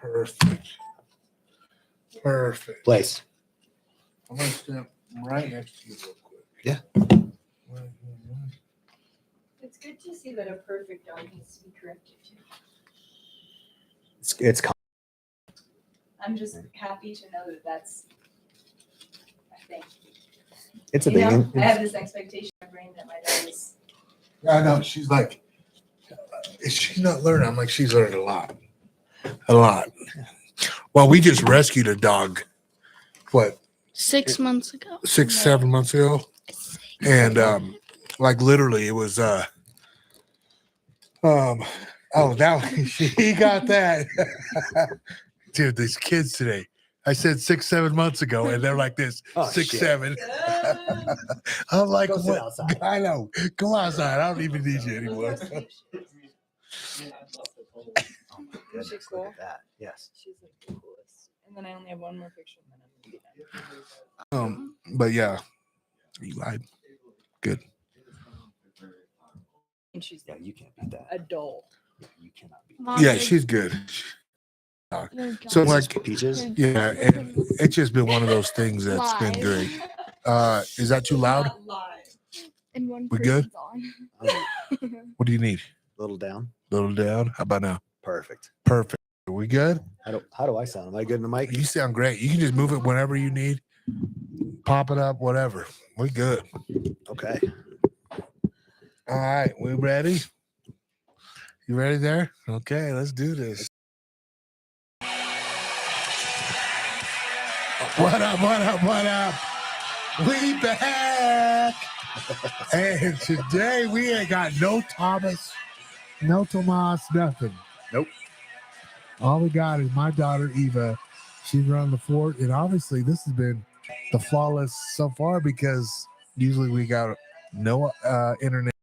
Perfect. Perfect. Place. I'm going to step right next to you real quick. Yeah. It's good to see that a perfect dog needs to be corrected too. It's I'm just happy to know that that's a thing. It's a You know, thing. I have this expectation in my brain that my dog is. I know. She's like, she's not learning. I'm like, she's learned a lot. A lot. Well, we just rescued a dog, what, 6 months ago. 7 months ago? And like literally it was oh now he got that. Dude, these kids today. I said 6, 7 months ago, and they're like this, Oh, 6, shit. 7. I'm like, Go sit what? outside. I know. Go outside. I don't even need you anymore. Is she cool? Look at that. Yes. She's like the coolest. And then I only have one more picture and then I'm gonna be done. But yeah, you lied. Good. And she's Yeah, you can't beat that. adult. Yeah, you cannot beat Mom, Yeah, you're- she's good. you're So dumb. like, Peaches. yeah, and it's just been one of those things that's been Live. great. Is that too loud? Not live. And one We good? person's on. What do you need? Little down. Little down. How about now? Perfect. Perfect. Are we good? How do I sound? Am I good in the mic? You sound great. You can just move it whenever you need. Pop it up, whatever. We good. Okay. All right, we ready? You ready there? Okay, let's do this. What up, what up, what up? We back. And today we ain't got no Thomas, no Tomas, nothing. Nope. All we got is my daughter Eva. She's running the fort, and obviously this has been the flawless so far because usually we got no internet.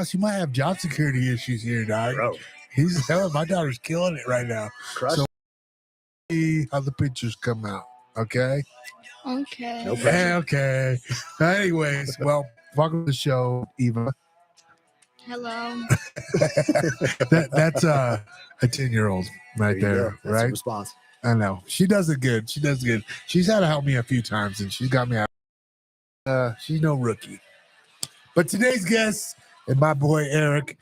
She might have job security issues here, dog. Bro. He's telling my daughter's killing it right now. Crush. So see how the pictures come out. Okay. Okay. No pressure. Okay. Anyways, well, welcome to the show, Eva. Hello. That's a 10-year-old right you go. there, That's the right? response. I know. She does it good. She does good. She's had to help me a few times, and she's got me out. She's no rookie. But today's guest and my boy Eric.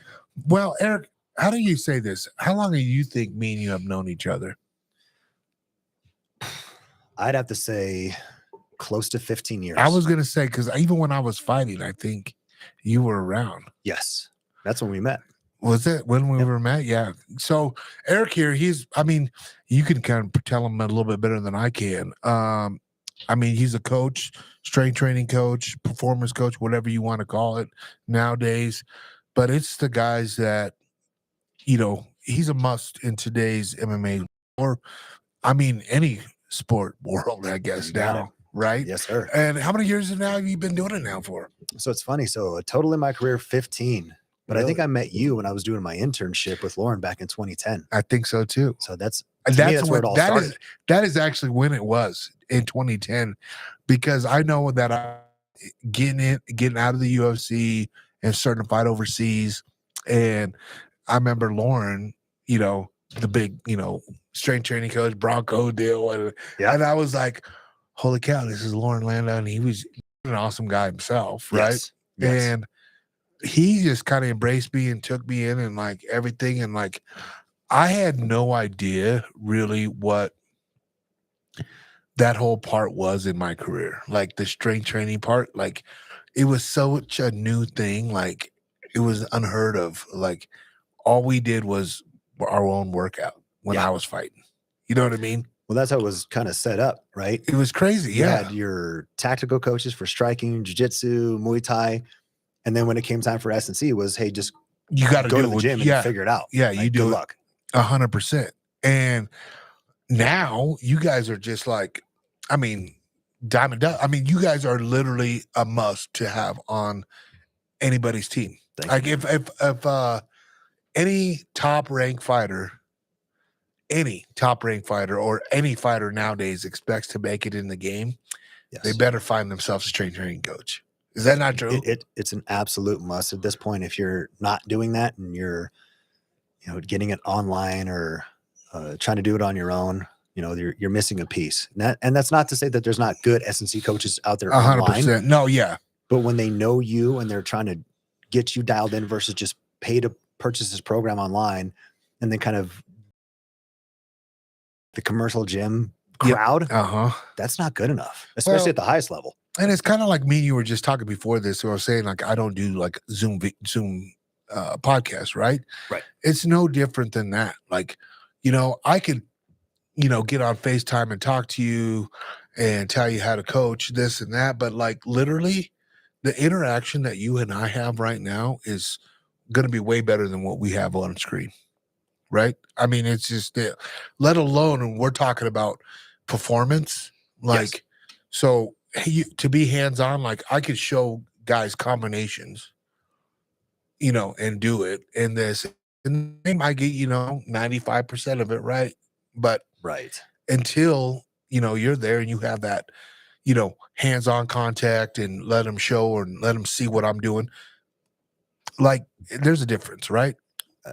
Well, Eric, how do you say this? How long do you think me and you have known each other? I'd have to say close to 15 years. I was gonna say because even when I was fighting, I think you were around. Yes. That's when we met. Was it when we Yep. were met? Yeah. So Eric here, you can kind of tell him a little bit better than I can. He's a coach, strength training coach, performance coach, whatever you want to call it nowadays. But it's the guys that, he's a must in today's MMA or, any sport world, I guess You got now, right? Yes, sir. And how many years now have you been doing it now for? So it's funny. So a total in my career, 15. But I think I met you when I was doing my internship with Lauren back in 2010. I think so too. So that's And to me, that's where it all that started. is that is actually when it was in 2010, because I know that I getting out of the UFC and starting to fight overseas, and I remember Lauren, the big, strength training coach, Bronco deal, and I was like, holy cow, this is Lauren Landa, and he was an awesome guy himself, right? Yes. Yes. And he just kind of embraced me and took me in and like everything, and like I had no idea really what that whole part was in my career. Like the strength training part, like it was such a new thing. Like it was unheard of. Like all we did was our own workout when Yeah. I was fighting. You know what I mean? Well, that's how it was kind of set up, right? It was crazy. You Yeah. had your tactical coaches for striking, jiu-jitsu, Muay Thai. And then when it came time for S&C, it was, hey, just You got to go do to the it. gym and figure it out. Yeah, Like, you do good it luck. 100%. And now you guys are just like, diamond dust. You guys are literally a must to have on anybody's team. Thank Like you. if any top ranked fighter or any fighter nowadays expects to make it in the game, Yes. they better find themselves a strength training coach. Is that not true? It's an absolute must at this point. If you're not doing that and you're, getting it online or trying to do it on your own, you're missing a piece. And that's not to say that there's not good S&C coaches out there online, 100%. No, yeah. but when they know you and they're trying to get you dialed in versus just pay to purchase this program online and then kind of the commercial gym crowd, that's not good enough, especially at the highest level. And it's kind of like me and you were just talking before this. So I was saying, like, I don't do like Zoom podcast, right? Right. It's no different than that. Like, I could, get on FaceTime and talk to you and tell you how to coach this and that. But like literally the interaction that you and I have right now is going to be way better than what we have on screen. Right. I mean, it's just, let alone, and we're talking about performance. Like, Yes. So to be hands-on, like I could show guys combinations, and do it in this, and they might get, 95% of it right. But Right. until, you're there and you have that, hands-on contact and let them show and let them see what I'm doing, like there's a difference, right?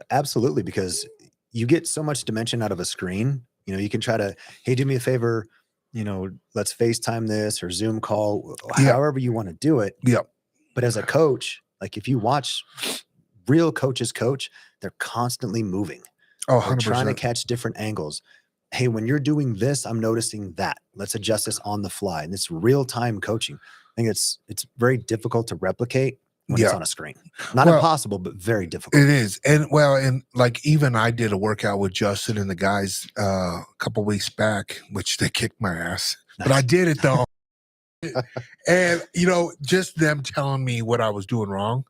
Absolutely. Because you get so much dimension out of a screen. You can try to, hey, do me a favor, let's FaceTime this or Zoom call, however you want to do it. Yep. But as a coach, like if you watch real coaches coach, they're constantly moving. Oh, They're 100%. trying to catch different angles. Hey, when you're doing this, I'm noticing that. Let's adjust this on the fly. And it's real-time coaching. I think it's very difficult to replicate when it's on a screen. Not impossible, but very difficult. It is. And like even I did a workout with Justin and the guys a couple weeks back, which they kicked my ass. Nice. But I did it though. And just them telling me what I was doing wrong.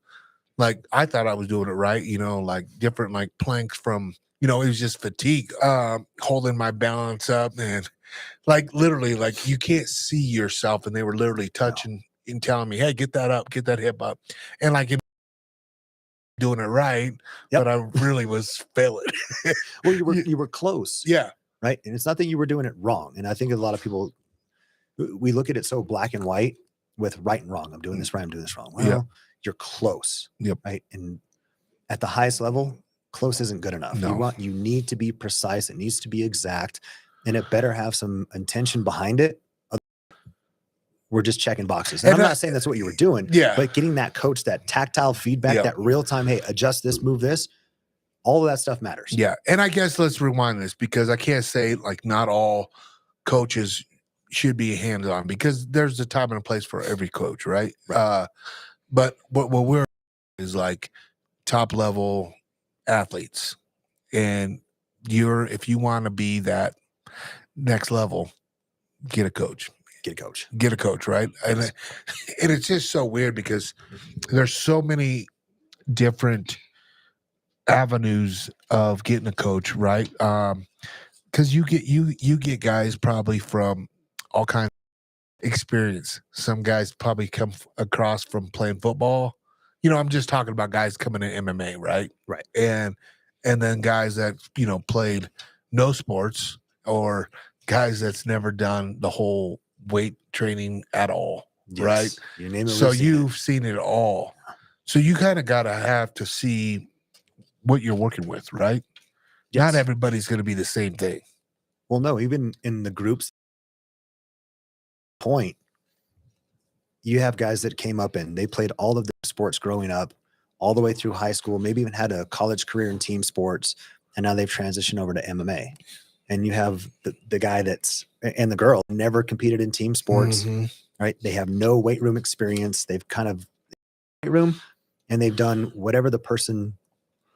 Like I thought I was doing it right, like different like planks from, it was just fatigue, holding my balance up and like literally like you can't see yourself. And they were literally touching and telling me, hey, get that up, get that hip up. And like doing it right, but I really was failing. Well, you were close. Yeah. Right. And it's not that you were doing it wrong. And I think a lot of people, we look at it so black and white with right and wrong. I'm doing this right, I'm doing this wrong. Well, you're close. Yep. Right. And at the highest level, close isn't good enough. No. You need to be precise. It needs to be exact. And it better have some intention behind it. We're just checking boxes. And I'm not saying that's what you were doing. Yeah. But getting that coach, that tactile feedback, that real time, hey, adjust this, move this, all of that stuff matters. Yeah. And I guess let's rewind this because I can't say like not all coaches should be hands-on because there's a time and a place for every coach, right? But what we're is like top level athletes. And if you want to be that next level, get a coach. Get a coach, right? And it's just so weird because there's so many different avenues of getting a coach, right? Because you get guys probably from all kinds of experience. Some guys probably come across from playing football. I'm just talking about guys coming in MMA, right? Right. And then guys that played no sports or guys that's never done the whole weight training at all, right? You name it. So you've seen it all. So you kind of got to have to see what you're working with, right? Yes. Not everybody's going to be the same thing. Well, no, even in the groups point, you have guys that came up and they played all of the sports growing up, all the way through high school, maybe even had a college career in team sports, and now they've transitioned over to MMA. And you have the guy and the girl never competed in team sports, right? They have no weight room experience. They've kind of weight room and they've done whatever the person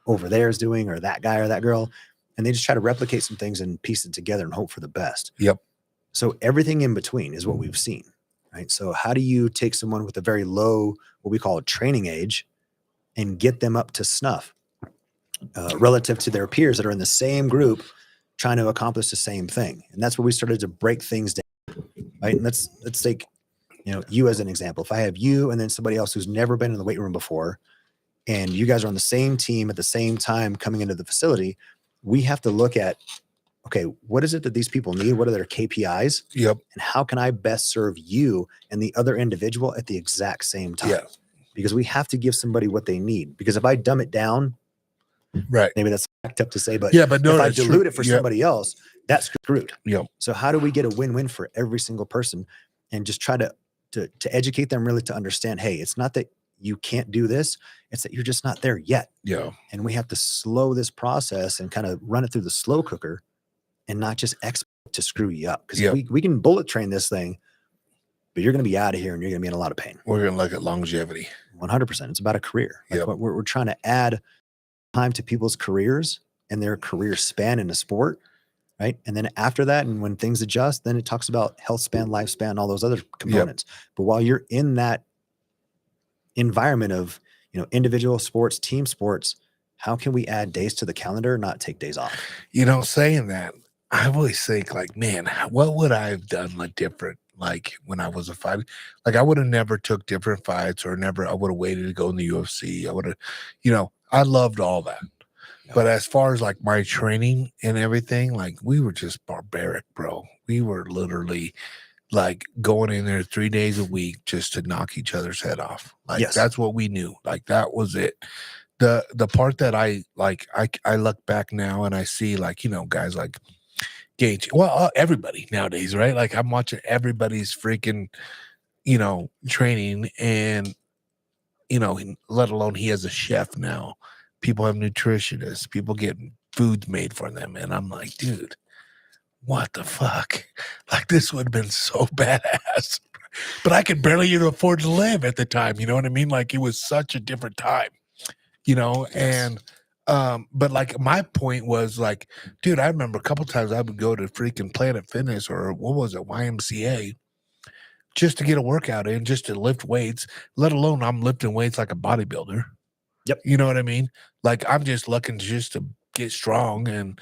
over there is doing or that guy or that girl. And they just try to replicate some things and piece it together and hope for the best. Yep. So everything in between is what we've seen, right? So how do you take someone with a very low, what we call a training age, and get them up to snuff relative to their peers that are in the same group trying to accomplish the same thing? And that's where we started to break things down, right? And let's take, you as an example. If I have you and then somebody else who's never been in the weight room before, and you guys are on the same team at the same time coming into the facility, we have to look at, okay, what is it that these people need? What are their KPIs? Yep. And how can I best serve you and the other individual at the exact same time? Yeah. Because we have to give somebody what they need. Because if I dumb it down, Right. Maybe that's backed up to say, but Yeah, but no, if I that's true. dilute it for Yep. somebody else, that's screwed. Yep. So how do we get a win-win for every single person and just try to educate them really to understand, hey, it's not that you can't do this, it's that you're just not there yet. Yeah. And we have to slow this process and kind of run it through the slow cooker and not just expect to screw you up. Because Yep. we can bullet train this thing, but you're going to be out of here and you're going to be in a lot of pain. We're going to look at longevity. 100%. It's about a career. Like Yep. we're trying to add time to people's careers and their career span in a sport, right? And then after that, and when things adjust, then it talks about health span, lifespan, all those other components. But while you're in that environment of, individual sports, team sports, how can we add days to the calendar, not take days off? Saying that, I always think like, man, what would I have done like different? Like when I was a fighter, like I would have never took different fights or I would have waited to go in the UFC. I would have, I loved all that. But as far as like my training and everything, like we were just barbaric, bro. We were literally like going in there 3 days a week just to knock each other's head off. Like Yes. that's what we knew. Like that was it. The part that I look back now and I see like, guys like Gage, everybody nowadays, right? Like I'm watching everybody's freaking, training and, let alone he has a chef now. People have nutritionists, people get foods made for them. And I'm like, dude, what the fuck? Like this would have been so badass, but I could barely even afford to live at the time. You know what I mean? Like it was such a different time, Yes. and but like my point was like, dude, I remember a couple times I would go to freaking Planet Fitness or what was it, YMCA, just to get a workout in, just to lift weights, let alone I'm lifting weights like a bodybuilder. Yep. You know what I mean? Like I'm just looking just to get strong and,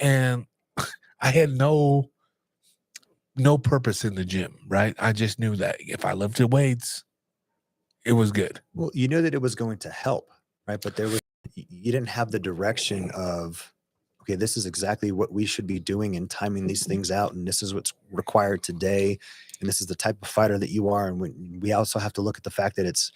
and I had no purpose in the gym, right? I just knew that if I lifted weights, it was good. Well, you know that it was going to help, right? But you didn't have the direction of, okay, this is exactly what we should be doing and timing these things out. And this is what's required today. And this is the type of fighter that you are. And we also have to look at the fact that it's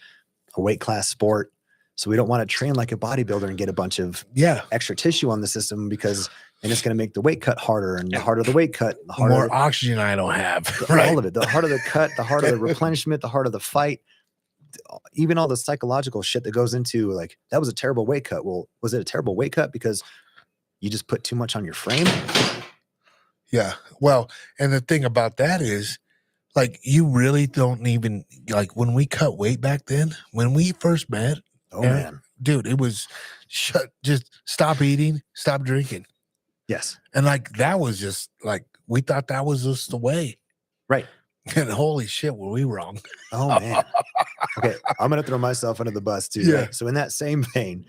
a weight class sport. So we don't want to train like a bodybuilder and get a bunch of extra tissue on the system because then it's going to make the weight cut harder, and the harder the weight cut, the harder more oxygen I don't have. Right? All of it. The harder the cut, the harder the replenishment, the harder the fight. Even all the psychological shit that goes into like, that was a terrible weight cut. Well, was it a terrible weight cut because you just put too much on your frame? Yeah. Well, and the thing about that is like, you really don't even like when we cut weight back then, when we first met, Man, dude, it was just stop eating, stop drinking. Yes. And like, that was just like, we thought that was just the way. Right. And holy shit, were we wrong? Oh man. Okay. I'm going to throw myself under the bus too. Yeah. Right? So in that same vein,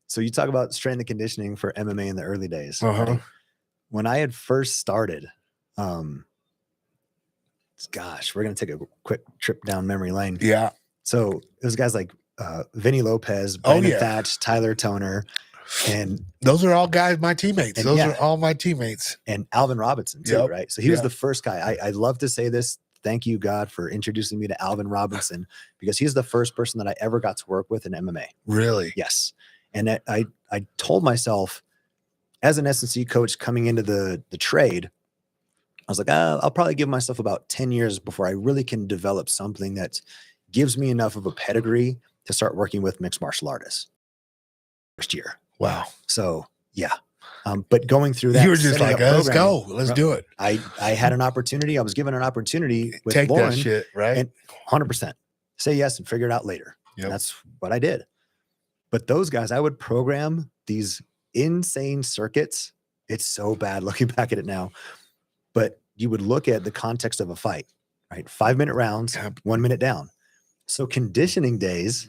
so you talk about strength and conditioning for MMA in the early days. Right? When I had first started, gosh, we're going to take a quick trip down memory lane. Yeah. So it was guys like Vinny Lopez, Brandon Thatch, Tyler Toner, and those are all guys, my teammates. And Those are all my teammates. And Alvin Robinson too, Yep. right? So he was the first guy. I love to say this. Thank you, God, for introducing me to Alvin Robinson, because he's the first person that I ever got to work with in MMA. Really? Yes. And I told myself, as an S&C coach coming into the trade, I was like, I'll probably give myself about 10 years before I really can develop something that gives me enough of a pedigree to start working with mixed martial artists. First year. Wow. So yeah. But going through that, you were just like, let's go, let's do it. I had an opportunity. I was given an opportunity with Take Lauren, that shit, right? And 100% say yes and figure it out later. Yep. And that's what I did. But those guys, I would program these insane circuits. It's so bad looking back at it now, but you would look at the context of a fight, right? 5-minute rounds, 1 minute down. So conditioning days,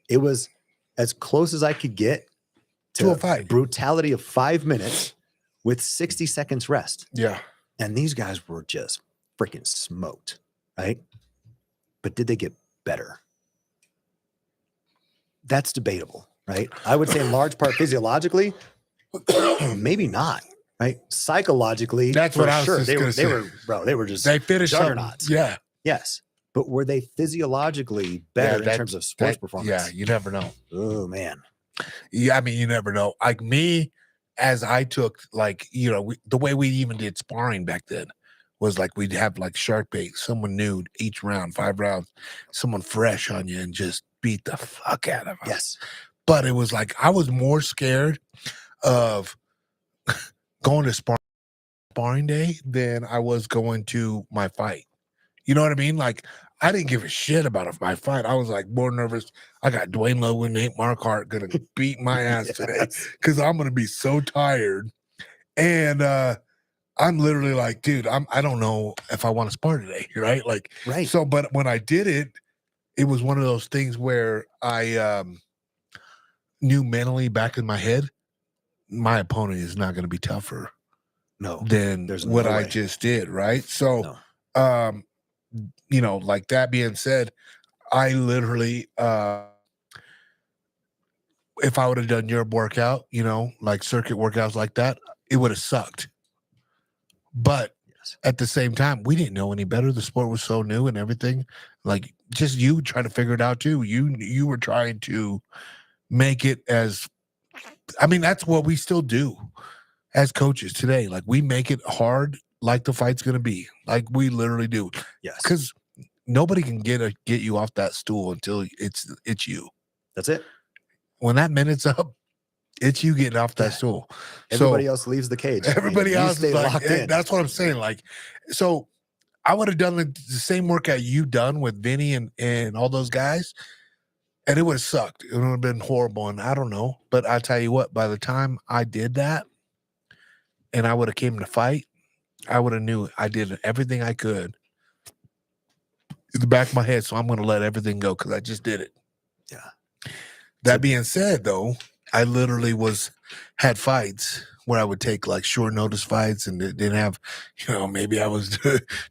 it was as close as I could get to a fight. Brutality of 5 minutes with 60 seconds rest. Yeah. And these guys were just freaking smoked, right? But did they get better? That's debatable, right? I would say in large part physiologically, maybe not, right? Psychologically, that's what I was sure. just They were just they finished juggernauts. Yeah. Yes. But were they physiologically better in terms of sports performance? Yeah, you never know. Oh man. Yeah, I mean, you never know. Like me, as I took like, the way we even did sparring back then was like we'd have like shark bait, someone new each round, 5 rounds, someone fresh on you and just beat the fuck out of us. Yes. But it was like I was more scared of going to sparring day than I was going to my fight. You know what I mean? Like I didn't give a shit about my fight. I was like more nervous. I got Dwayne Logan, Nate Marquardt gonna beat my ass today Yes. because I'm gonna be so tired. And I'm literally like, dude, I don't know if I want to spar today, right? Like, Right. so, but when I did it, it was one of those things where I knew mentally back in my head, my opponent is not going to be tougher No. than There's what no I way. just did, right? So, No. like that being said, I literally, if I would have done your workout, like circuit workouts like that, it would have sucked. But Yes. at the same time, we didn't know any better. The sport was so new and everything. Like just you trying to figure it out too. You were trying to make it as, I mean, that's what we still do as coaches today. Like we make it hard, like the fight's gonna be. Like we literally do. Yes. Because nobody can get you off that stool until it's you. That's it. When that minute's up, it's you getting off that Yeah. stool. Everybody else leaves the cage. Everybody You else stay is like, locked in. that's what I'm saying. Like, so I would have done the same workout you done with Vinny and all those guys, and it would have sucked. It would have been horrible, and I don't know. But I tell you what, by the time I did that, and I would have came to fight, I would have knew I did everything I could in the back of my head. So I'm going to let everything go because I just did it. Yeah. That being said, though, I literally had fights where I would take like short notice fights and didn't have, maybe I was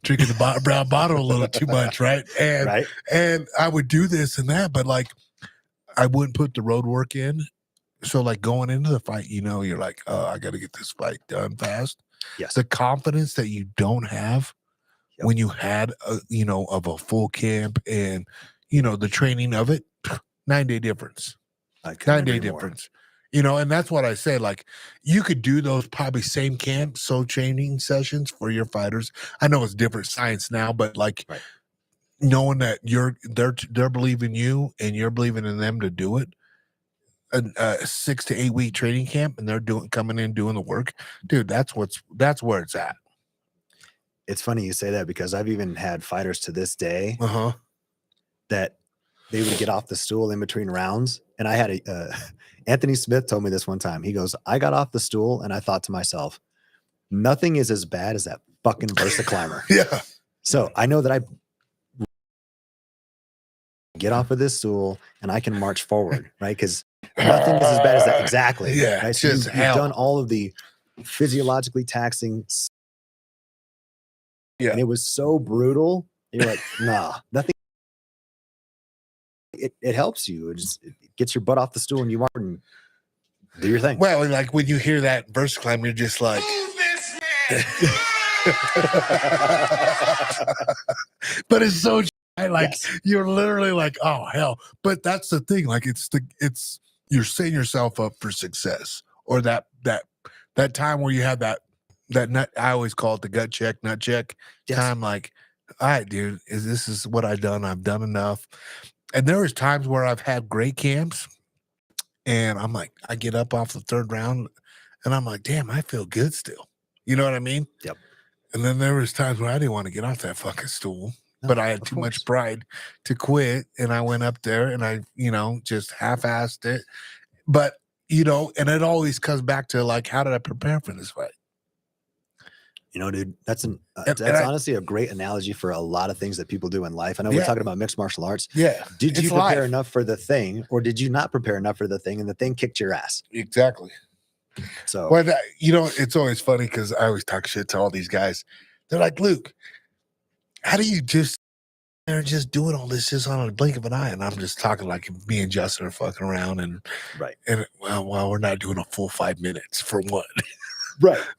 drinking the brown bottle a little too much, right? And I would do this and that, but like I wouldn't put the road work in. So like going into the fight, you're like, oh, I got to get this fight done fast. Yes. The confidence that you don't have when you had, of a full camp and, the training of it, 9-day difference. 9-day difference. And that's what I say. Like, you could do those probably same camp, training sessions for your fighters. I know it's different science now, but like knowing that they're believing you and you're believing in them to do it, a 6 to 8 week training camp, and they're coming in doing the work, dude. That's where it's at. It's funny you say that because I've even had fighters to this day Uh-huh. that they would get off the stool in between rounds. And I had Anthony Smith told me this one time. He goes, I got off the stool and I thought to myself, nothing is as bad as that fucking Versa climber. Yeah. So I know that I get off of this stool and I can march forward, right? Because nothing is as bad as that. Exactly. Yeah. Right? So you've done all of the physiologically taxing. Yeah. And it was so brutal. You're like, nah, nothing. It helps you. It gets your butt off the stool and you march and do your thing. Well, and like when you hear that Versa climb, you're just like, but it's so like you're literally like, oh hell. But that's the thing. Like it's you're setting yourself up for success, or that time where you have that nut. I always call it the gut check, nut check time. Like, all right, dude, this is what I've done. I've done enough. And there was times where I've had great camps and I'm like, I get up off the third round and I'm like, damn, I feel good still. You know what I mean? Yep. And then there was times where I didn't want to get off that fucking stool, but I had too much pride to quit. And I went up there and I, just half-assed it. But, and it always comes back to like, how did I prepare for this fight? Dude, that's honestly a great analogy for a lot of things that people do in life. I know we're talking about mixed martial arts. Yeah. Did you prepare enough for the thing, or did you not prepare enough for the thing and the thing kicked your ass? Exactly. So, well, it's always funny because I always talk shit to all these guys. They're like, Luke, how do you just doing all this just on a blink of an eye? And I'm just talking like me and Justin are fucking around and well, we're not doing a full 5 minutes for one.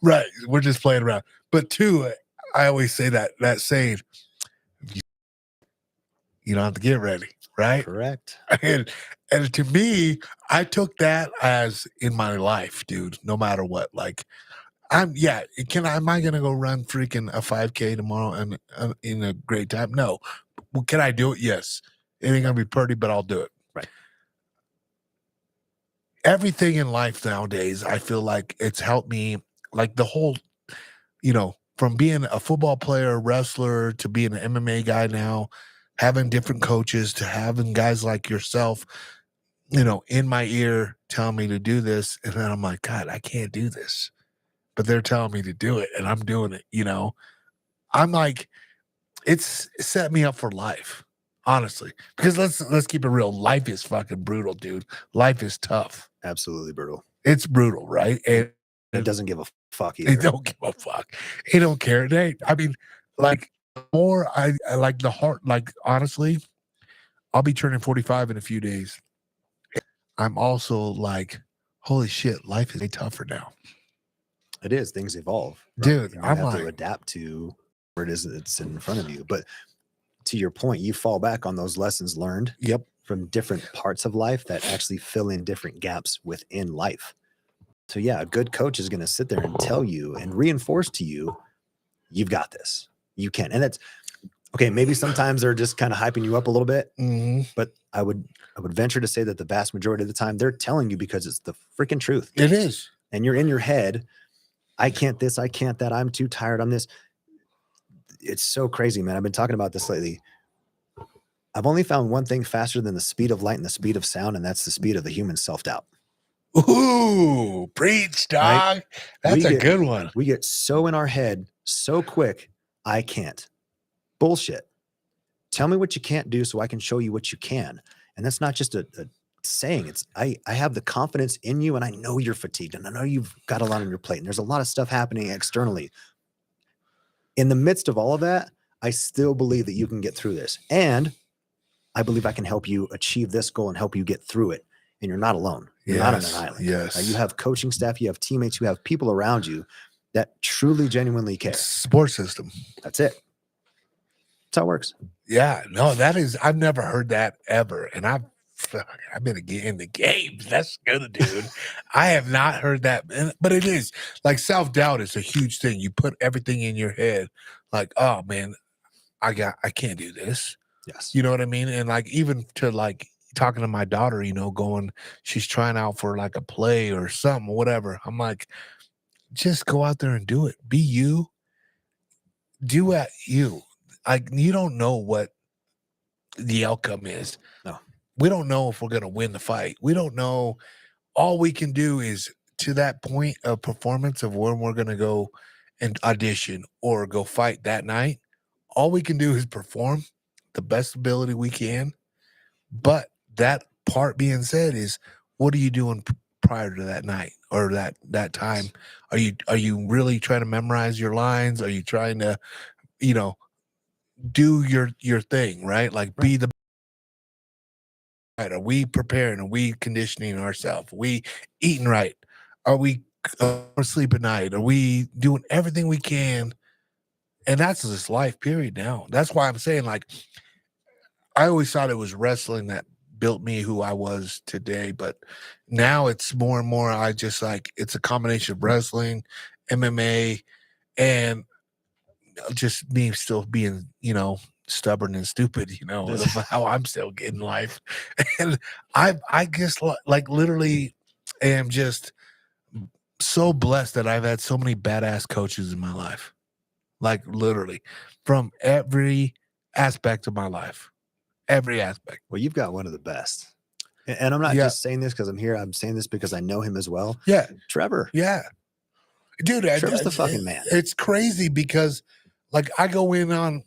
Right. We're just playing around. But two, I always say that saying, You don't have to get ready, right? Correct. And to me, I took that as in my life, dude. No matter what, like am I gonna go run freaking a 5K tomorrow and in a great time? No. Well, can I do it? Yes. It ain't gonna be pretty, but I'll do it. Right. Everything in life nowadays, I feel like it's helped me, like the whole, from being a football player, wrestler, to being an MMA guy now, having different coaches, to having guys like yourself, in my ear telling me to do this. And then I'm like, God, I can't do this. But they're telling me to do it and I'm doing it, I'm like, it's set me up for life, honestly. Because let's keep it real. Life is fucking brutal, dude. Life is tough. Absolutely brutal. It's brutal, right? And It doesn't give a fuck they either. don't give a fuck. They don't care. Like more I like the heart, like honestly, I'll be turning 45 in a few days. I'm also like, holy shit, life is way tougher now. It is. Things evolve. Dude, You I'm have to like, adapt to where it is that's in front of you. But to your point, you fall back on those lessons learned yep. from different parts of life that actually fill in different gaps within life. So yeah, a good coach is going to sit there and tell you and reinforce to you, you've got this. You can. And that's okay. Maybe sometimes they're just kind of hyping you up a little bit, but I would venture to say that the vast majority of the time they're telling you because it's the freaking truth. It is. And you're in your head, I can't this, I can't that, I'm too tired, I'm this. It's so crazy, man. I've been talking about this lately. I've only found one thing faster than the speed of light and the speed of sound, and that's the speed of the human self-doubt. Ooh, preach, dog. Right? That's a good one. We get so in our head so quick, I can't. Bullshit. Tell me what you can't do so I can show you what you can. And that's not just a saying. It's I have the confidence in you, and I know you're fatigued, and I know you've got a lot on your plate, and there's a lot of stuff happening externally. In the midst of all of that, I still believe that you can get through this. And I believe I can help you achieve this goal and help you get through it. And you're not alone. You're not on an island. Yes. You have coaching staff, you have teammates, you have people around you that truly, genuinely care. Support system. That's it. That's how it works. Yeah. No, I've never heard that ever. And I've been in the game. That's good, dude. I have not heard that. But it is like self-doubt is a huge thing. You put everything in your head like, oh man, I can't do this. Yes. You know what I mean? And like, even to like talking to my daughter, she's trying out for like a play or something, whatever. I'm like, just go out there and do it. Be you. Do at you. Like, you don't know what the outcome is. No. We don't know if we're going to win the fight. We don't know. All we can do is to that point of performance of when we're going to go and audition or go fight that night. All we can do is perform the best ability we can. But that part being said is, what are you doing prior to that night or that time? Are you really trying to memorize your lines? Are you trying to, do your thing, right? Like be the right. Are we preparing? Are we conditioning ourselves? Are we eating right? Are we sleep at night? Are we doing everything we can? And that's this life period now. That's why I'm saying, like, I always thought it was wrestling that built me who I was today, but now it's more and more, I just like, it's a combination of wrestling, MMA, and just me still being, stubborn and stupid, of how I'm still getting life. And I guess like literally am just so blessed that I've had so many badass coaches in my life. Like literally from every aspect of my life. Every aspect. Well, you've got one of the best. And I'm not just saying this because I'm here. I'm saying this because I know him as well. Yeah. Trevor. Yeah. Dude, Trevor's the fucking man. It's crazy because like I go in on,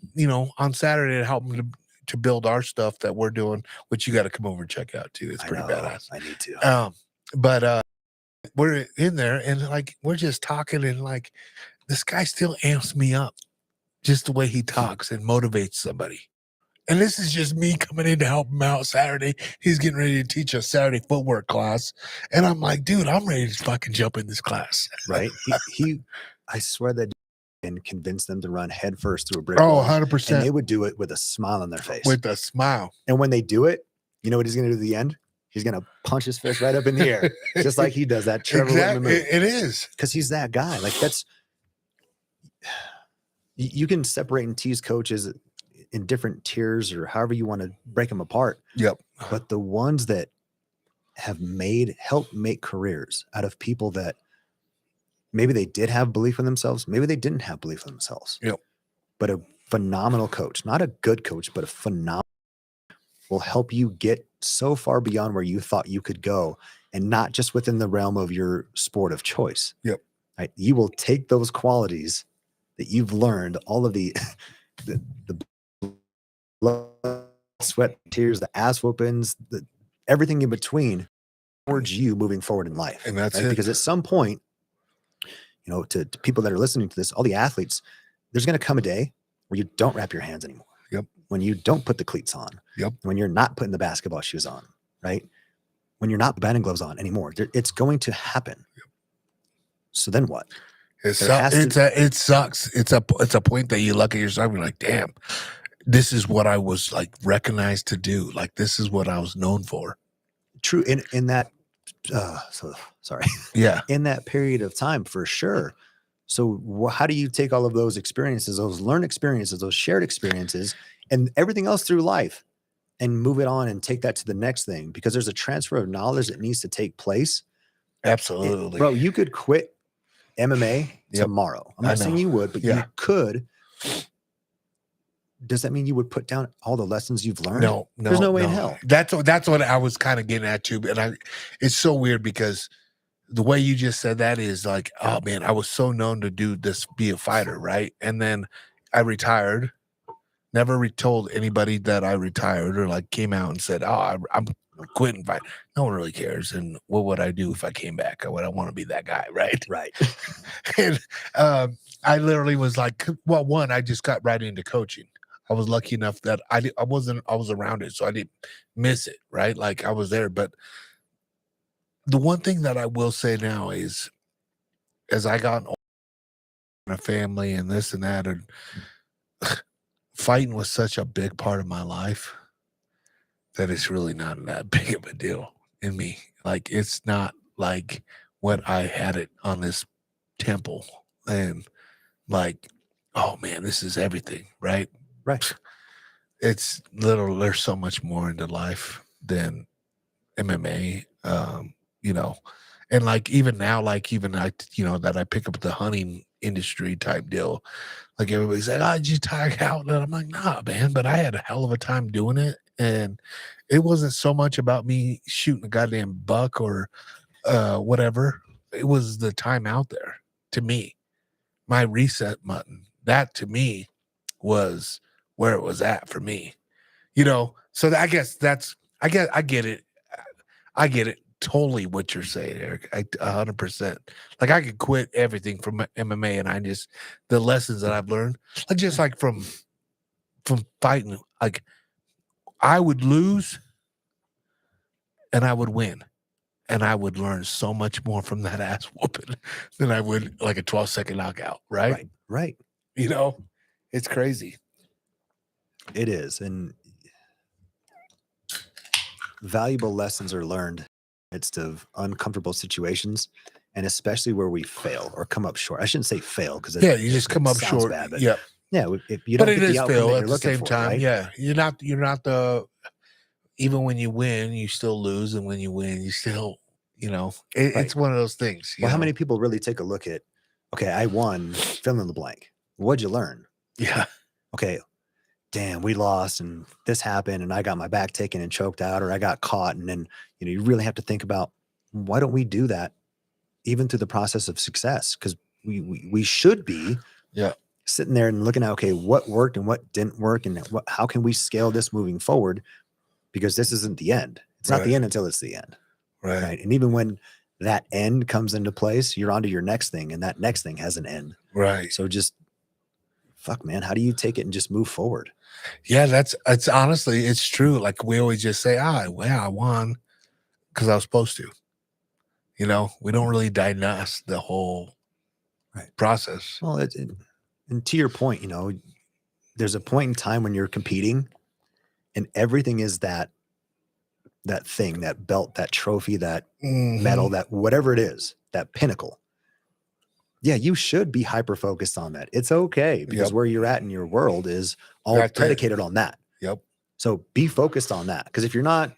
on Saturday to help him to build our stuff that we're doing, which you got to come over and check out too. It's pretty badass. I need to. But we're in there and like we're just talking and like this guy still amps me up just the way he talks and motivates somebody. And this is just me coming in to help him out Saturday. He's getting ready to teach a Saturday footwork class. And I'm like, dude, I'm ready to fucking jump in this class. Right. I swear that and convince them to run headfirst through a brick Oh, wall. And 100% they would do it with a smile on their face. with a smile. And when they do it, you know what he's going to do at the end? He's going to punch his fist right up in the air, just like he does that Trevor Whitman move. It is. Because he's that guy. Like that's, you can separate and tease coaches in different tiers or however you want to break them apart. Yep. But the ones that have helped make careers out of people that maybe they did have belief in themselves, maybe they didn't have belief in themselves. Yep. But a phenomenal coach, not a good coach, but a phenomenal will help you get so far beyond where you thought you could go, and not just within the realm of your sport of choice. Yep. Right? You will take those qualities that you've learned, all of the blood, sweat, tears, the ass whoopings, everything in between towards you moving forward in life. And that's right? it. Because at some point, you know, to people that are listening to this, all the athletes, there's going to come a day where you don't wrap your hands anymore. Yep. When you don't put the cleats on. Yep. When you're not putting the basketball shoes on, right? When you're not batting gloves on anymore. It's going to happen. Yep. So then what? It sucks. It's a point that you look at yourself and you're like, damn, this is what I was like recognized to do. Like this is what I was known for. True. In that sorry. Yeah. In that period of time, for sure. So how do you take all of those experiences, those learned experiences, those shared experiences, and everything else through life, and move it on and take that to the next thing? Because there's a transfer of knowledge that needs to take place. Absolutely. Bro, you could quit MMA Yep. tomorrow. I'm not saying you would, but you could. Does that mean you would put down all the lessons you've learned? No, there's no way in hell. That's what I was kind of getting at too. And it's so weird because the way you just said that is like, oh man, I was so known to do this, be a fighter, right? And then I retired, never told anybody that I retired or like came out and said, oh, I'm quitting fight. No one really cares. And what would I do if I came back? I want to be that guy, right? Right. And I literally was like, well, one, I just got right into coaching. I was lucky enough that I was around it, so I didn't miss it, right? Like I was there. But the one thing that I will say now is, as I got older, a family and this and that, and fighting was such a big part of my life that it's really not that big of a deal in me. Like it's not like when I had it on this temple and like, oh man, this is everything, right? Right. It's literally, there's so much more into life than MMA, you know, and like even now, like even I, you know, that I pick up the hunting industry type deal, like everybody's like, oh, did you tag out? And I'm like, nah, man, but I had a hell of a time doing it. And it wasn't so much about me shooting a goddamn buck or whatever. It was the time out there to me, my reset button. That to me was where it was at for me, you know? So I guess I get it. I get it totally what you're saying, Eric. 100%. Like I could quit everything from MMA and the lessons that I've learned, like just like from fighting, like I would lose and I would win. And I would learn so much more from that ass whooping than I would like a 12-second knockout, right? Right. You know, it's crazy. It is. And valuable lessons are learned in the midst of uncomfortable situations, and especially where we fail or come up short. I shouldn't say fail because you just come up short. bad, but yeah, if you don't but it get is the outcome fail that at you're the looking same for, time. right? Yeah, you're not the. Even when you win, you still lose, and when you win, you still, you know, it's one of those things. Well, how many people really take a look at, okay, I won, fill in the blank. What'd you learn? Yeah. Okay, damn, we lost and this happened and I got my back taken and choked out, or I got caught. And then, you know, you really have to think about, why don't we do that even through the process of success? Because we should be sitting there and looking at, okay, what worked and what didn't work, and how can we scale this moving forward? Because this isn't the end. It's not the end until it's the end. Right. And even when that end comes into place, you're on to your next thing, and that next thing has an end. Right. So just fuck, man, how do you take it and just move forward? Yeah, it's honestly, it's true. Like we always just say, I won because I was supposed to. You know, we don't really digest the whole process. Well, And to your point, you know, there's a point in time when you're competing and everything is that thing, that belt, that trophy, that medal, that whatever it is, that pinnacle. Yeah, you should be hyper focused on that. It's okay because Yep. where you're at in your world is all That's it. predicated on that. Yep. So be focused on that. Because if you're not,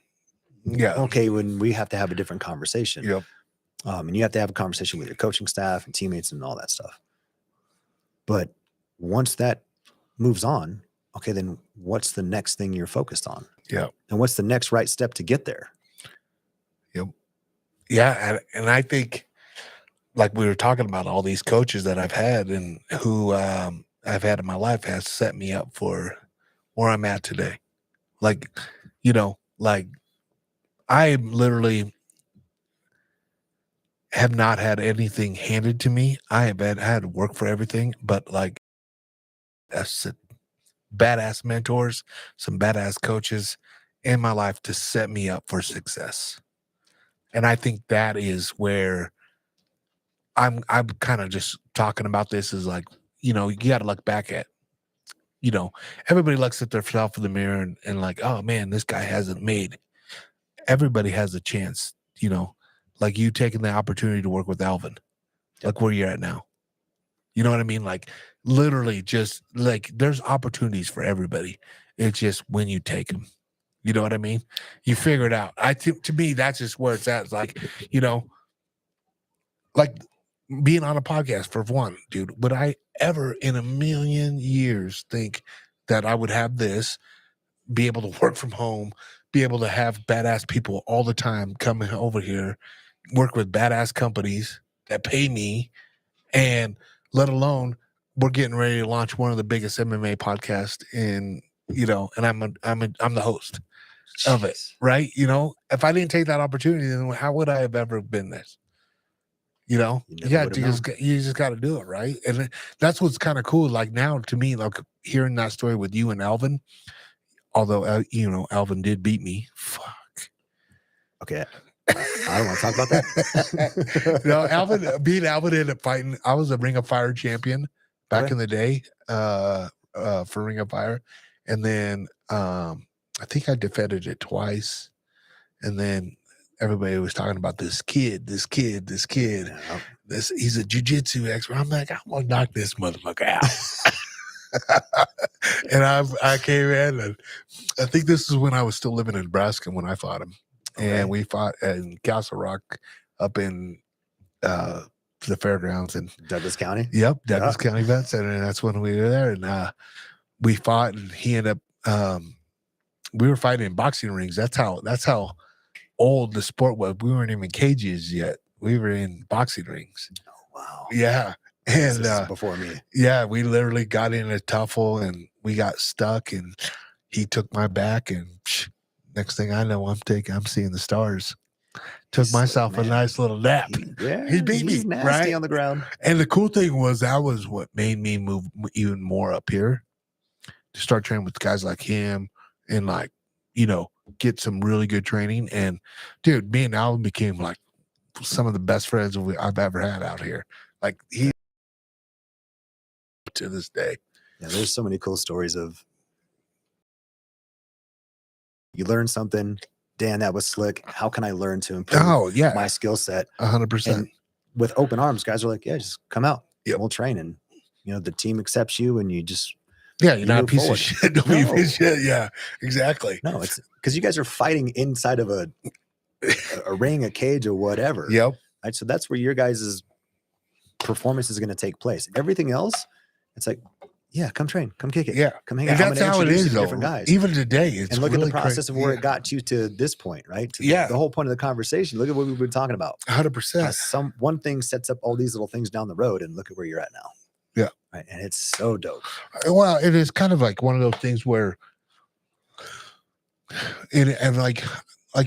Yeah. okay, when we have to have a different conversation. Yep. And you have to have a conversation with your coaching staff and teammates and all that stuff. But once that moves on, okay, then what's the next thing you're focused on? Yeah. And what's the next right step to get there? Yep. Yeah. And I think, like we were talking about, all these coaches that I've had and who I've had in my life has set me up for where I'm at today. Like, you know, like I literally have not had anything handed to me. I had to work for everything, but like badass mentors, some badass coaches in my life to set me up for success. And I think that is where I'm kind of just talking about this is like, you know, you got to look back at, you know, everybody looks at themselves in the mirror and like, oh man, this guy hasn't made. Everybody has a chance, you know, like you taking the opportunity to work with Alvin, like where you're at now. You know what I mean? Like literally just like there's opportunities for everybody. It's just when you take them. You know what I mean? You figure it out. I think to me, that's just where it's at. It's like, you know, like being on a podcast for one, dude, would I ever in a million years think that I would have this, be able to work from home, be able to have badass people all the time coming over here, work with badass companies that pay me, and let alone we're getting ready to launch one of the biggest MMA podcasts in, you know, and I'm the host of it, right? You know, if I didn't take that opportunity, then how would I have ever been this? You know, you just got to do it, right? And that's what's kind of cool. Like now, to me, like hearing that story with you and Alvin, although you know Alvin did beat me. Fuck. Okay, I don't want to talk about that. No, Alvin ended up fighting. I was a Ring of Fire champion back in the day, for Ring of Fire, and then I think I defended it twice, and then everybody was talking about this kid. Yeah. He's a jiu-jitsu expert. I'm like, I'm gonna knock this motherfucker out. And I came in, and I think this is when I was still living in Nebraska when I fought him. Okay. And we fought in Castle Rock up in the fairgrounds in Douglas County. Yep, Douglas County Vet Center, and that's when we were there. And we fought, and he ended up. We were fighting in boxing rings. That's how old the sport was. We weren't even cages yet. We were in boxing rings. Oh wow. Yeah, and This is before me. yeah, we literally got in a tuffle, and we got stuck, and he took my back, and next thing I know, I'm seeing the stars. Took myself a nice little nap. He beat me, nasty right? on the ground. And the cool thing was that was what made me move even more up here to start training with guys like him and like, you know, get some really good training. And dude, me and Alvin became like some of the best friends I've ever had out here. Like he to this day. Yeah, there's so many cool stories of you learn something. Dan, that was slick. How can I learn to improve my skill set? 100%. And with open arms, guys are like, yeah, just come out. Yep. We'll train. And, you know, the team accepts you and you just. Yeah, you're not a piece of shit. Don't be a piece of shit. Yeah, exactly. No, it's because you guys are fighting inside of a ring, a cage, or whatever. Yep. Right. So that's where your guys' performance is going to take place. Everything else, it's like, yeah, come train, come kick it. Yeah. Come hang And out. that's how it is, though. Different guys. Even today, it's and look really at the process of where it got you to this point, right? To Yeah. The whole point of the conversation. Look at what we've been talking about. 100%. One thing sets up all these little things down the road, and look at where you're at now. Yeah. Right. And it's so dope. Well, it is kind of like one of those things where, and like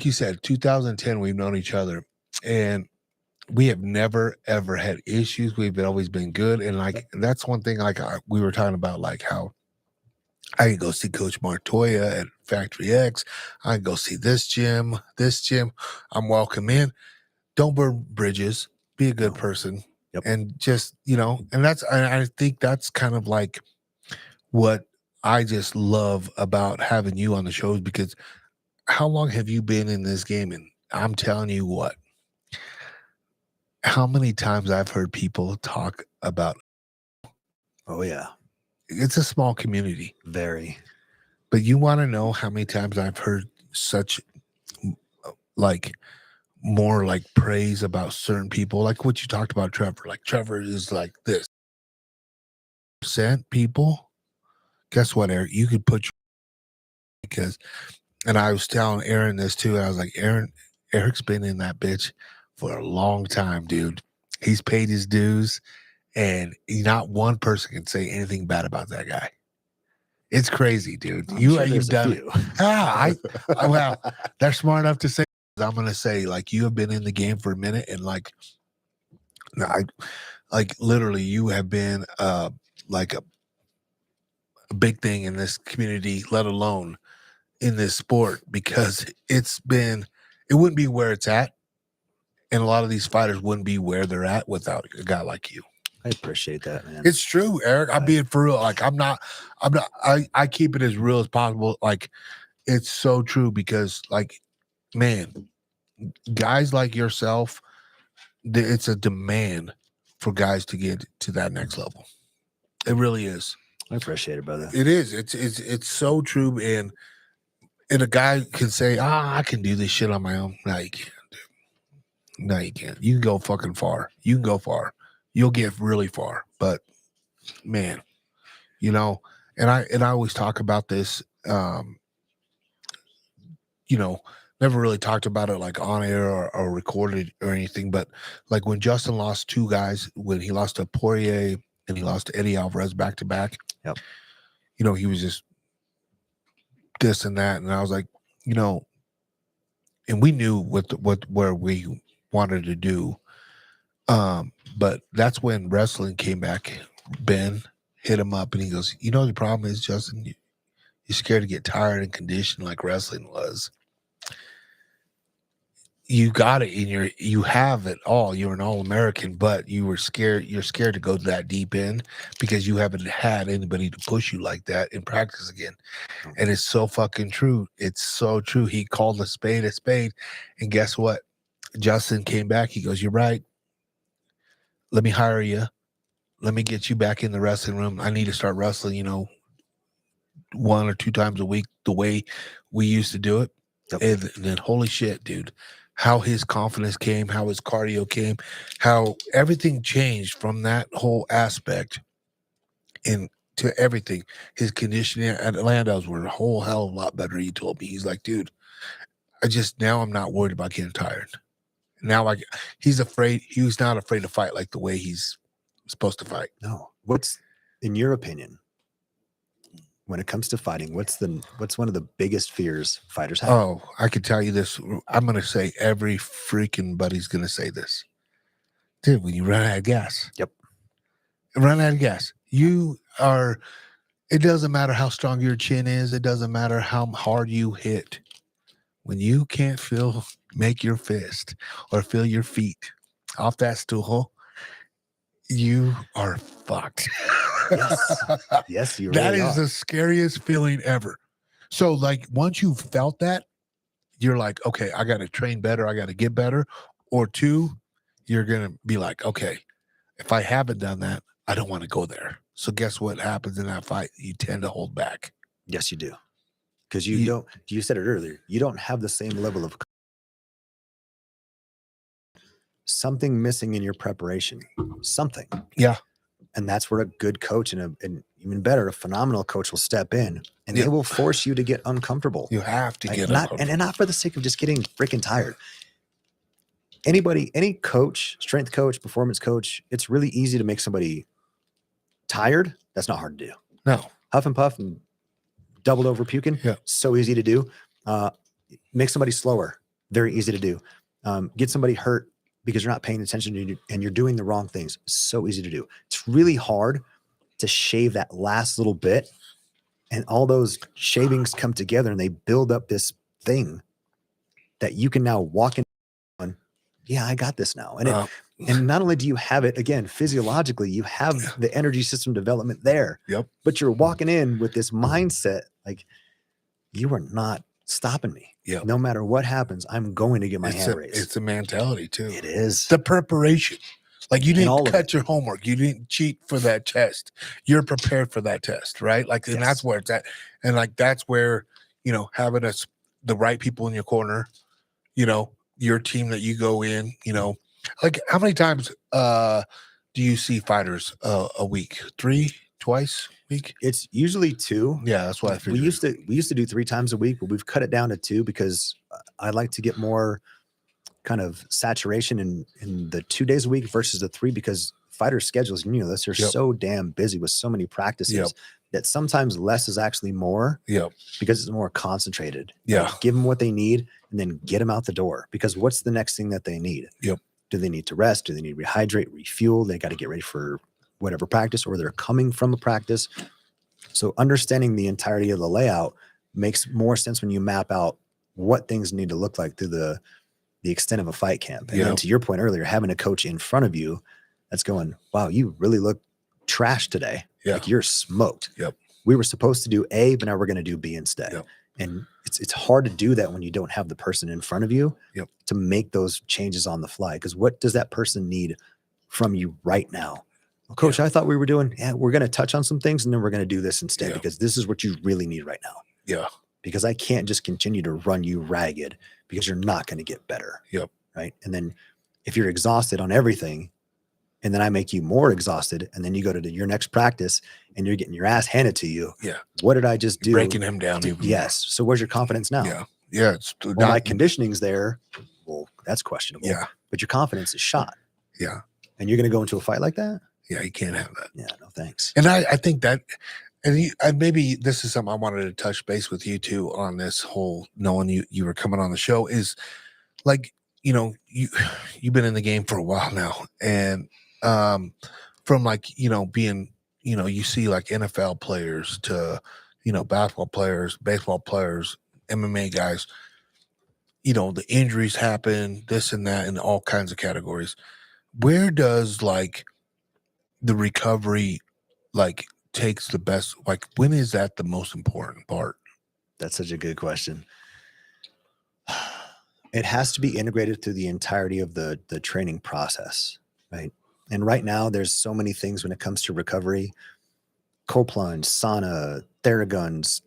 you said, 2010, we've known each other, and we have never ever had issues. We've always been good, and like that's one thing. Like we were talking about, like how I can go see Coach Martoya at Factory X. I can go see this gym. I'm welcome in. Don't burn bridges. Be a good person. Yep. And just, and I think that's kind of like what I just love about having you on the shows, because how long have you been in this game? And I'm telling you what, how many times I've heard people talk about, Oh yeah, it's a small community, very. but you want to know how many times I've heard such like more like praise about certain people, like what you talked about, Trevor. Like Trevor is like this percent people. Guess what, Eric? You could put because, and I was telling Aaron this too. And I was like, Eric's been in that bitch for a long time, dude. He's paid his dues, and not one person can say anything bad about that guy. It's crazy, dude. I'm sure You've there's a done few. it. Well, they're smart enough to say. I'm gonna say, like, you have been in the game for a minute, and like literally, you have been like a big thing in this community, let alone in this sport, because it wouldn't be where it's at, and a lot of these fighters wouldn't be where they're at without a guy like you. I appreciate that, man. It's true, Eric. I'm being for real. Like, I keep it as real as possible. Like, it's so true, because like, man, guys like yourself, it's a demand for guys to get to that next level. It really is. I appreciate it, brother. It is. It's so true. And a guy can say, I can do this shit on my own. No, you can't. No, you can't. You can go fucking far. You can go far. You'll get really far. But man, and I always talk about this, never really talked about it like on air or recorded or anything. But like when Justin lost two guys, when he lost to Poirier and he lost to Eddie Alvarez back to back, Yep. He was just this and that. And I was like, and we knew where we wanted to do. But that's when wrestling came back. Ben hit him up and he goes, the problem is, Justin, you're scared to get tired and conditioned like wrestling was. You got it you have it all. You're an All-American, but you're scared to go that deep in because you haven't had anybody to push you like that in practice again. And it's so fucking true. It's so true. He called a spade. And guess what? Justin came back. He goes, you're right. Let me hire you. Let me get you back in the wrestling room. I need to start wrestling, 1 or 2 times a week, the way we used to do it. Yep. And then holy shit, dude, how his confidence came, how his cardio came, how everything changed from that whole aspect into everything. His conditioning at Lando's were a whole hell of a lot better. He told me, he's like, dude, now I'm not worried about getting tired. Now he's afraid. He was not afraid to fight like the way he's supposed to fight. No. What's, in your opinion, when it comes to fighting, what's one of the biggest fears fighters have? Oh, I could tell you this. I'm going to say every freaking buddy's going to say this. Dude, when you run out of gas. Yep. Run out of gas. It doesn't matter how strong your chin is. It doesn't matter how hard you hit. When you can't make your fist or feel your feet off that stool, you are fucked. Yes. Yes, you really That is are. the scariest feeling ever. So like once you've felt that, you're like, okay, I got to train better. I got to get better. Or 2, you're going to be like, okay, if I haven't done that, I don't want to go there. So guess what happens in that fight? You tend to hold back. Yes, you do. Because you said it earlier, you don't have the same level of something missing in your preparation. Something. Yeah. And that's where a good coach and even better, a phenomenal coach will step in and they will force you to get uncomfortable. You have to get uncomfortable. And not for the sake of just getting freaking tired. Any coach, strength coach, performance coach, it's really easy to make somebody tired. That's not hard to do. No. Huff and puff and doubled over puking. Yeah. So easy to do. Make somebody slower. Very easy to do. Get somebody hurt because you're not paying attention and you're doing the wrong things. So easy to do. It's really hard to shave that last little bit. And all those shavings come together and they build up this thing that you can now walk in on. Yeah, I got this now. And And not only do you have it, again, physiologically, you have the energy system development there. Yep. But you're walking in with this mindset like, you are not stopping me. Yep. No matter what happens, I'm going to get my hand raised. It's a mentality too. It is. The preparation. Like you all didn't of cut it. your homework. You didn't cheat for that test. You're prepared for that test, right? Like, and that's Yes. where it's at. And like, that's where, having the right people in your corner, your team that you go in, like how many times do you see fighters a week? 3, twice a week? It's usually 2. Yeah, that's what I figured. We used to do 3 times a week, but we've cut it down to 2 because I like to get more kind of saturation in the 2 days a week versus the 3, because fighters' schedules, this, are Yep. so damn busy with so many practices Yep. that sometimes less is actually more. Yep. Because it's more concentrated. Yeah. Like, give them what they need and then get them out the door, because what's the next thing that they need? Yep. Do they need to rest? Do they need to rehydrate, refuel? They got to get ready for whatever practice, or they're coming from a practice. So understanding the entirety of the layout makes more sense when you map out what things need to look like through the extent of a fight camp. And then Yep. to your point earlier, having a coach in front of you that's going, wow, you really look trash today. Yeah. Like, you're smoked. Yep. We were supposed to do A, but now we're going to do B instead. Yep. And it's hard to do that when you don't have the person in front of you Yep. to make those changes on the fly. Because what does that person need from you right now? Well, Coach, I thought we were doing, we're going to touch on some things and then we're going to do this instead, Yeah. because this is what you really need right now. Yeah. Because I can't just continue to run you ragged, because you're not going to get better. Yep. Right. And then if you're exhausted on everything, and then I make you more exhausted, and then you go to your next practice and you're getting your ass handed to you. Yeah. What did I just do? Breaking him down even more. Yes. So where's your confidence now? Yeah. Yeah. It's Well, not, my conditioning's there. Well, that's questionable. yeah. But your confidence is shot. Yeah. And you're going to go into a fight like that? Yeah. You can't have that. Yeah, no thanks. And I think that, and maybe this is something I wanted to touch base with you too on this whole, knowing you were coming on the show, is like, you've been in the game for a while now. And from like, being, you see like NFL players to, basketball players, baseball players, MMA guys, the injuries happen, this and that, in all kinds of categories. Where does like the recovery like takes the best, like when is that the most important part? That's such a good question. It has to be integrated through the entirety of the training process, right? And right now, there's so many things when it comes to recovery: cold plunge, sauna, Theraguns,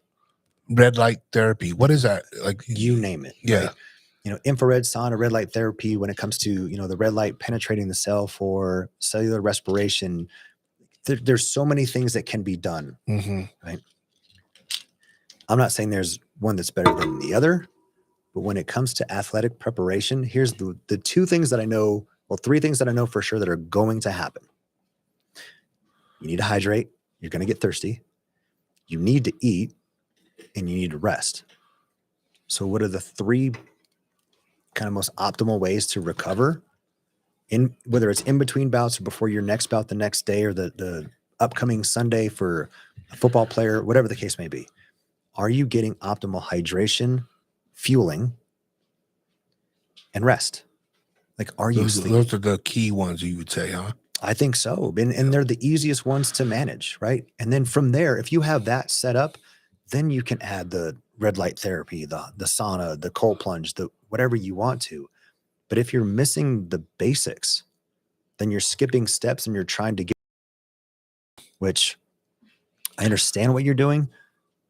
Red light therapy. What is that? Like you name it. Yeah. Right? Infrared sauna, red light therapy, when it comes to, the red light penetrating the cell for cellular respiration. There's so many things that can be done. Mm-hmm. Right. I'm not saying there's one that's better than the other, but when it comes to athletic preparation, here's the 2 things that I know, well, 3 things that I know for sure that are going to happen. You need to hydrate. You're going to get thirsty. You need to eat, and you need to rest. So what are the 3 kind of most optimal ways to recover, whether it's in between bouts or before your next bout the next day, or the upcoming Sunday for a football player, whatever the case may be? Are you getting optimal hydration, fueling, and rest? Like, are you sleeping? Those are the key ones, you would say, huh? I think so. And they're the easiest ones to manage, right? And then from there, if you have that set up, then you can add the red light therapy, the sauna, the cold plunge, the whatever you want to. But if you're missing the basics, then you're skipping steps and you're trying to get, which I understand what you're doing,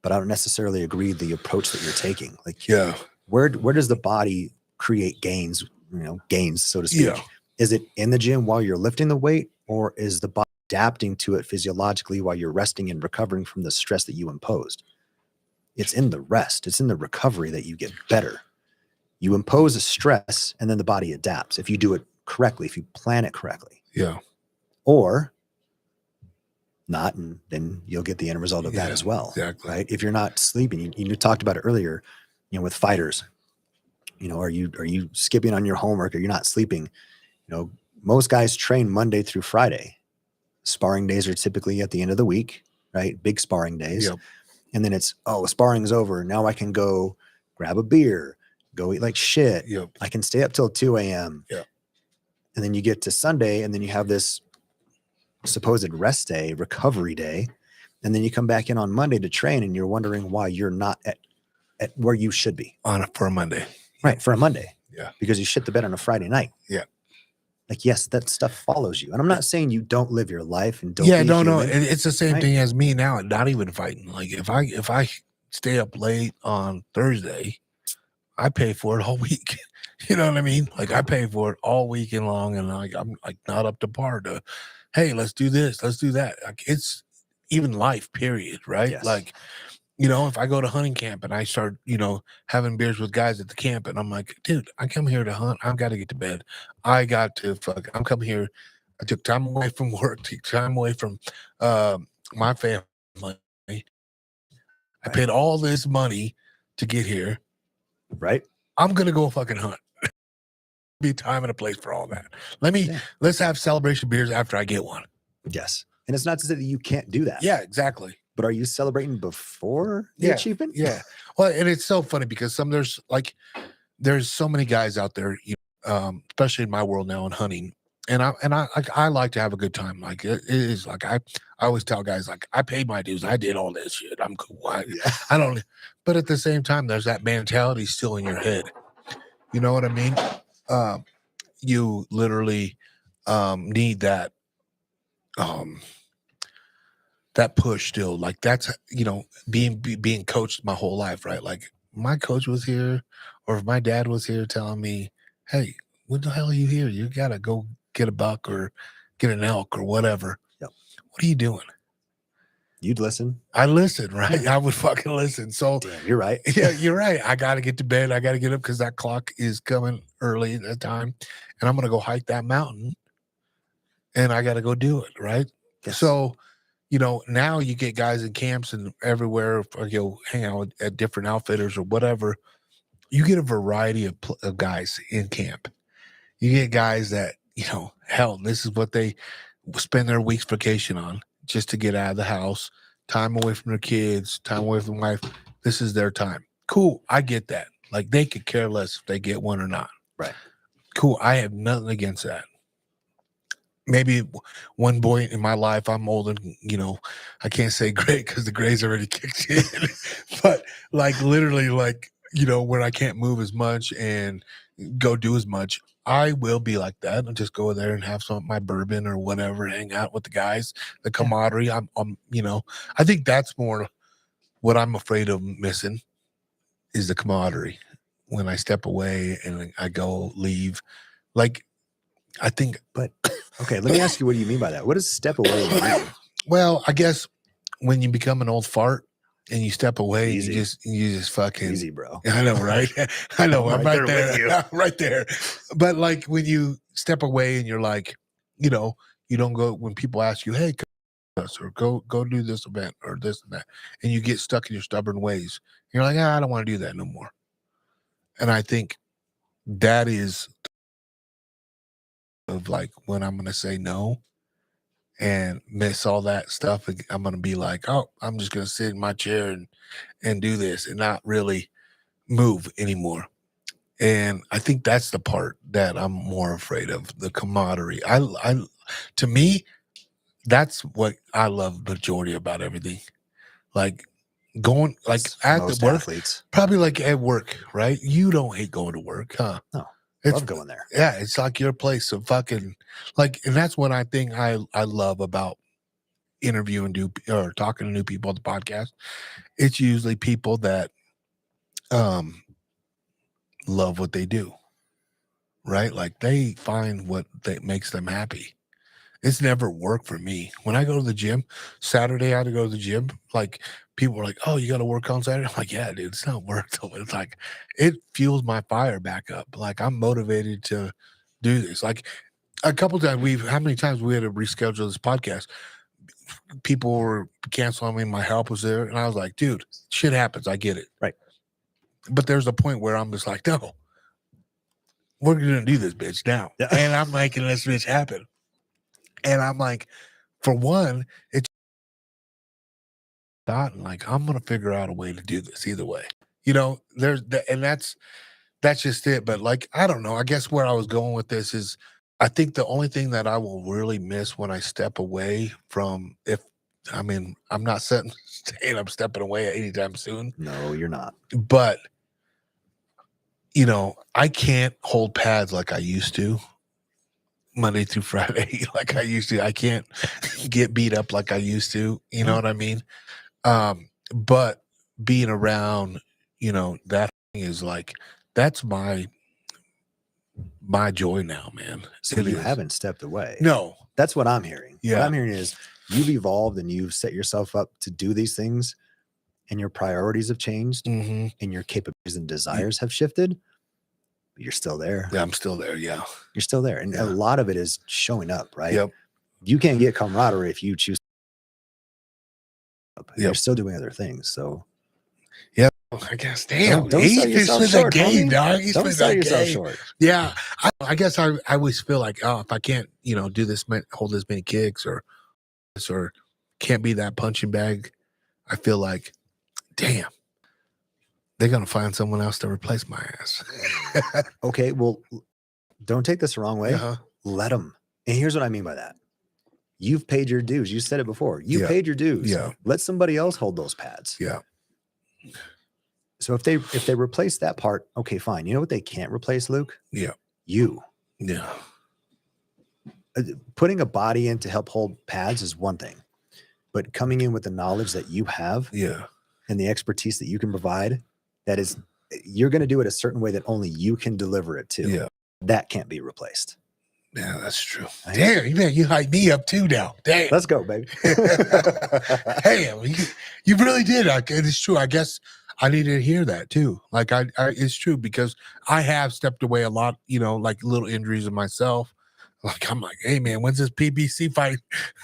but I don't necessarily agree the approach that you're taking. Like, Yeah. where does the body create gains, so to speak? Yeah. Is it in the gym while you're lifting the weight, or is the body adapting to it physiologically while you're resting and recovering from the stress that you imposed? It's in the rest. It's in the recovery that you get better. You impose a stress and then the body adapts if you do it correctly, if you plan it correctly. Yeah. Or not, and then you'll get the end result of that Yeah, as well. exactly. Right? If you're not sleeping, you talked about it earlier, with fighters, are you skipping on your homework, or you're not sleeping? Most guys train Monday through Friday. Sparring days are typically at the end of the week, right? Big sparring days. Yep. And then it's, sparring's over. Now I can go grab a beer, go eat like shit. Yep. I can stay up till 2 a.m. Yeah. And then you get to Sunday, and then you have this supposed rest day, recovery day. And then you come back in on Monday to train, and you're wondering why you're not at where you should be. For a Monday. Right. For a Monday. Yeah. Because you shit the bed on a Friday night. Yeah. Like, yes, that stuff follows you. And I'm not saying you don't live your life and don't Yeah, be no. human. It's the same right? thing as me now, not even fighting. Like if I stay up late on Thursday, I pay for it all week. You know what I mean? Like I pay for it all weekend long, and like I'm like not up to par to, hey, let's do this, let's do that. Like it's even life, period, right? Yes. Like, you know, if I go to hunting camp and I start, you know, having beers with guys at the camp, and I'm like, dude, I come here to hunt. I've got to get to bed. I got to I'm coming here. I took time away from work, took time away from my family. I paid all this money to get here. Right. I'm gonna go fucking hunt. Be time and a place for all that. Yeah. Let's have celebration beers after I get one. Yes. And it's not to say that you can't do that. Yeah, exactly. But are you celebrating before the Yeah, achievement? Yeah. Well, and it's so funny because there's so many guys out there, especially in my world now in hunting. And I like to have a good time. Like it is like I always tell guys, like, I paid my dues. I did all this shit. I'm cool. I don't, but at the same time, there's that mentality still in your head. You know what I mean? You literally need that that push still. Like that's, being coached my whole life, right? Like my coach was here, or if my dad was here telling me, hey, what the hell are you here? You gotta go get a buck or get an elk or whatever. Yep. What are you doing? You'd listen. I listen, right? I would fucking listen. So Damn, you're right. yeah, you're right. I got to get to bed. I got to get up because that clock is coming early at that time, and I'm going to go hike that mountain, and I got to go do it, right? Yes. So, now you get guys in camps and everywhere, or hang out at different outfitters or whatever. You get a variety of guys in camp. You get guys that, hell, this is what they spend their week's vacation on, just to get out of the house, time away from their kids, time away from wife. This is their time. Cool. I get that. Like they could care less if they get one or not. Right. Cool. I have nothing against that. Maybe one point in my life, I'm old and, I can't say gray because the gray's already kicked in, but like literally like, when I can't move as much and go do as much, I will be like that and just go there and have some of my bourbon or whatever, hang out with the guys, the camaraderie. I'm I think that's more what I'm afraid of missing is the camaraderie when I step away and I go leave. Like, I think, But okay, let me ask you, what do you mean by that? What does step away mean? well, I guess when you become an old fart and you step away, Easy. you just fucking Easy, bro. I know, right? I know. I'm right there with you. there. Right there. But like when you step away and you're like, you don't go when people ask you, hey, come with us, or go do this event or this and that, and you get stuck in your stubborn ways. You're like, I don't want to do that no more. And I think that is of like when I'm gonna say no and miss all that stuff. I'm gonna be like, oh, I'm just gonna sit in my chair and do this and not really move anymore. And I think that's the part that I'm more afraid of, the camaraderie. To me, that's what I love majority about everything. Like going, like at Most the work, athletes. probably like at work, right? You don't hate going to work, huh? No, It's love going there. yeah, it's like your place. So fucking like, and that's what I think I love about interviewing or talking to new people on the podcast. It's usually people that love what they do, right? Like they find what that makes them happy. It's never work for me. When I go to the gym, Saturday I had to go to the gym. Like people are like, "Oh, you got to work on Saturday." I'm like, "Yeah, dude, it's not work though. It's like it fuels my fire back up. Like I'm motivated to do this." Like a couple times how many times we had to reschedule this podcast? People were canceling me. My help was there, and I was like, "Dude, shit happens. I get it." Right. But there's a point where I'm just like, "No, we're gonna do this, bitch, now," Yeah. and I'm making this bitch happen. And I'm like, for one, it's not like I'm gonna figure out a way to do this either way. There's and that's just it. But like, I don't know. I guess where I was going with this is I think the only thing that I will really miss when I step away from, I'm not saying I'm stepping away anytime soon, No, you're not. but I can't hold pads like I used to Monday through Friday, like I used to. I can't get beat up like I used to. You know what I mean? But being around, that thing is like, that's my joy now, man. So It you is. haven't stepped away. No. That's what I'm hearing. Yeah. What I'm hearing is you've evolved and you've set yourself up to do these things, and your priorities have changed, Mm-hmm. and your capabilities and desires have shifted, but you're still there. Yeah, I'm still there. Yeah. You're still there. And Yeah. a lot of it is showing up, right? Yep. You can't get camaraderie if you choose. You're Yep. still doing other things. So I guess. Damn. don't sell yourself short, game, homie. dog. He's don't been sell that yourself game. short. Yeah. I guess I always feel like, oh, if I can't, do this, hold this many kicks or can't be that punching bag, I feel like, damn, they're going to find someone else to replace my ass. Okay, well, don't take this the wrong way. Uh-huh. Let them. And here's what I mean by that. You've paid your dues. You said it before. You Yeah. paid your dues. Yeah. Let somebody else hold those pads. Yeah. So if they replace that part, okay, fine. You know what they can't replace, Luke? Yeah. You. Yeah. Putting a body in to help hold pads is one thing, but coming in with the knowledge that you have Yeah. and the expertise that you can provide, that is, you're going to do it a certain way that only you can deliver it to. Yeah. That can't be replaced. Yeah, that's true. Right? Damn, you hyped me up too now. Damn. Let's go, baby. Damn, you really did. It's true. I guess I needed to hear that too. Like it's true because I have stepped away a lot, like little injuries of myself. Like I'm like, hey man, when's this PBC fight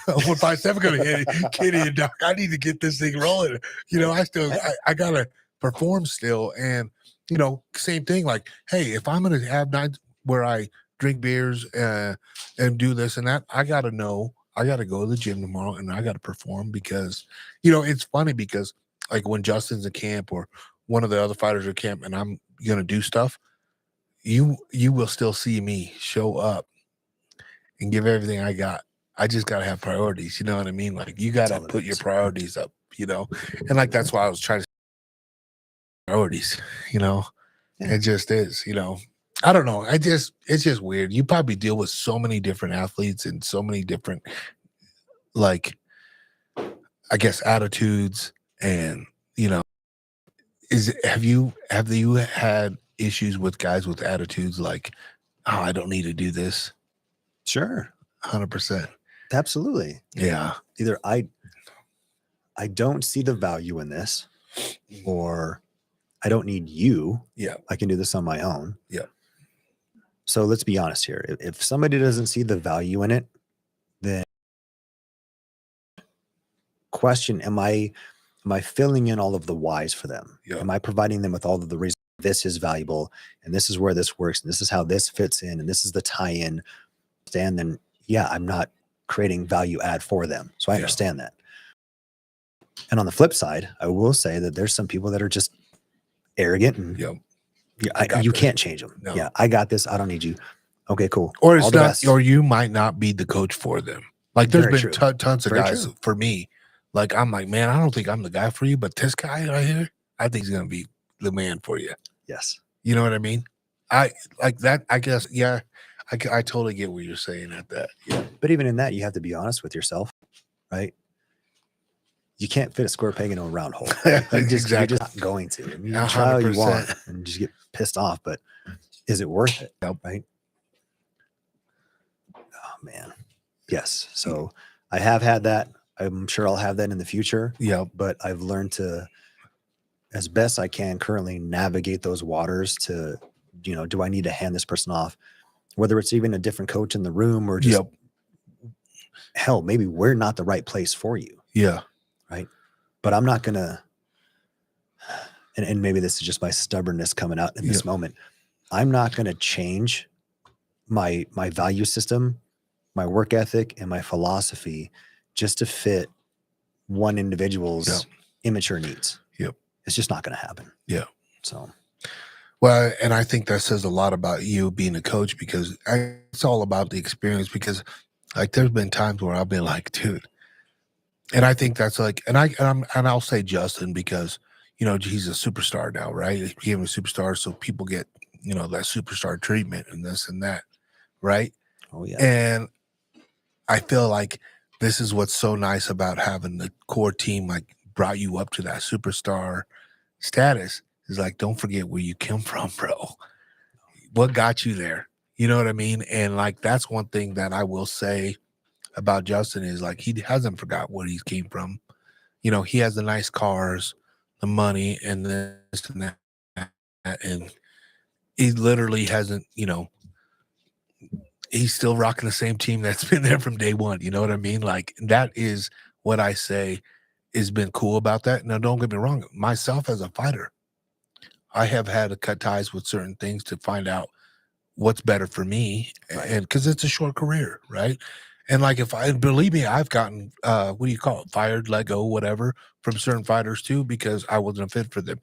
157 gonna hit Kitty and Doc? I need to get this thing rolling. I gotta perform still. And same thing, like, hey, if I'm gonna have nights where I drink beers and do this and that, I gotta know I gotta go to the gym tomorrow and I gotta perform because it's funny because like when Justin's at camp or one of the other fighters at camp and I'm gonna do stuff, you will still see me show up and give everything I got. I just gotta have priorities, you know what I mean? Like you gotta put your priorities up, and like that's why I was trying to priorities, Yeah. It just is, I don't know. It's just weird. You probably deal with so many different athletes and so many different, like, I guess, attitudes. And, have you had issues with guys with attitudes like, oh, I don't need to do this? Sure. 100%. Absolutely. Yeah. Either I don't see the value in this, or I don't need you. Yeah. I can do this on my own. Yeah. So let's be honest here. If somebody doesn't see the value in it, then question, am I filling in all of the whys for them? Yeah. Am I providing them with all of the reasons this is valuable and this is where this works and this is how this fits in and this is the tie-in? And then, yeah, I'm not creating value add for them. So I understand that. And on the flip side, I will say that there's some people that are just arrogant and you can't change them. No. Yeah, I got this. I don't need you. Okay, cool. Or All it's the not, best. or you might not be the coach for them. Like there's Very been true. tons of Very guys true. for me. Like I'm like, man, I don't think I'm the guy for you, but this guy right here, I think he's gonna be the man for you. Yes. You know what I mean? I like that. I guess, yeah. I totally get what you're saying at that. Yeah. But even in that, you have to be honest with yourself, right? You can't fit a square peg into a round hole. You're just not going to. I mean, you try all you want and just get pissed off, but is it worth it? Yep. Right? Oh man. Yes. So I have had that. I'm sure I'll have that in the future. Yeah. But I've learned to, as best I can, currently navigate those waters to, do I need to hand this person off? Whether it's even a different coach in the room or just hell, maybe we're not the right place for you. Yeah. Right. But I'm not going to, and maybe this is just my stubbornness coming out in this moment. I'm not going to change my value system, my work ethic, and my philosophy just to fit one individual's immature needs. Yep. It's just not going to happen. Yeah. So. Well, and I think that says a lot about you being a coach because it's all about the experience. Because like, there's been times where I've been like, dude, and I think that's like, and I'll say Justin because he's a superstar now, right? He became a superstar, so people get that superstar treatment and this and that, right? Oh yeah. And I feel like this is what's so nice about having the core team like brought you up to that superstar status is like, don't forget where you came from, bro. What got you there? You know what I mean? And like, that's one thing that I will say about Justin is like, he hasn't forgot where he came from. He has the nice cars, the money, and this and that. And he literally hasn't, he's still rocking the same team that's been there from day one. You know what I mean? Like, that is what I say has been cool about that. Now, don't get me wrong. Myself as a fighter, I have had to cut ties with certain things to find out what's better for me. Right. And because it's a short career, right? And like, believe me, I've gotten, what do you call it? Fired, let go, whatever, from certain fighters too, because I wasn't a fit for them.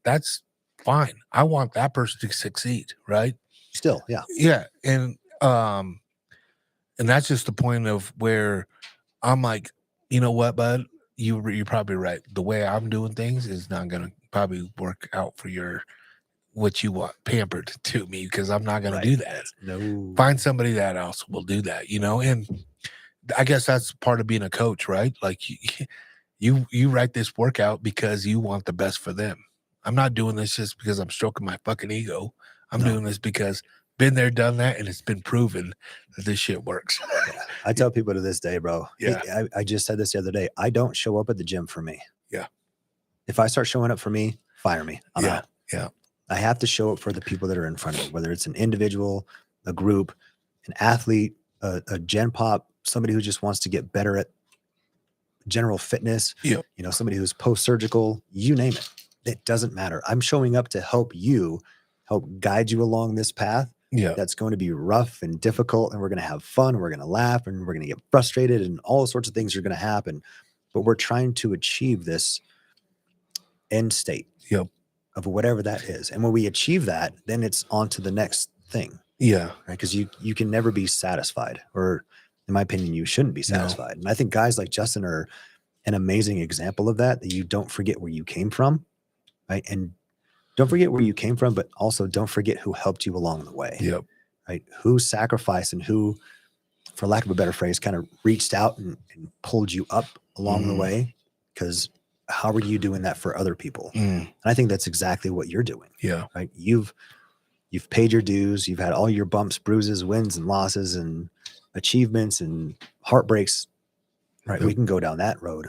That's fine. I want that person to succeed, right? Still, yeah. Yeah. And that's just the point of where I'm like, you know what, bud? You're probably right. The way I'm doing things is not going to probably work out for what you want pampered to me, because I'm not going Right. to do that. No. Find somebody that else will do that, and I guess that's part of being a coach, right? Like, you write this workout because you want the best for them. I'm not doing this just because I'm stroking my fucking ego. I'm No. doing this because been there, done that, and it's been proven that this shit works. Yeah. I tell people to this day, bro. Yeah. I just said this the other day. I don't show up at the gym for me. Yeah. If I start showing up for me, fire me. I'm Yeah. out. Yeah. I have to show up for the people that are in front of me, whether it's an individual, a group, an athlete, a gen pop, somebody who just wants to get better at general fitness, Yeah. Somebody who's post-surgical, you name it. It doesn't matter. I'm showing up to help guide you along this path. Yeah. That's going to be rough and difficult, and we're going to have fun. We're going to laugh, and we're going to get frustrated, and all sorts of things are going to happen. But we're trying to achieve this end state Yep. of whatever that is. And when we achieve that, then it's on to the next thing, Yeah. right? Because you can never be satisfied, or in my opinion, you shouldn't be satisfied. And I think guys like Justin are an amazing example of that you don't forget where you came from, right? And don't forget where you came from, but also don't forget who helped you along the way, Yep. right? Who sacrificed and who, for lack of a better phrase, kind of reached out and pulled you up along the way. Because how are you doing that for other people? And I think that's exactly what you're doing. Yeah. Right. You've paid your dues. You've had all your bumps, bruises, wins and losses and achievements and heartbreaks. Right. Yep. We can go down that road.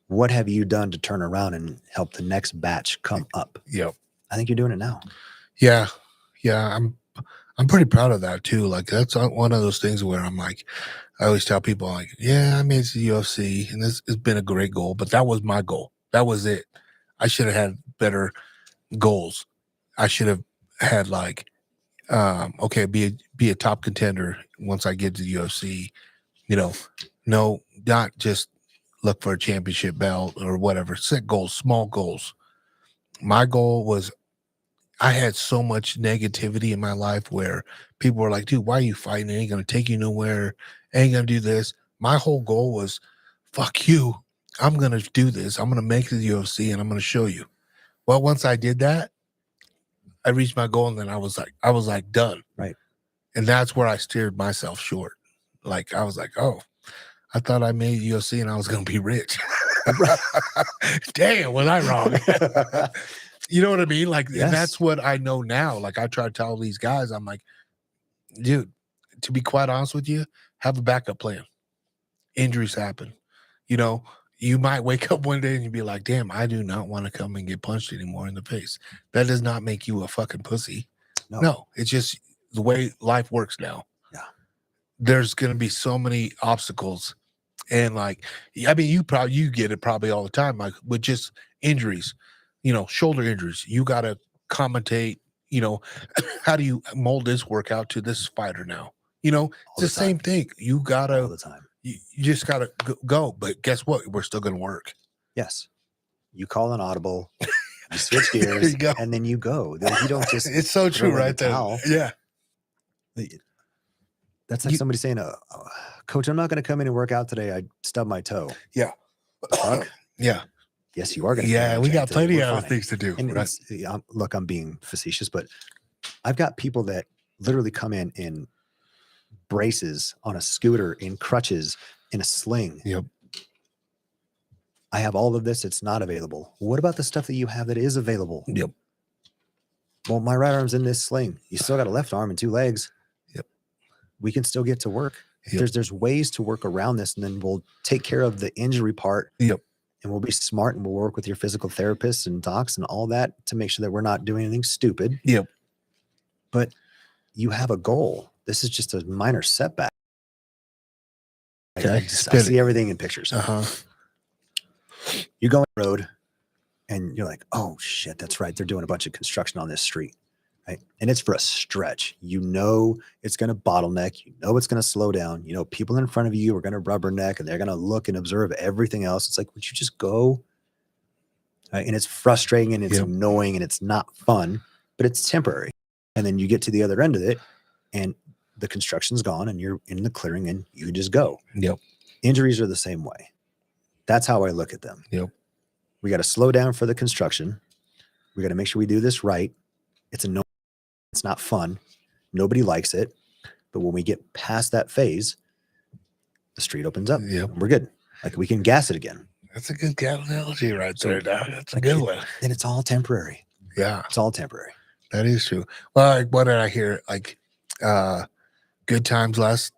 What have you done to turn around and help the next batch come up? Yep. I think you're doing it now. Yeah. Yeah. I'm pretty proud of that too. Like, that's one of those things where I'm like, I always tell people like, yeah, I made it to the UFC and this has been a great goal, but that was my goal. That was it. I should have had better goals. I should have had like, okay, be a top contender once I get to the UFC, no, not just look for a championship belt or whatever. Set goals, small goals. My goal was, I had so much negativity in my life where people were like, dude, why are you fighting? It ain't going to take you nowhere. Ain't going to do this. My whole goal was, fuck you. I'm going to do this. I'm going to make it to the UFC and I'm going to show you. Well, once I did that, I reached my goal and then I was like done. Right. And that's where I steered myself short. Like, I was like, oh, I thought I made UFC and I was going to be rich. Damn, was I wrong? You know what I mean? Like, Yes. And that's what I know now. Like, I try to tell these guys, I'm like, dude, to be quite honest with you, have a backup plan. Injuries happen. You might wake up one day and you'd be like, damn, I do not want to come and get punched anymore in the face. That does not make you a fucking pussy. No, it's just the way life works now. Yeah. There's going to be so many obstacles. And like, I mean, you get it probably all the time, like with just injuries, shoulder injuries. You got to commentate, how do you mold this workout to this fighter now? It's the same thing. You got to, all the time. You just got to go. But guess what? We're still going to work. Yes. You call an audible. You switch There gears you go. and then you go. You don't just It's so true, throw in the right there. towel. Yeah. That's like You- somebody saying, Coach, I'm not going to come in and work out today. I stubbed my toe. Yeah. The fuck? Yeah. Yes, you are going to. Yeah. We got plenty We're of other fine. things to do. And Right. look, I'm being facetious, but I've got people that literally come in braces, on a scooter, in crutches, in a sling. Yep. I have all of this. It's not available. What about the stuff that you have that is available? Yep. Well, my right arm's in this sling. You still got a left arm and 2 legs. Yep. We can still get to work. Yep. There's ways to work around this, and then we'll take care of the injury part. Yep. And we'll be smart, and we'll work with your physical therapists and docs and all that to make sure that we're not doing anything stupid. Yep. But you have a goal. This is just a minor setback. Okay. I see everything in pictures. Uh-huh. You go on the road and you're like, oh shit, that's right. They're doing a bunch of construction on this street. Right. And it's for a stretch. You know it's going to bottleneck. You know it's going to slow down. You know, people in front of you are going to rubberneck and they're going to look and observe everything else. It's like, would you just go? Right. And it's frustrating and it's annoying and it's not fun, but it's temporary. And then you get to the other end of it and the construction's gone and you're in the clearing and you can just go. Yep. Injuries Injuries are the same way. That's how I look at them. Yep. We got to slow down for the construction. We got to make sure we do this right. It's annoying. It's not fun. Nobody likes it. But when we get past that phase, the street opens up. Yep. And we're good. Like we can gas it again. That's a good analogy right So, there. Doc. That's a like, good one. And it's all temporary. Yeah, It's all temporary. that is true. Well, like, what did I hear? Like, good times last,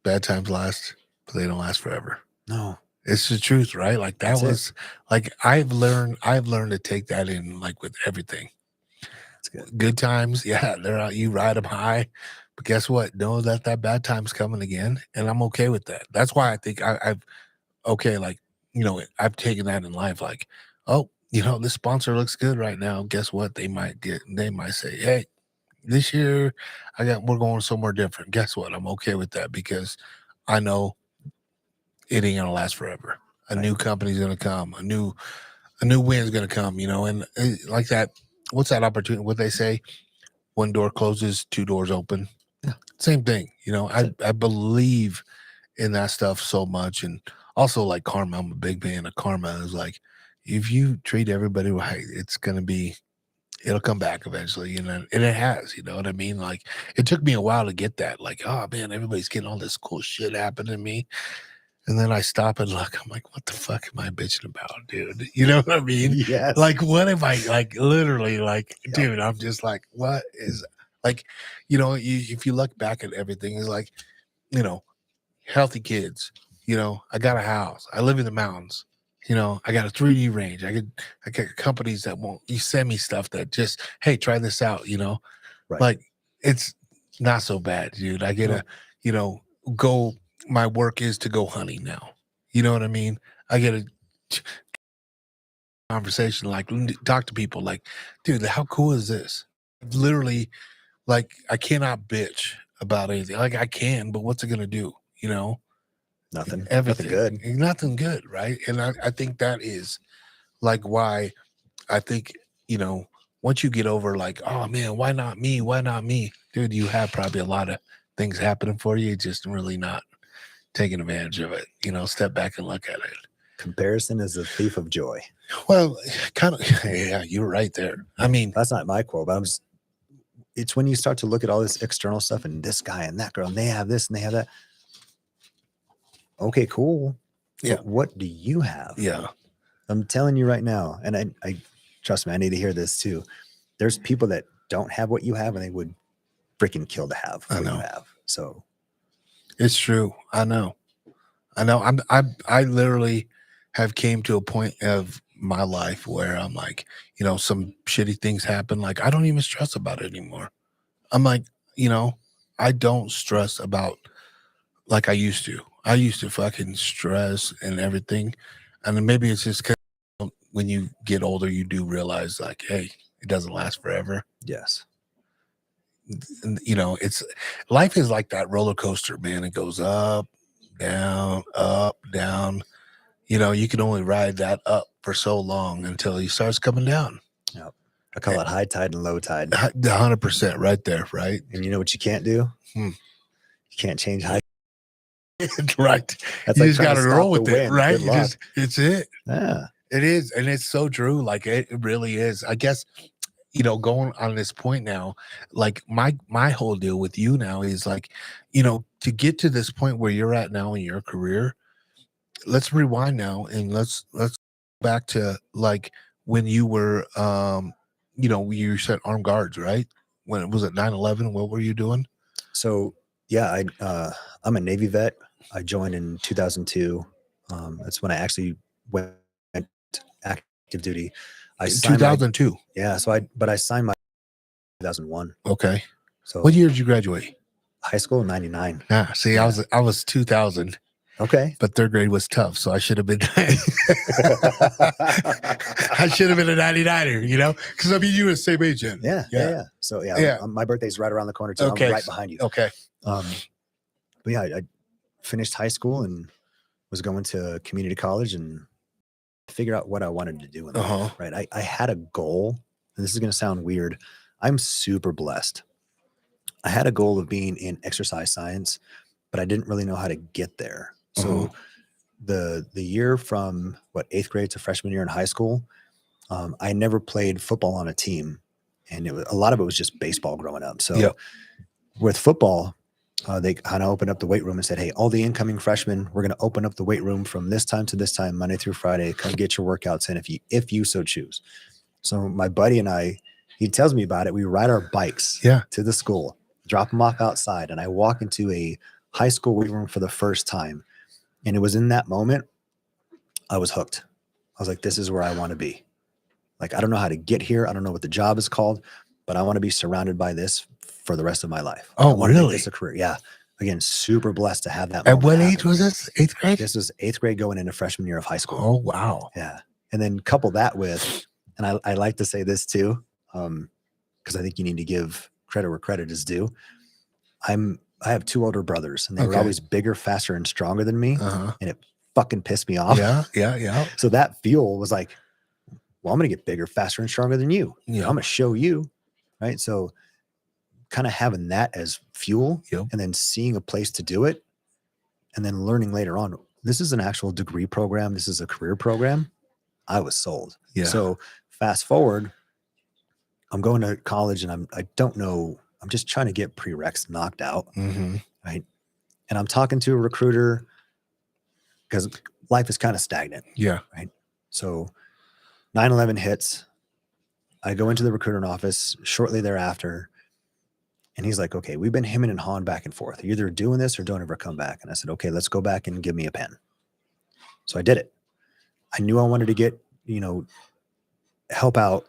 bad times last, but they don't last forever. No. It's the truth, right? Like that That's it. was like I've learned to take that in like with everything. It's good. Good times, yeah, they're out. You ride them high, but guess what? Know that bad time's coming again, and I'm okay with that. That's why I think I've okay, like I've taken that in life. Like, oh, this sponsor looks good right now. Guess what? They might say, hey, this year we're going somewhere different. Guess what? I'm okay with that because I know it ain't gonna last forever. A new company's gonna come. A new win's gonna come. And like that. What's that opportunity? What they say? One door closes, 2 doors open. Yeah. Same thing. I believe in that stuff so much, and also like karma. I'm a big fan of karma. Is like if you treat everybody right, it'll come back eventually, and it has. You know what I mean? Like it took me a while to get that. Like, oh man, everybody's getting all this cool shit happening to me. And then I stop and look, I'm like, what the fuck am I bitching about, dude? You know what I mean? Yes. Like, what if I, like, literally, like, Yep. dude, I'm just like, what is, like, if you look back at everything, it's like, healthy kids, I got a house. I live in the mountains. I got a 3D range. I got companies that you send me stuff that just, hey, try this out, Right. Like, it's not so bad, dude. I get go. My work is to go hunting now. You know what I mean? I get a conversation, like talk to people like, dude, how cool is this? Literally, like I cannot bitch about anything. Like I can, but what's it gonna do? Nothing. Everything. Nothing good. Nothing good, right? And I think that is like why I think, once you get over like, oh man, why not me? Why not me? Dude, you have probably a lot of things happening for you, just really not taking advantage of it. Step back and look at it. Comparison is the thief of joy. Well, kind of, yeah, you're right there. I mean, That's not my quote, but it's when you start to look at all this external stuff and this guy and that girl, and they have this and they have that. Okay, cool. Yeah. But what do you have? yeah, I'm telling you right now, and I trust me, I need to hear this too. There's people that don't have what you have and they would freaking kill to have what you have. So it's true. I know. I literally have came to a point of my life where I'm like, some shitty things happen. Like I don't even stress about it anymore. I'm like, I don't stress about like I used to. I used to fucking stress and everything. And then maybe it's just because when you get older, you do realize like, hey, it doesn't last forever. yes. And, it's life is like that roller coaster, man. It goes up, down, you know, you can only ride that up for so long until he starts coming down. I call it high tide and low tide. The 100% right there, right? And you know what you can't do? Hmm. You can't change high. Right. That's You like just trying got to to stop roll the with it, wind. right? Good You luck. just, it's it. Yeah. It is. And it's so true. Like it really is. I guess, you know, going on this point now, like my whole deal with you now is like, you know, to get to this point where you're at now in your career, let's rewind now and let's go back to like when you were you know, you said armed guards, right? When it was at 9/11, what were you doing? So yeah, I'm a Navy vet. I joined in 2002. That's when I actually went active duty. I signed my 2002. yeah. But I signed my 2001. Okay. So What year did you graduate? high school 99. Ah, see, Yeah. I was 2000, Okay. but third grade was tough, so I should have been I should have been a 99er, you know? Because I mean you were the same age then. Yeah. So yeah, Yeah. my birthday's right around the corner too. Okay. I'm right behind you. Okay. But yeah, I finished high school and was going to community college and figure out what I wanted to do in life. Uh-huh. Right. I had a goal, and this is going to sound weird. I'm super blessed. I had a goal of being in exercise science, but I didn't really know how to get there. So the year from what 8th grade to freshman year in high school, I never played football on a team, and a lot of it was just baseball growing up. So Yep. with football, they kind of opened up the weight room and said, "Hey, all the incoming freshmen, we're going to open up the weight room from this time to this time, Monday through Friday. Come get your workouts in if you so choose." So my buddy and I, he tells me about it. We ride our bikes to the school, drop them off outside, and I walk into a high school weight room for the first time. And it was in that moment I was hooked. I was like, "This is where I want to be." Like, I don't know how to get here. I don't know what the job is called, but I want to be surrounded by this for the rest of my life. I Oh, want to make really? this a career. Yeah. Again, super blessed to have that. At moment what happen. age was this? 8th grade? This was 8th grade going into freshman year of high school. Oh, wow. Yeah. And then couple that with, and I like to say this too, because I think you need to give credit where credit is due. I have 2 older brothers, and they were Okay. always bigger, faster, and stronger than me. Uh-huh. And it fucking pissed me off. Yeah. So that fuel was like, well, I'm going to get bigger, faster, and stronger than you. Yeah. I'm going to show you. Right. So kind of having that as fuel Yep. and then seeing a place to do it and then learning later on, this is an actual degree program. This is a career program. I was sold. Yeah. So fast forward, I'm going to college and I don't know. I'm just trying to get prereqs knocked out. Mm-hmm. Right. And I'm talking to a recruiter because life is kind of stagnant. Yeah. Right. So 9/11 hits. I go into the recruiting office shortly thereafter. And he's like, "Okay, we've been hemming and hawing back and forth. You're either doing this or don't ever come back." And I said, "Okay, let's go back and give me a pen." So I did it. I knew I wanted to get, help out.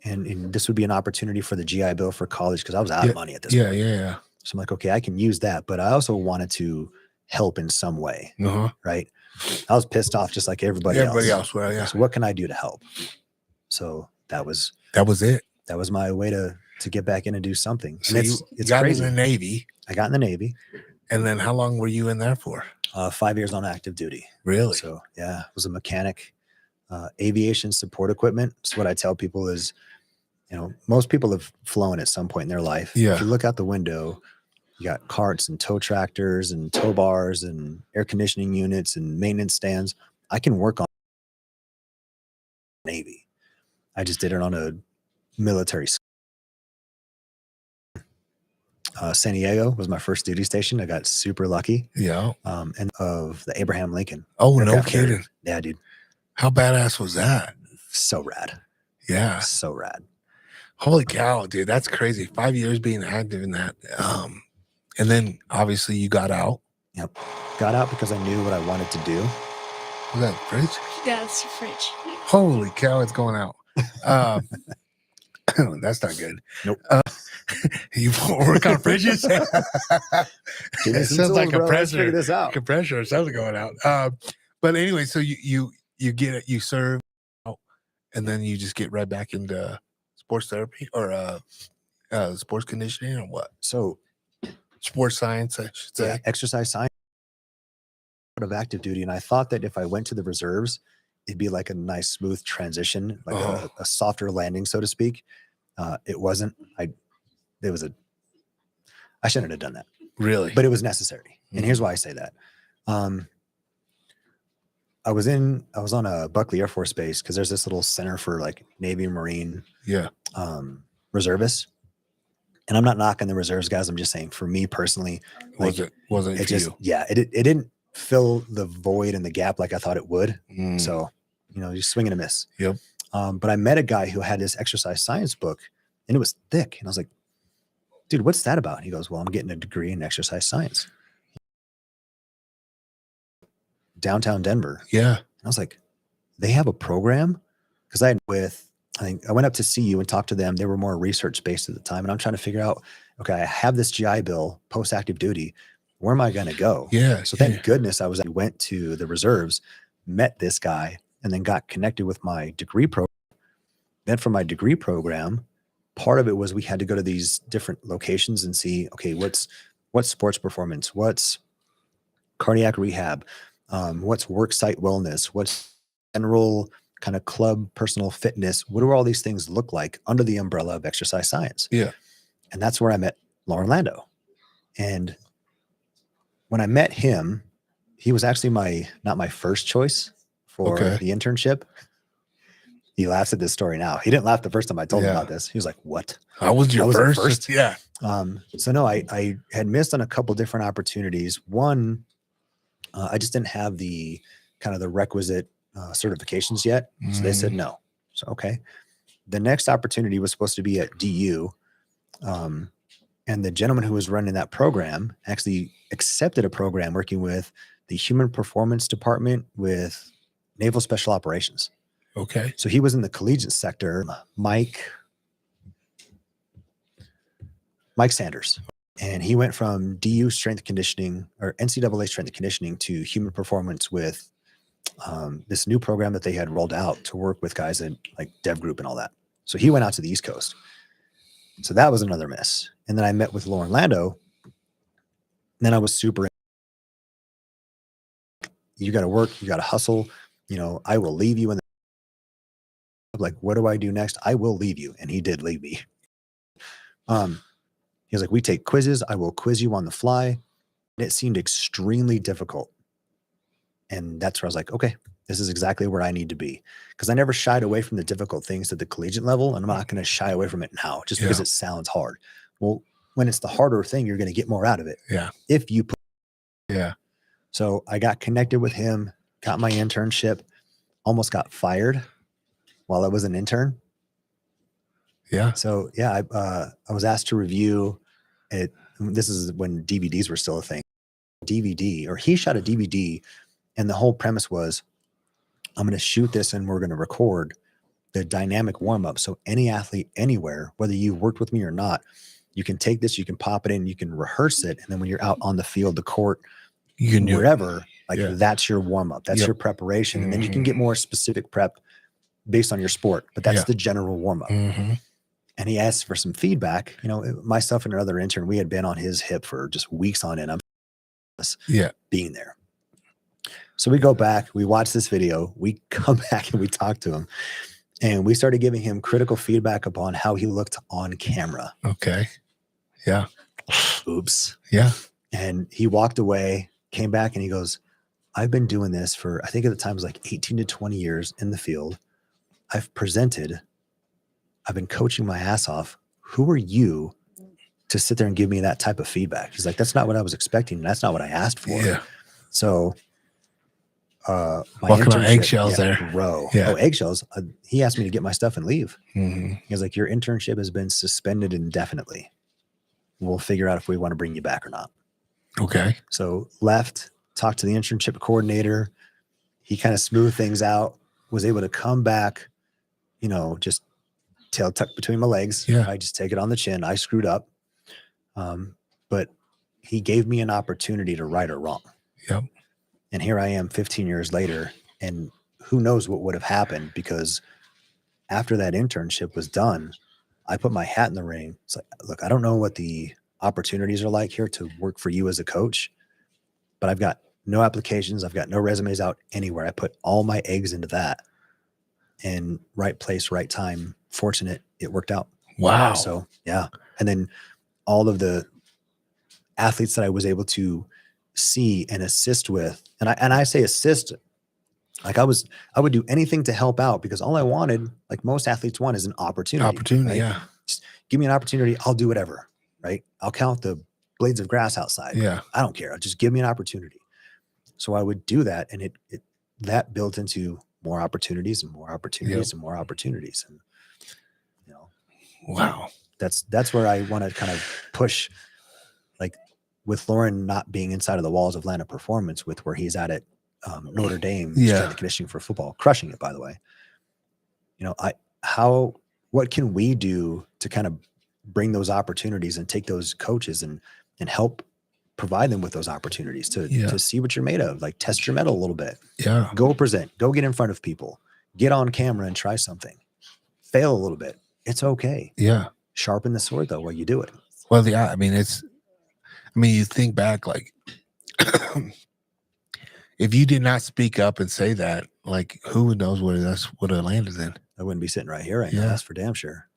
And this would be an opportunity for the GI Bill for college because I was out of money at this point. Yeah. So I'm like, okay, I can use that. But I also wanted to help in some way, Uh-huh. right? I was pissed off just like everybody else. Well, yeah. So what can I do to help? So that was it. That was my way to get back in and do something. So And you it's got crazy. in the Navy. I got in the Navy. And then how long were you in there for? 5 years on active duty. Really? So yeah, I was a mechanic, aviation support equipment. So what I tell people is, most people have flown at some point in their life. Yeah. If you look out the window, you got carts and tow tractors and tow bars and air conditioning units and maintenance stands. I can work on Navy. I just did it on a military. San Diego was my first duty station. I got super lucky. Yeah. And of the Abraham Lincoln. Oh, no aircraft carrier. kidding. Yeah, dude. How badass was that? So rad. Yeah. So rad. Holy cow, dude. That's crazy. 5 years being active in that. And then obviously you got out. Yep. Got out because I knew what I wanted to do. Was that the fridge? Yeah, it's the fridge. Holy cow, it's going out. That's not good. Nope. You work on fridges? Give me It some sounds tools, like bro. Let's compressor. figure this out. Compressor or something going out. But anyway, so you get it, you serve, and then you just get right back into sports therapy or sports conditioning or what? So Sports science, I should say. yeah, exercise science. of active duty, and I thought that if I went to the reserves, it'd be like a nice smooth transition, like a softer landing, so to speak. It wasn't. I shouldn't have done that, Really? but it was necessary. And here's why I say that. I was on a Buckley Air Force Base because there's this little center for like Navy and Marine Yeah. reservists. And I'm not knocking the reserves guys. I'm just saying for me personally, like, Wasn't it for just, you. yeah, it didn't fill the void and the gap like I thought it would. Mm. So, you swing and a miss. Yep. But I met a guy who had this exercise science book and it was thick. And I was like, dude, what's that about? And he goes, well, I'm getting a degree in exercise science. Downtown Denver. Yeah. And I was like, they have a program? Because I went up to see you and talked to them. They were more research based at the time. And I'm trying to figure out, okay, I have this GI Bill post active duty. Where am I going to go? Yeah. So thank goodness I went to the reserves, met this guy, and then got connected with my degree program. Then from my degree program, part of it was we had to go to these different locations and see, okay, what's sports performance, what's cardiac rehab, what's work site wellness, what's general kind of club personal fitness. What do all these things look like under the umbrella of exercise science? Yeah. And that's where I met Lauren Lando. And when I met him, he was actually not my first choice for the internship. He laughs at this story now. He didn't laugh the first time I told him about this. He was like, what? I was your first? Yeah. So no, I had missed on a couple different opportunities. One, I just didn't have the kind of the requisite certifications yet. So they said no. So, okay. The next opportunity was supposed to be at DU. And the gentleman who was running that program actually accepted a program working with the Human Performance Department with Naval Special Operations. Okay. So he was in the collegiate sector, Mike Sanders. And he went from DU strength conditioning or NCAA strength conditioning to human performance with this new program that they had rolled out to work with guys in like Dev Group and all that. So he went out to the East Coast. So that was another miss. And then I met with Lauren Lando. And then I was super. You got to work. You got to hustle. I will leave you. And like, what do I do next? I will leave you. And he did leave me. He was like, we take quizzes. I will quiz you on the fly. And it seemed extremely difficult. And that's where I was like, okay, this is exactly where I need to be. Because I never shied away from the difficult things at the collegiate level. And I'm not going to shy away from it now just because it sounds hard. Well, when it's the harder thing, you're going to get more out of it. Yeah. If you put. Yeah. So I got connected with him, got my internship, almost got fired while I was an intern. Yeah. So yeah, I was asked to review it. This is when DVDs were still a thing. DVD, or he shot a DVD, and the whole premise was, I'm going to shoot this and we're going to record the dynamic warm up. So any athlete anywhere, whether you worked with me or not, you can take this, you can pop it in, you can rehearse it, and then when you're out on the field, the court, you can do wherever, that's your warm up, that's your preparation, and then you can get more specific prep based on your sport. But that's the general warm up. And he asked for some feedback. Myself and another intern, we had been on his hip for just weeks on end. I'm being there. So we go back, we watch this video, we come back and we talk to him, and we started giving him critical feedback upon how he looked on camera. Okay. Yeah. Oops. Yeah. And he walked away, came back, and he goes, I've been doing this for, I think at the time it was like 18 to 20 years in the field. I've presented. I've been coaching my ass off. Who are you to sit there and give me that type of feedback? He's like, that's not what I was expecting. That's not what I asked for. Yeah. So my walking on eggshells there. Bro. Yeah. Oh, eggshells. He asked me to get my stuff and leave. Mm-hmm. He was like, your internship has been suspended indefinitely. We'll figure out if we want to bring you back or not. Okay. So left, talked to the internship coordinator. He kind of smoothed things out, was able to come back, just tail tucked between my legs. Yeah. I just take it on the chin. I screwed up. But he gave me an opportunity to right or wrong. Yep. And here I am 15 years later, and who knows what would have happened, because after that internship was done, I put my hat in the ring. It's like, look, I don't know what the opportunities are like here to work for you as a coach, but I've got no applications. I've got no resumes out anywhere. I put all my eggs into that, and right place, right time. Fortunate it worked out. Wow. So yeah. And then all of the athletes that I was able to see and assist with, and I say assist, like I would do anything to help out, because all I wanted, like most athletes want, is an opportunity. Opportunity, right? yeah. Just give me an opportunity. I'll do whatever. Right. I'll count the blades of grass outside. Yeah. I don't care. Just give me an opportunity. So I would do that, and that built into more opportunities and more opportunities and more opportunities. And Wow. that's where I want to kind of push, like with Lauren not being inside of the walls of Atlanta Performance, with where he's at Notre Dame, strength and conditioning for football, crushing it, by the way. What can we do to kind of bring those opportunities and take those coaches and help provide them with those opportunities to see what you're made of, like test your mettle a little bit. Yeah. Go present, go get in front of people, get on camera and try something, fail a little bit. It's okay. Yeah. Sharpen the sword though while you do it. Well, yeah, I mean, you think back, like, if you did not speak up and say that, like, who knows where that would have landed in? I wouldn't be sitting right here right now. Yeah. That's for damn sure.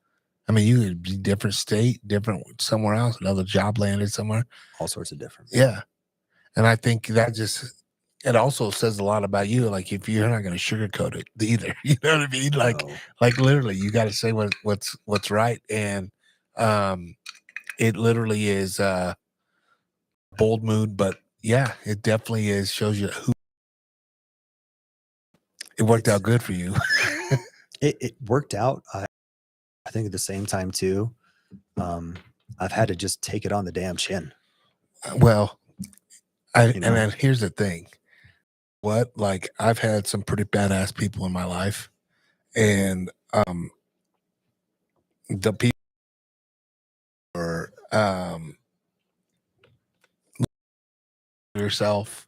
I mean, you would be different state, different somewhere else, another job landed somewhere. All sorts of different. Yeah. And I think that it also says a lot about you. Like, if you're not going to sugarcoat it either, you know what I mean? Like literally, you got to say what's right. And it literally is bold mood, but yeah, it definitely is. Shows you who. It worked out good for you. It worked out. I think at the same time too, I've had to just take it on the damn chin. Well, and then here's the thing. Like, I've had some pretty badass people in my life, and the people are yourself,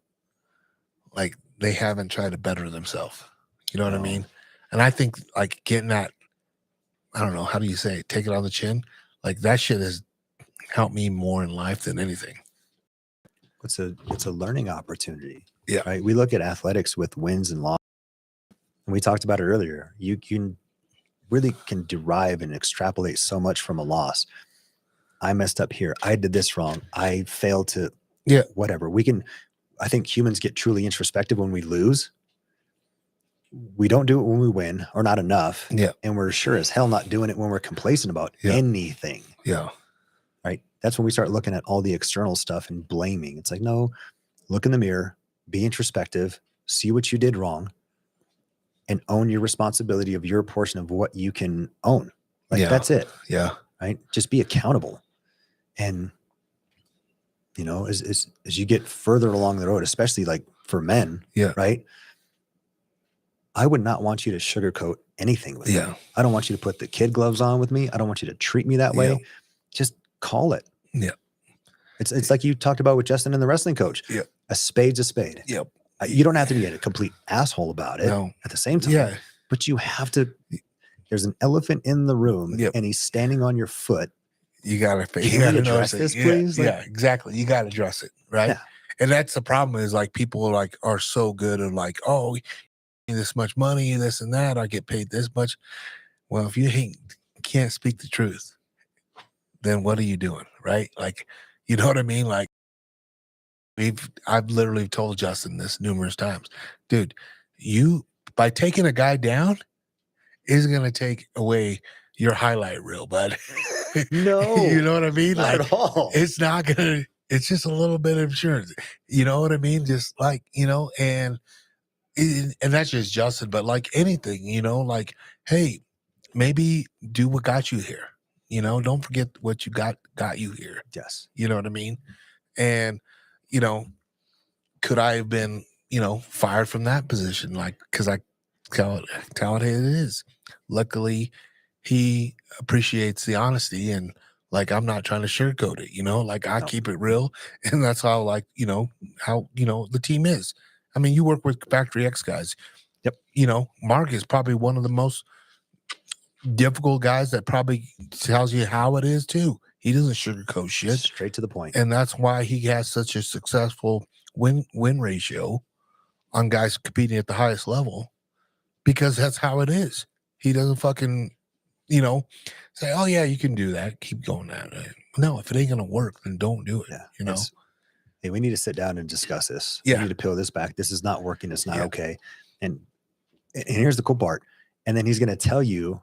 like, they haven't tried to better themselves. You know what I mean? And I think, like, getting that, I don't know, how do you say it? Take it on the chin. Like, that shit has helped me more in life than anything. It's a learning opportunity. Yeah. Right. We look at athletics with wins and losses, and we talked about it earlier. You really can derive and extrapolate so much from a loss. I messed up here. I did this wrong. I failed to whatever. I think humans get truly introspective when we lose. We don't do it when we win, or not enough. Yeah. And we're sure as hell not doing it when we're complacent about anything. Yeah. Right. That's when we start looking at all the external stuff and blaming. It's like, no, look in the mirror, be introspective, see what you did wrong, and own your responsibility of your portion of what you can own. Like, that's it. Yeah. Right. Just be accountable. And, as you get further along the road, especially like for men, right? I would not want you to sugarcoat anything with me. I don't want you to put the kid gloves on with me. I don't want you to treat me that way. Just call it. Yeah. It's like you talked about with Justin and the wrestling coach. Yeah. A spade's a spade. Yep. You don't have to be a complete asshole about it at the same time. But you have to. There's an elephant in the room, and he's standing on your foot. You gotta address this, please. Yeah, exactly. You gotta address it, right? Yeah. And that's the problem, is like, people are so good at, like, oh, this much money, this and that, I get paid this much. Well, if you can't speak the truth, then what are you doing, right? Like, you know what I mean? Like, I've literally told Justin this numerous times, dude. By taking a guy down is gonna take away your highlight reel, bud. No, you know what I mean? Not like, at all. It's not gonna. It's just a little bit of insurance. You know what I mean? Just like, and that's just Justin. But like anything, like, hey, maybe do what got you here. Don't forget what you got you here. Yes. You know what I mean? And could I have been, fired from that position? Like, because I talented it is. Luckily, he appreciates the honesty, and like, I'm not trying to sugarcoat it, like, I keep it real, and that's how, like, how the team is. I mean, you work with Factory X guys. Yep. Mark is probably one of the most difficult guys that probably tells you how it is too. He doesn't sugarcoat shit. Straight to the point. And that's why he has such a successful win ratio on guys competing at the highest level because that's how it is. He doesn't fucking, say, oh yeah, you can do that. Keep going that way. No, if it ain't gonna work, then don't do it. Yeah, hey, we need to sit down and discuss this. Yeah. We need to peel this back. This is not working. It's not Yeah. okay. And here's the cool part. And then he's going to tell you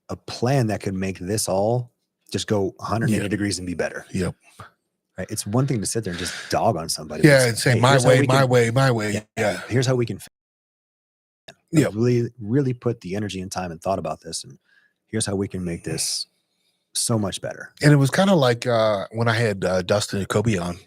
a plan that could make this all just go 180 degrees and be better. Yep. Right? It's one thing to sit there and just dog on somebody. Yeah, and say my here's how way, we my can- way, my way. Yeah. Here's how we can Yeah. really, really put the energy and time and thought about this. And here's how we can make this so much better. And it was kind of like when I had Dustin and Kobe on,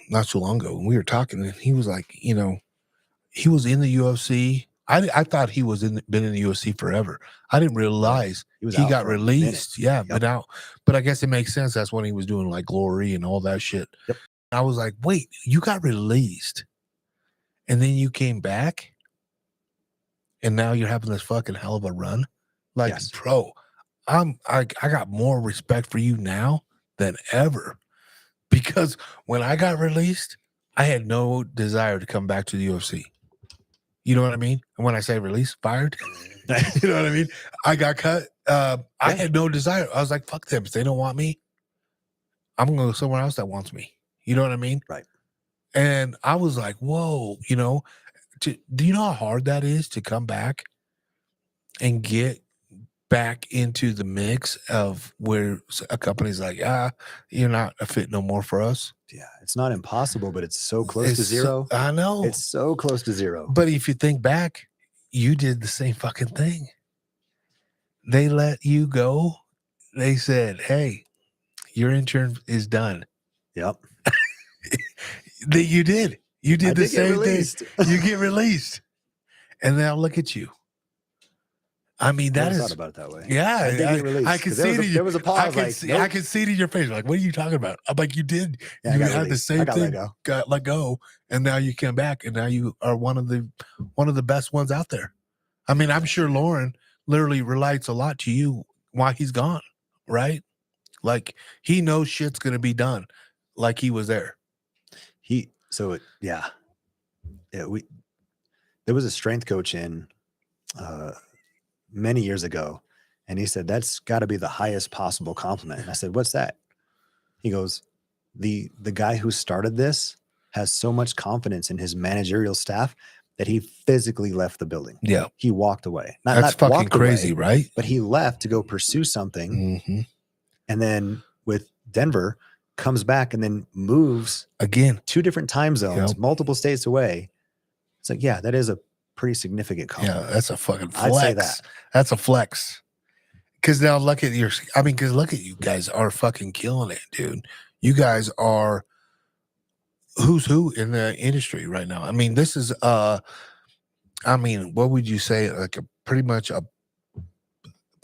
not so long ago, and we were talking, and he was like, he was in the UFC. I thought he was been in the UFC forever. I didn't realize He was he out got for a released. Yeah, Yep. but I guess it makes sense. That's when he was doing like Glory and all that shit. Yep. I was like, wait, you got released, and then you came back, and now you're having this fucking hell of a run. Like, Yes. bro, I got more respect for you now than ever, because when I got released, I had no desire to come back to the UFC. You know what I mean? And when I say released, fired, you know what I mean? I got cut. I had no desire. I was like, fuck them. If they don't want me, I'm going to go somewhere else that wants me. You know what I mean? Right. And I was like, whoa, do you know how hard that is to come back and get back into the mix of where a company's like, you're not a fit no more for us? Yeah. It's not impossible, but it's so close to It's zero. I know. It's so close to zero. But if you think back, you did the same fucking thing. They let you go. They said, hey, your intern is done. Yep. You did. You did I the did get same released. thing. You get released. And now look at you. I mean, that Never is thought about it that way. yeah. I did get released, I can 'cause see it. there was a pause. I can like, see. nope. I can see it in your face. Like, what are you talking about? I'm like, you did. Yeah, I you got had the released. same I got thing. let go. Got let go, and now you came back, and now you are one of the best ones out there. I mean, I'm sure Lauren literally relates a lot to you while he's gone, right? Like he knows shit's gonna be done, like he was there. Yeah. There was a strength coach in many years ago, and he said that's got to be the highest possible compliment. And I said, what's that? He goes, the guy who started this has so much confidence in his managerial staff that he physically left the building. Yeah, He walked away. that's not fucking walked crazy, away, right? but he left to go pursue something. Mm-hmm. And then with Denver, comes back and then moves Again, 2 different time zones, Yep. multiple states away. It's like, yeah, that is a pretty significant yeah, compliment. that's a fucking flex. I'd say that. That's a flex. Because now look at because look at you guys are fucking killing it, dude. You guys are who's who in the industry right now. I mean, this is what would you say? Like pretty much a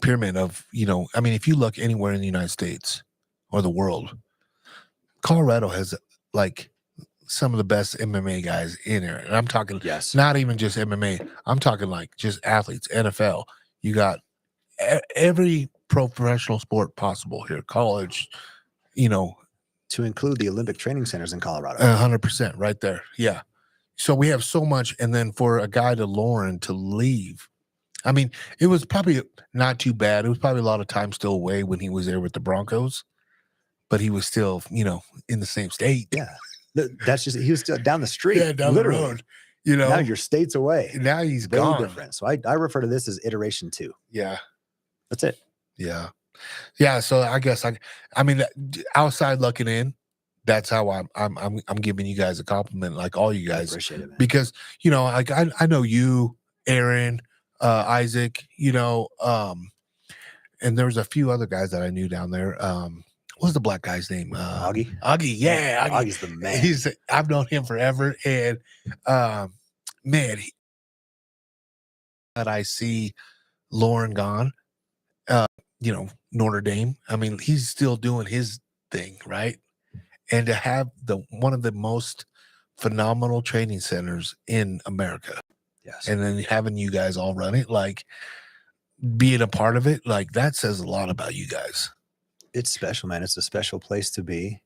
pyramid of, I mean, if you look anywhere in the United States or the world, Colorado has like some of the best MMA guys in there. And I'm talking Yes. not even just MMA. I'm talking like just athletes, NFL. You got every professional sport possible here, college, To include the Olympic training centers in Colorado. 100% right there. Yeah. So we have so much. And then for a guy to Lauren to leave, I mean, it was probably not too bad. It was probably a lot of time still away when he was there with the Broncos, but he was still, in the same state. Yeah. That's just, he was still down the street. Yeah, down literally. the road. Now you're states away. Now he's Very gone. different. So I refer to this as iteration 2. Yeah. That's it. Yeah. Yeah. So I guess outside looking in, that's how I'm giving you guys a compliment, like all you I guys, appreciate it, man. because like I know you, Aaron, Isaac, and there was a few other guys that I knew down there. What's the black guy's name? Augie? Augie, yeah, Augie. Augie's the man. I've known him forever, and man, that I see Lauren gone, Notre Dame. I mean, he's still doing his thing, right? And to have one of the most phenomenal training centers in America, Yes. and then having you guys all run it, like being a part of it, like that says a lot about you guys. It's special, man. It's a special place to be.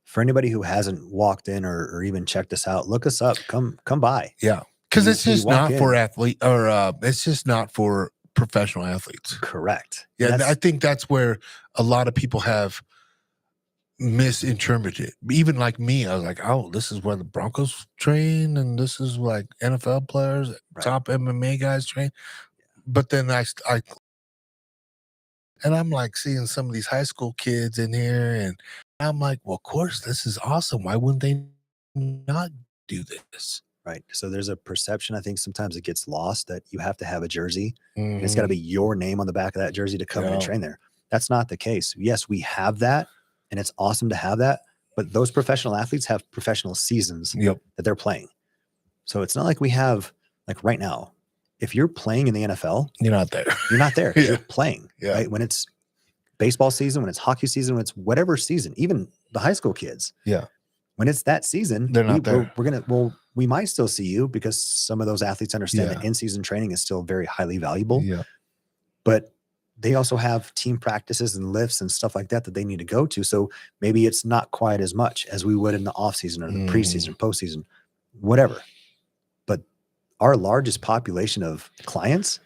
For anybody who hasn't walked in or even checked us out, look us up. Come by. Yeah. Because You- it's you just walk not for in. athlete or it's just not for professional athletes. Correct. Yeah. And and I that's- think that's where a lot of people have misinterpreted. Even like me, I was like, oh, this is where the Broncos train, and this is like NFL players, Right. top MMA guys train. But then and I'm like seeing some of these high school kids in here, and I'm like, well, of course, this is awesome. Why wouldn't they not do this? right. So there's a perception. I think sometimes it gets lost that you have to have a jersey. And it's got to Mhm. be your name on the back of that jersey to come in and Yeah. train there. That's not the case. Yes, we have that, and it's awesome to have that. But those professional athletes have professional seasons Yep. that they're playing. So it's not like we have, like right now, if you're playing in the NFL, You're not there. you're not there 'cause Yeah. you're playing. Yeah. Right. When it's baseball season, when it's hockey season, when it's whatever season, even the high school kids. Yeah. When it's that season, They're not there. we might still see you because some of those athletes understand that Yeah. in-season training is still very highly valuable. Yeah. But they also have team practices and lifts and stuff like that they need to go to. So maybe it's not quite as much as we would in the off season or the preseason, postseason, whatever. But our largest population of clients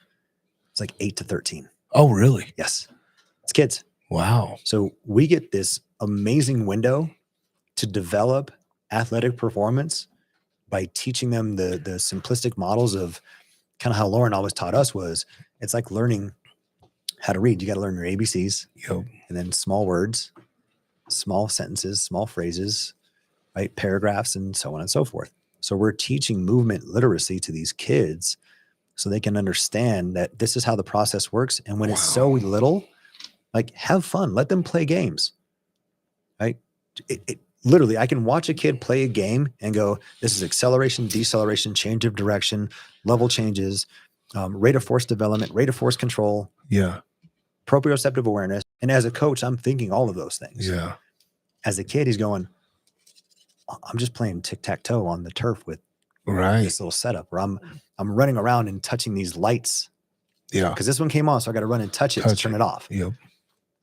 is like 8 to 13. Oh, really? Yes. It's kids. Wow. So we get this amazing window to develop athletic performance by teaching them the simplistic models of kind of how Lauren always taught us was it's like learning how to read. You got to learn your ABCs Yep. and then small words, small sentences, small phrases, right? Paragraphs and so on and so forth. So we're teaching movement literacy to these kids so they can understand that this is how the process works. And when it's so Wow. little, like have fun, let them play games, right? Literally, I can watch a kid play a game and go, this is acceleration, deceleration, change of direction, level changes, rate of force development, rate of force control, Yeah. proprioceptive awareness. And as a coach, I'm thinking all of those things. Yeah. As a kid, he's going, I'm just playing tic-tac-toe on the turf with Right. this little setup where I'm running around and touching these lights Yeah. because this one came on. So I got to run and touch it to turn it off. Yep.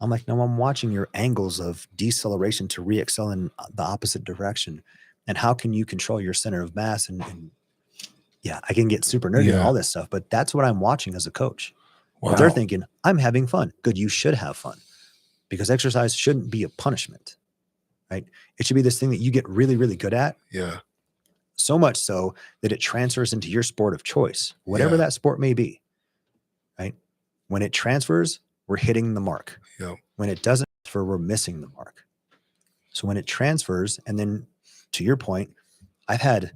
I'm like, no, I'm watching your angles of deceleration to re-excel in the opposite direction. And how can you control your center of mass? And yeah, I can get super nerdy and Yeah. all this stuff, but that's what I'm watching as a coach. Wow. But they're thinking, I'm having fun. Good, you should have fun because exercise shouldn't be a punishment, right? It should be this thing that you get really, really good at. Yeah. So much so that it transfers into your sport of choice, whatever Yeah. that sport may be, right? When it transfers, we're hitting the mark. Yep. When it doesn't transfer, we're missing the mark. So when it transfers, and then to your point, I've had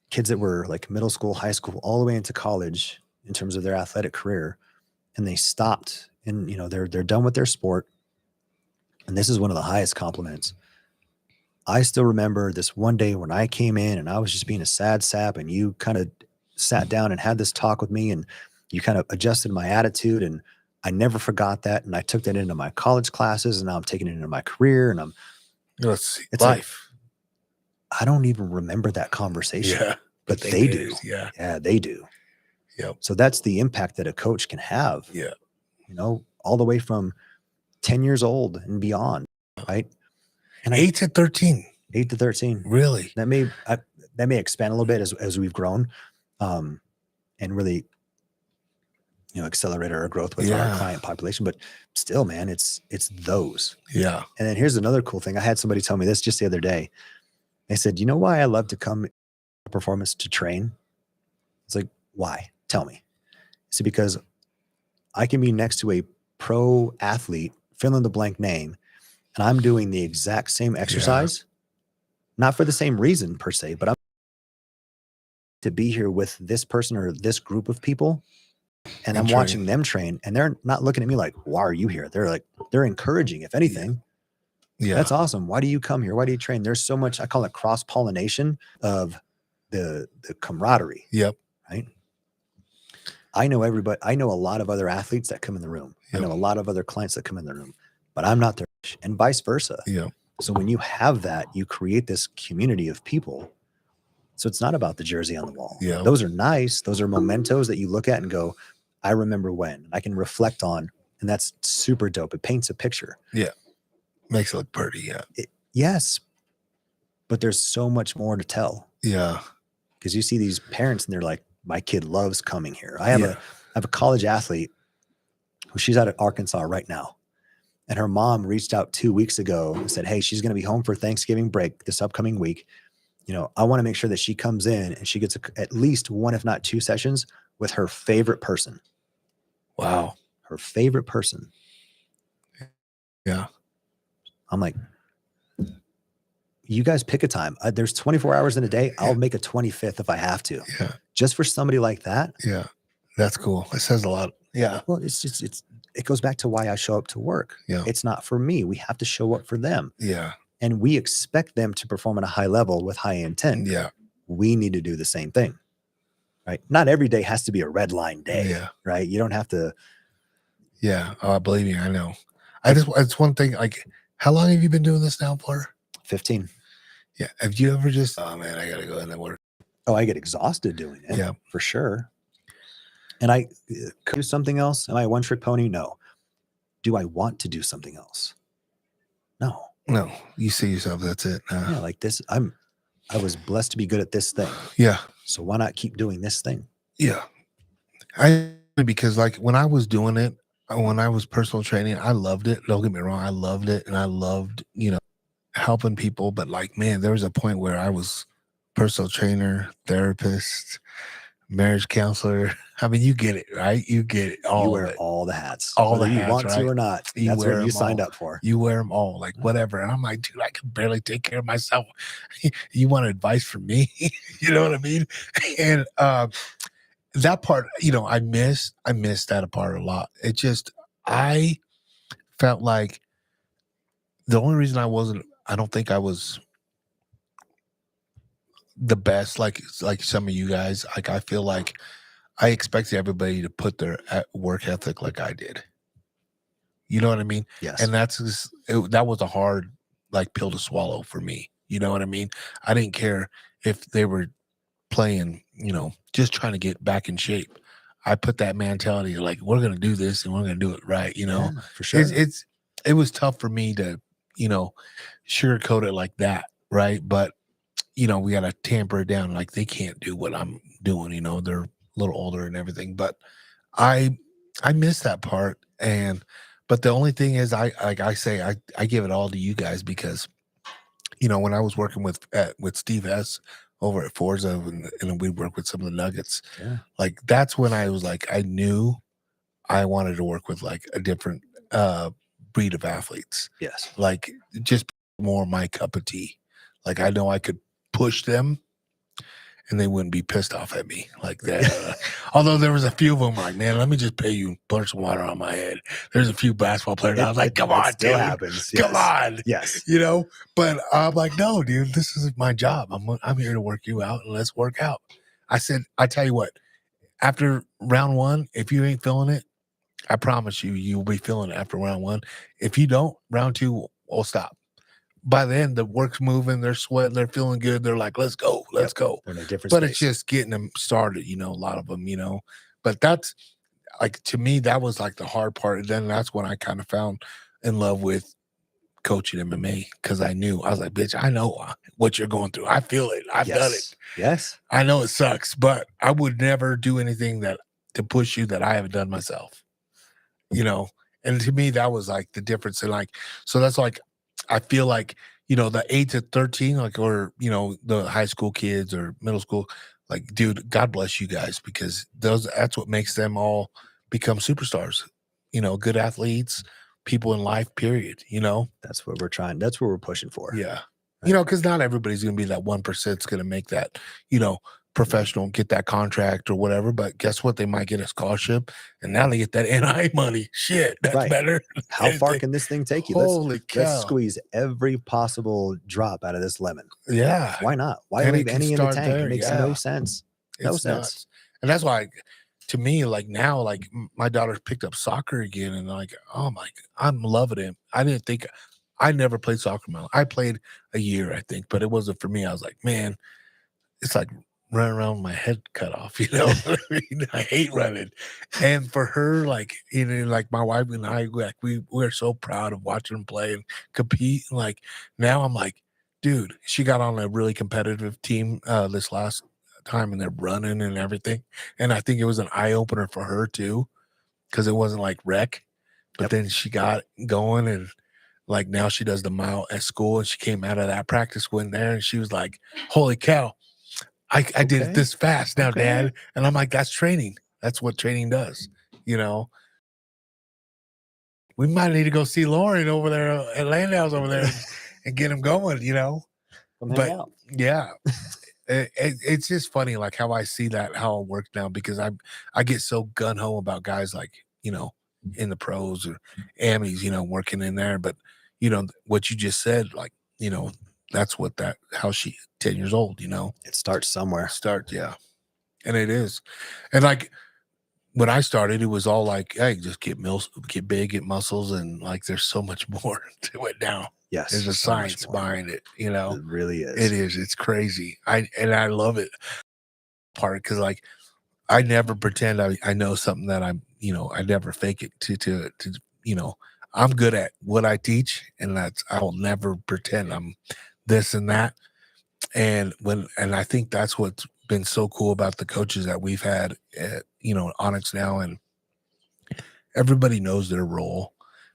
kids that were like middle school, high school, all the way into college in terms of their athletic career, and they stopped, and they're done with their sport. And this is one of the highest compliments. I still remember this one day when I came in and I was just being a sad sap, and you kind of sat down and had this talk with me, and you kind of adjusted my attitude, and I never forgot that. And I took that into my college classes, and now I'm taking it into my career, and Let's see. It's like- Life. I don't even remember that conversation, Yeah. but think they it do. is. Yeah. Yeah, they do. Yep. So that's the impact that a coach can have, Yeah. all the way from 10 years old and beyond, right? And 8 to 13. 8 to 13. Really? That may expand a little bit as we've grown, and really, accelerate our growth with our Yeah. client population. But still, man, it's those. Yeah. And then here's another cool thing. I had somebody tell me this just the other day. They said, you know why I love to come to performance to train? It's like, why? Tell me. See, because I can be next to a pro athlete, fill in the blank name, and I'm doing the exact same exercise, not for the same reason per se, but I'm to be here with this person or this group of people, and I'm train. watching them train, and they're not looking at me like, why are you here? They're encouraging, if anything. Yeah. That's awesome. Why do you come here? Why do you train? There's so much, I call it cross-pollination of the camaraderie, Yep. right? I know everybody. I know a lot of other athletes that come in the room. Yep. I know a lot of other clients that come in the room, but I'm not there, and vice versa. Yeah. So when you have that, you create this community of people. So it's not about the jersey on the wall. Yeah. Those are nice. Those are mementos that you look at and go, I remember when. I can reflect on, and that's super dope. It paints a picture. Makes it look pretty. Yeah. Yes, but there's so much more to tell Yeah. because you see these parents and they're like, my kid loves coming here. I Yeah. have a college athlete who she's out of Arkansas right now. And her mom reached out 2 weeks ago and said, hey, she's going to be home for Thanksgiving break this upcoming week. You know, I want to make sure that she comes in and she gets at least one, if not 2 sessions with her favorite person. Wow. Her favorite person. Yeah. I'm like, you guys pick a time. There's 24 hours in a day. I'll make a 25th if I have to. Yeah. Just for somebody like that. Yeah. That's cool. It says a lot. Yeah. Well, it goes back to why I show up to work. Yeah. It's not for me. We have to show up for them. Yeah. And we expect them to perform at a high level with high intent. Yeah. We need to do the same thing. Right. Not every day has to be a red line day. Yeah. Right. You don't have to. Yeah. Oh, believe me, I know. It's one thing. Like, how long have you been doing this now for? 15. Yeah. Have you ever just, oh man, I gotta go in and work? Oh, I get exhausted doing it. Yeah. For sure. And I could do something else. Am I a one trick pony? No. Do I want to do something else? No. No. You see yourself. That's it. Yeah, like this. I was blessed to be good at this thing. Yeah. So why not keep doing this thing? Yeah. Because like when I was doing it, when I was personal training, I loved it. Don't get me wrong. I loved it. And I loved, helping people. But like, man, there was a point where I was personal trainer, therapist, marriage counselor. I mean, you get it, right? You get it. All You of wear it. all the hats. All whether the you hats, want right? to or not. You That's wear what you 'em signed all. up for. You wear them all, like whatever. And I'm like, dude, I can barely take care of myself. You want advice from me? You know what I mean? And that part, I miss that part a lot. It just, I felt like the only reason I don't think I was the best, like some of you guys. Like, I feel like I expected everybody to put their work ethic like I did. You know what I mean? Yes. And that was a hard like pill to swallow for me. You know what I mean? I didn't care if they were playing, just trying to get back in shape. I put that mentality like, we're going to do this and we're going to do it right. Yeah, for sure. It was tough for me to, sugarcoat it like that. Right. But, we got to tamper it down. Like, they can't do what I'm doing, they're a little older and everything, but I miss that part. But the only thing is I give it all to you guys because, when I was working with Steve S over at Forza and we'd work with some of the Nuggets, Yeah. like that's when I was like, I knew I wanted to work with like a different breed of athletes. Yes. Like, just more my cup of tea. Like, I know I could push them and they wouldn't be pissed off at me like that. Although there was a few of them like, man, let me just pay you and pour some water on my head. There's a few basketball players. I was like, come on, still dude. happens. Come on. Yes. But I'm like, no, dude, this is my job. I'm here to work you out and let's work out. I said, I tell you what, after round 1, if you ain't feeling it, I promise you'll be feeling it after round 1. If you don't, round 2, we'll stop. By then, the work's moving, they're sweating, they're feeling good. They're like, let's go. They're in a different But space. it's just getting them started, a lot of them, But that's like, to me, that was like the hard part. And then that's when I kind of found in love with coaching MMA because I was like, bitch, I know what you're going through. I feel it. I've done it. Yes. I know it sucks, but I would never do anything to push you that I haven't done myself, And to me, that was like the difference. And like, so that's like, I feel like, the 8 to 13, like, or, the high school kids or middle school, like, dude, God bless you guys because that's what makes them all become superstars, good athletes, people in life, period, That's what we're trying. That's what we're pushing for. Yeah. Because not everybody's going to be that 1% that's going to make that, professional, get that contract or whatever. But guess what? They might get a scholarship and now they get that NI money. Shit, that's Right. better. How far can this thing take you? Holy cow. Let's squeeze every possible drop out of this lemon. Yeah. Why not? Why And it leave can any in the start tank? there, It makes yeah. no sense. No It's sense. nuts. And that's why, to me, like now, like my daughter picked up soccer again, and like, oh my, I'm loving it. I never played soccer in my life. I played a year, I think, but it wasn't for me. I was like, man, it's like running around with my head cut off, you know. I mean, I hate running. And for her, like, you know, like my wife and I, like we're so proud of watching them play and compete. Like now I'm like, dude, she got on a really competitive team this last time and they're running and everything. And I think it was an eye opener for her too, because it wasn't like rec. But then she got going and like now she does the mile at school and she came out of that practice went there and she was like, holy cow, I did it Okay. this fast now, Okay. Dad. And I'm like, that's training. That's what training does. You know, we might need to go see Lauren over there at Landau's over there and get him going, you know. Come hang But out. yeah, it's just funny, like how I see that, how it works now, because I get so gun ho about guys like, you know, in the pros or Amis, you know, working in there. But, you know, what you just said, like, you know, that's what how she 10 years old, you know, It starts somewhere. yeah. And it is. And like when I started, it was all like, hey, just get big, get muscles. And like, there's so much more to it now. Yes. There's a so much science more. behind it, you know. It really is. It is. It's crazy. I love it part because like I never pretend I know something that I'm, you know, I never fake it to you know, I'm good at what I teach and I will never pretend I'm this and that. And I think that's what's been so cool about the coaches that we've had at, you know, Onyx now, and everybody knows their role.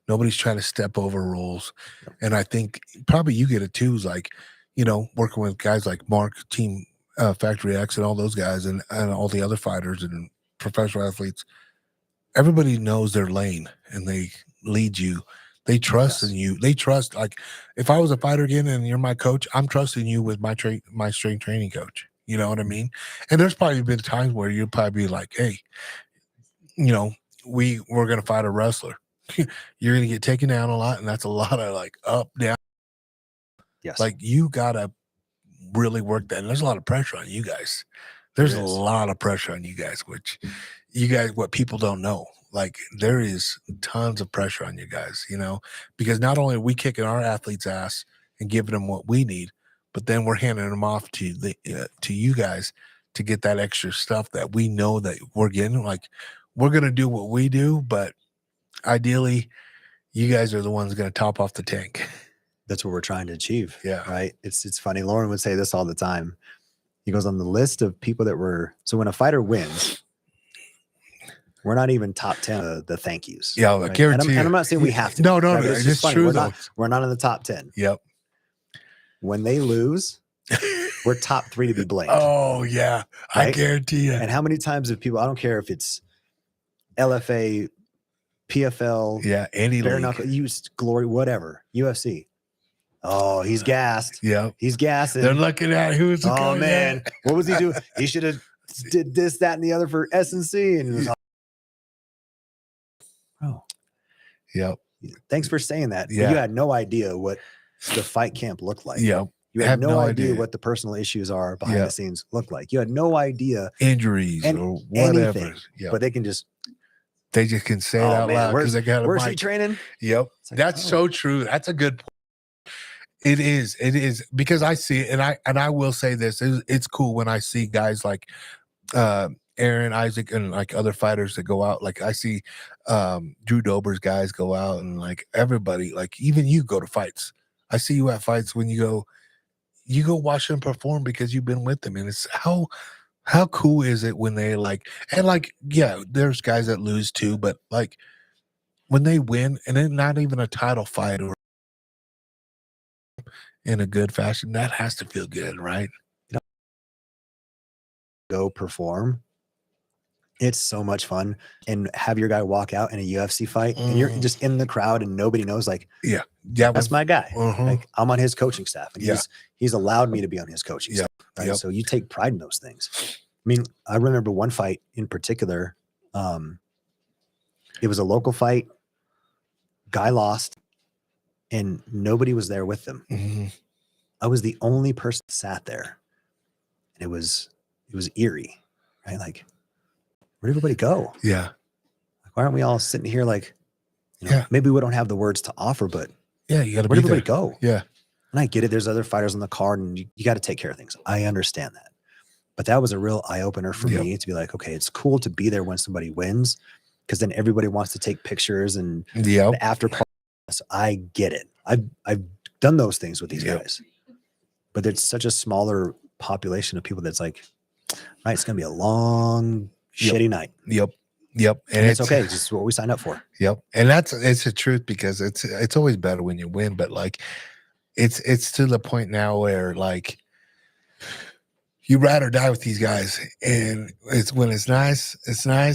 Nobody's trying to step over rules. And I think probably you get it too, is like, you know, working with guys like Mark, Team Factory X, and all those guys, and all the other fighters and professional athletes. Everybody knows their lane, and they lead you. They trust in you. They trust. Like, if I was a fighter again, and you're my coach, I'm trusting you with my strength training coach. You know what I mean? And there's probably been times where you'll probably be like, hey, you know, we're gonna fight a wrestler. You're gonna get taken down a lot, and that's a lot of like up, down. Yes. Like you gotta really work that. And there's a lot of pressure on you guys. There's a lot of pressure on you guys, which you guys, what people don't know. Like there is tons of pressure on you guys, you know, because not only are we kicking our athletes' ass and giving them what we need, but then we're handing them off to to you guys to get that extra stuff that we know that we're getting. Like we're gonna do what we do, but ideally, you guys are the ones going to top off the tank. That's what we're trying to achieve. Yeah. Right. It's funny. Lauren would say this all the time. He goes, on the list of people that were, so when a fighter wins, we're not even top 10 of the thank yous. Yeah, I guarantee and I'm not saying we have to. No, right? it's just true. We're not in the top 10. Yep. When they lose, we're top 3 to be blamed. Oh, yeah. Right? I guarantee you. And how many times have people, I don't care if it's LFA, PFL, yeah, any bare knuckle, glory, whatever, UFC. Oh, he's gassed. Yeah, he's gassing. They're looking at who's. Oh man, what was he doing? He should have did this, that, and the other for S&C. And it was oh, yep. Thanks for saying that. Yeah. You had no idea what the fight camp looked like. Yep. You had no idea what the personal issues are behind the scenes look like. You had no idea injuries or whatever. Anything, but they can just. They just can say it out loud because they got a Where's mic. he training? Yep. Like, that's so true. That's a good point. It is because I see it, and I will say this: it's cool when I see guys like Aaron, Isaac, and like other fighters that go out. Like I see Drew Dober's guys go out, and like everybody, like even you go to fights. I see you at fights when you go watch them perform because you've been with them, and it's how cool is it when they like, and like, yeah, there's guys that lose too, but like when they win and then not even a title fight or in a good fashion, that has to feel good, right? Go perform. It's so much fun. And have your guy walk out in a UFC fight and you're just in the crowd and nobody knows, like, yeah, that's my guy. Like I'm on his coaching staff and he's allowed me to be on his coaching staff. Right. So you take pride in those things. I mean, I remember one fight in particular. It was a local fight. Guy lost and nobody was there with them. I was the only person that sat there. And it was eerie, right? Like, where'd everybody go? Yeah. Like, why aren't we all sitting here like, you know, maybe we don't have the words to offer, but yeah, you got to. Where'd everybody go? Yeah. And I get it. There's other fighters on the card and you got to take care of things. I understand that. But that was a real eye opener for Yep. me to be like, okay, it's cool to be there when somebody wins, because then everybody wants to take pictures and Yep. the after party. So I get it. I've done those things with these Yep. guys, but it's such a smaller population of people that's like, right, it's gonna be a long, Yep. shitty night. Yep. And it's okay. This is what we signed up for. Yep. And it's the truth, because it's always better when you win, but like it's to the point now where like you ride or die with these guys, and it's when it's nice,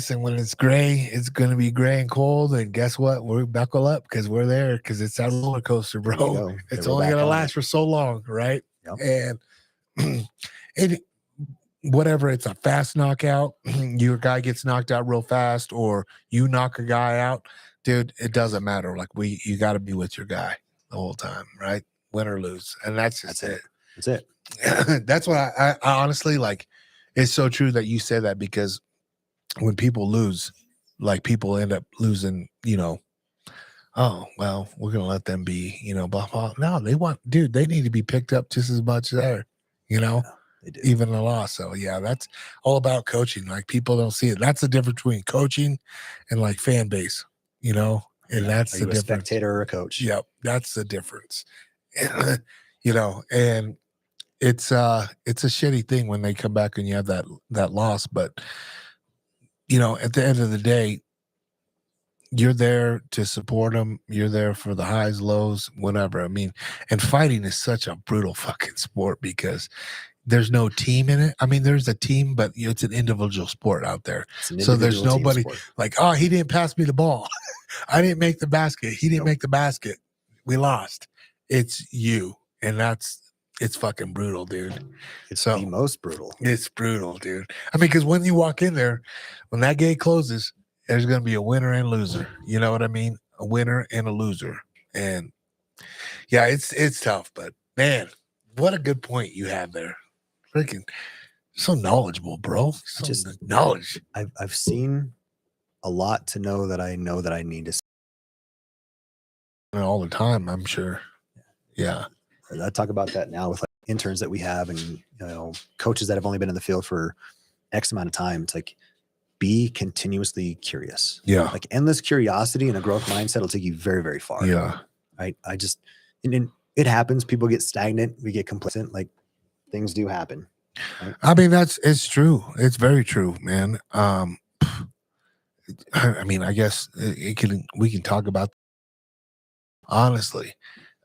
and when it's gray, it's gonna be gray and cold. And guess what? We're buckle up, because we're there, because it's that roller coaster, There you bro. go. It's We're only back gonna on last it. for so long, right? Yep. And whatever, it's a fast knockout, your guy gets knocked out real fast, or you knock a guy out, dude, it doesn't matter. Like you got to be with your guy the whole time, right? Win or lose, and that's just it. That's it. That's what I honestly like. It's so true that you say that, because when people lose, like people end up losing, oh, well, we're going to let them be, blah, blah. No, they need to be picked up just as much there, They do. even the loss. So yeah, that's all about coaching. Like people don't see it. That's the difference between coaching and like fan base, and that's Are the you a difference. spectator or a coach? Yep, that's the difference. And it's a shitty thing when they come back and you have that loss, but at the end of the day, you're there to support them. You're there for the highs, lows, whatever. I mean, and fighting is such a brutal fucking sport, because there's no team in it. I mean, there's a team, but it's an individual sport out there. So there's individual team nobody sport. like, oh, he didn't pass me the ball. I didn't make the basket. He didn't Nope. make the basket. We lost. It's you. And it's fucking brutal, dude. It's So the most brutal. it's brutal, dude. I mean, because when you walk in there, when that gate closes, there's going to be a winner and loser. You know what I mean? A winner and a loser. And yeah, it's tough, but man, what a good point you have there. Freaking so knowledgeable, bro. So Just- knowledge. I've seen a lot to know that I need to. All the time, I'm sure. Yeah. I talk about that now with like interns that we have, and coaches that have only been in the field for X amount of time. It's like, be continuously curious. Yeah. Like endless curiosity and a growth mindset will take you very, very far. Yeah. Right. And it happens. People get stagnant. We get complacent. Like things do happen. Right? I mean, it's true. It's very true, man. I mean, I guess we can talk about, honestly.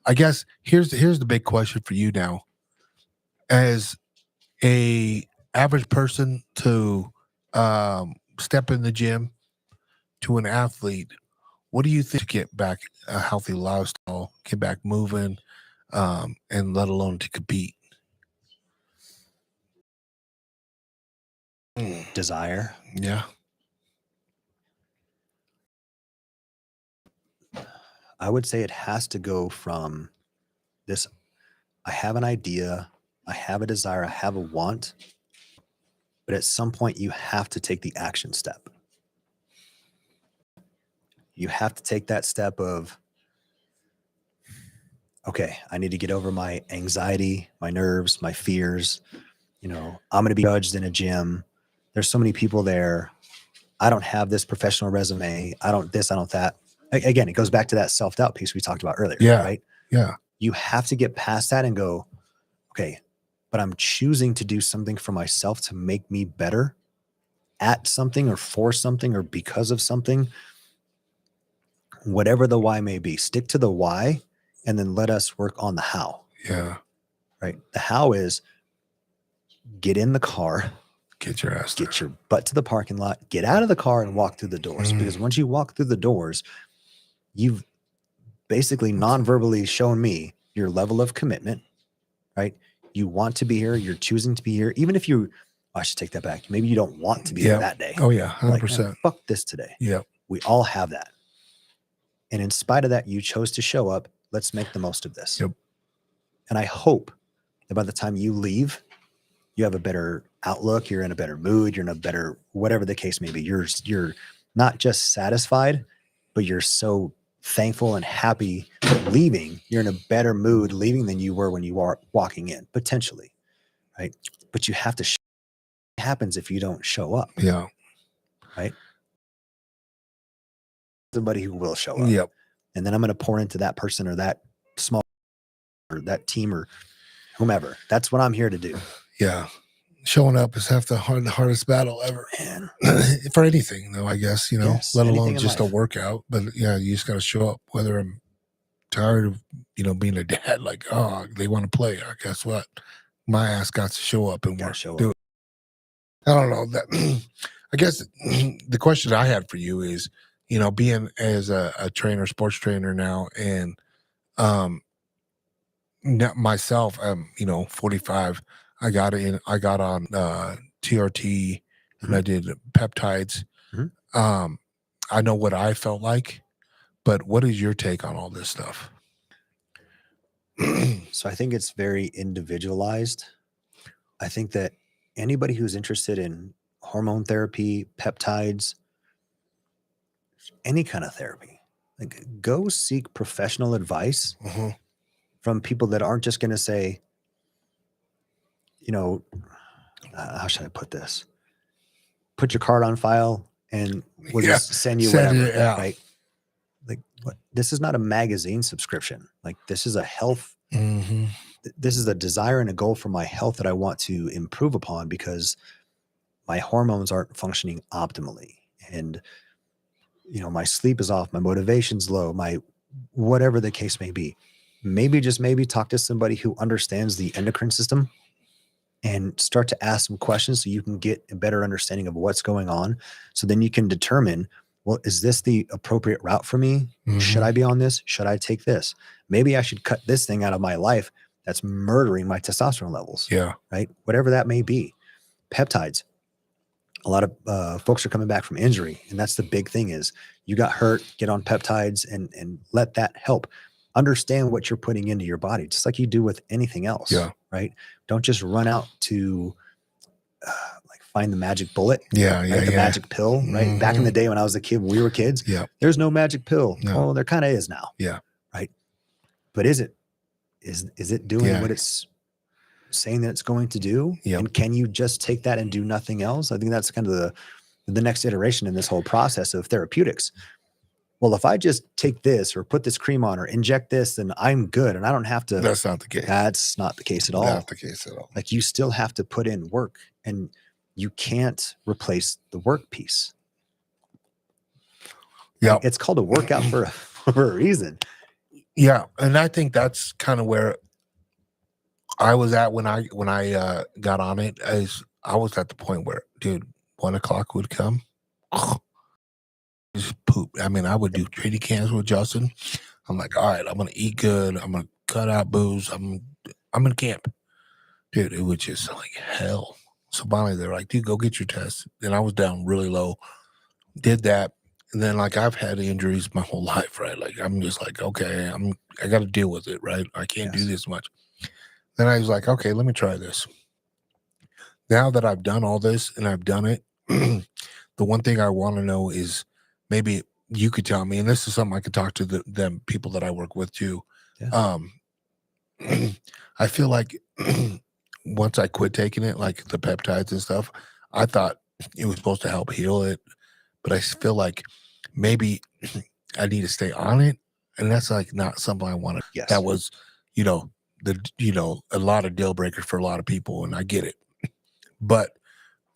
I guess here's the big question for you now. As a average person to step in the gym to an athlete, what do you think to get back a healthy lifestyle, get back moving, and let alone to compete? Desire. Yeah. I would say it has to go from this. I have an idea. I have a desire. I have a want. But at some point, you have to take the action step. You have to take that step of, okay, I need to get over my anxiety, my nerves, my fears. I'm going to be judged in a gym. There's so many people there. I don't have this professional resume. I don't this, I don't that. Again, it goes back to that self-doubt piece we talked about earlier. Yeah. Right? Yeah. You have to get past that and go, okay, but I'm choosing to do something for myself to make me better at something or for something or because of something. Whatever the why may be, stick to the why and then let us work on the how. Yeah. Right? The how is get in the car, Get your ass there. get your butt to the parking lot, get out of the car and walk through the doors. Because once you walk through the doors, you've basically non-verbally shown me your level of commitment, right? You want to be here. You're choosing to be here. Even if I should take that back. Maybe you don't want to be there that day. Oh yeah. 100%. Like, fuck this today. Yeah. We all have that. And in spite of that, you chose to show up. Let's make the most of this. Yep. And I hope that by the time you leave, you have a better outlook. You're in a better mood. You're in a better, whatever the case may be. You're not just satisfied, but you're so thankful and happy leaving. You're in a better mood leaving than you were when you were walking in, potentially. Right. But you have to happens if you don't show up, Yeah. right? Somebody who will show up. Yep. And then I'm going to pour into that person or that small or that team or whomever. That's what I'm here to do. Yeah. Showing up is half the hardest battle ever. Man, For anything, though, I guess, Yes, let anything alone in just a life. workout. But yeah, you just got to show up. Whether I'm tired of, being a dad, like, oh, they want to play. Guess what? My ass got to show up and Gotta work. show Do up. it. I don't know that. I guess the question I had for you is, being as a trainer, sports trainer now, and myself, 45. I got on TRT and I did peptides. Mhm. I know what I felt like, but what is your take on all this stuff? So I think it's very individualized. I think that anybody who's interested in hormone therapy, peptides, any kind of therapy, like go seek professional advice Mhm. from people that aren't just going to say, how should I put this? Put your card on file and we'll Yeah, just send you send whatever, it, yeah. right? Like what? This is not a magazine subscription. Like this is a health. Mhm. This is a desire and a goal for my health that I want to improve upon because my hormones aren't functioning optimally, and my sleep is off, my motivation's low, my whatever the case may be. Maybe just maybe talk to somebody who understands the endocrine system and start to ask some questions so you can get a better understanding of what's going on. So then you can determine, well, is this the appropriate route for me? Should Mhm. I be on this? Should I take this? Maybe I should cut this thing out of my life that's murdering my testosterone levels, Yeah. right? Whatever that may be. Peptides. A lot of folks are coming back from injury. And that's the big thing is you got hurt, get on peptides and let that help. Understand what you're putting into your body, just like you do with anything else, Yeah. right? Don't just run out to like find the magic bullet, Yeah. right? Yeah. The Yeah. magic pill, right? Back in the day when I was a kid, when we were kids, Yeah. there's no magic pill. No. Well, there kind of is now. Yeah. Right. But is it doing Yeah. what it's saying that it's going to do? Yep. And can you just take that and do nothing else? I think that's kind of the next iteration in this whole process of therapeutics. Well, if I just take this or put this cream on or inject this, then I'm good and I don't have to. That's not the case. That's not the case at all. Not the case at all. Like you still have to put in work and you can't replace the work piece. Yeah. Like, it's called a workout for a reason. Yeah. And I think that's kind of where I was at when I got on it. As I was at the point where, dude, 1:00 would come. Just poop. I mean, I would do training camps with Justin. I'm like, all right, I'm gonna eat good. I'm gonna cut out booze. I'm in camp, dude. It was just like hell. So finally, they're like, dude, go get your test. And I was down really low. Did that, and then like I've had injuries my whole life, right? Like I'm just like, okay, I got to deal with it, right? I can't do Yes. this much. Then I was like, okay, let me try this. Now that I've done all this and I've done it, the one thing I want to know is maybe you could tell me, and this is something I could talk to them people that I work with too. Yeah. I feel like once I quit taking it, like the peptides and stuff, I thought it was supposed to help heal it, but I feel like maybe I need to stay on it, and that's like not something I wanted. Yes. That was, a lot of deal breakers for a lot of people, and I get it, but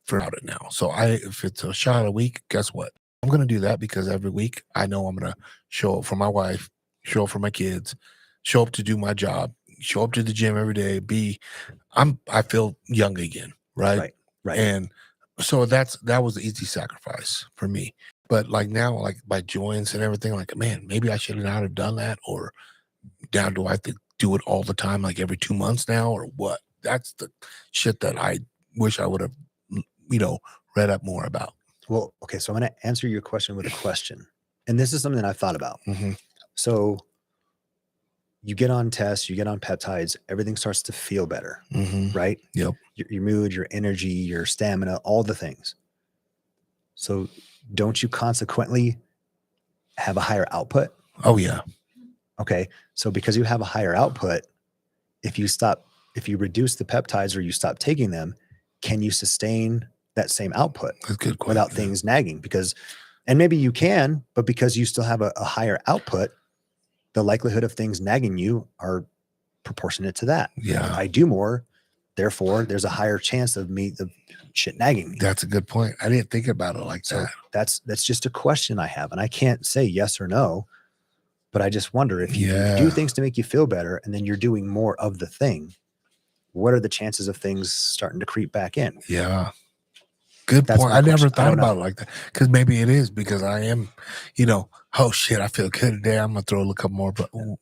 for it now. So if it's a shot a week, guess what? I'm going to do that because every week I know I'm going to show up for my wife, show up for my kids, show up to do my job, show up to the gym every day. I feel young again. Right. Right. And so that was the easy sacrifice for me. But like now, like my joints and everything, like, man, maybe I should not have done that, or now do I have to do it all the time, like every 2 months now, or what? That's the shit that I wish I would have, read up more about. Well, okay. So I'm going to answer your question with a question. And this is something that I've thought about. Mm-hmm. So you get on tests, you get on peptides, everything starts to feel better, Mm-hmm. right? Yep. Your mood, your energy, your stamina, all the things. So don't you consequently have a higher output? Oh yeah. Okay. So because you have a higher output, if you reduce the peptides or you stop taking them, can you sustain that same output That's a good question. without things nagging? Because, and maybe you can, but because you still have a higher output, the likelihood of things nagging you are proportionate to that. Yeah. I do more, therefore there's a higher chance of the shit nagging me. That's a good point. I didn't think about it like So that. that's just a question I have, and I can't say yes or no, but I just wonder if you Yeah. do things to make you feel better and then you're doing more of the thing, what are the chances of things starting to creep back in? Yeah. Good That's point. my I never question. I thought don't know. about it like that. Because maybe it is because I am, oh shit, I feel good today. I'm gonna throw a couple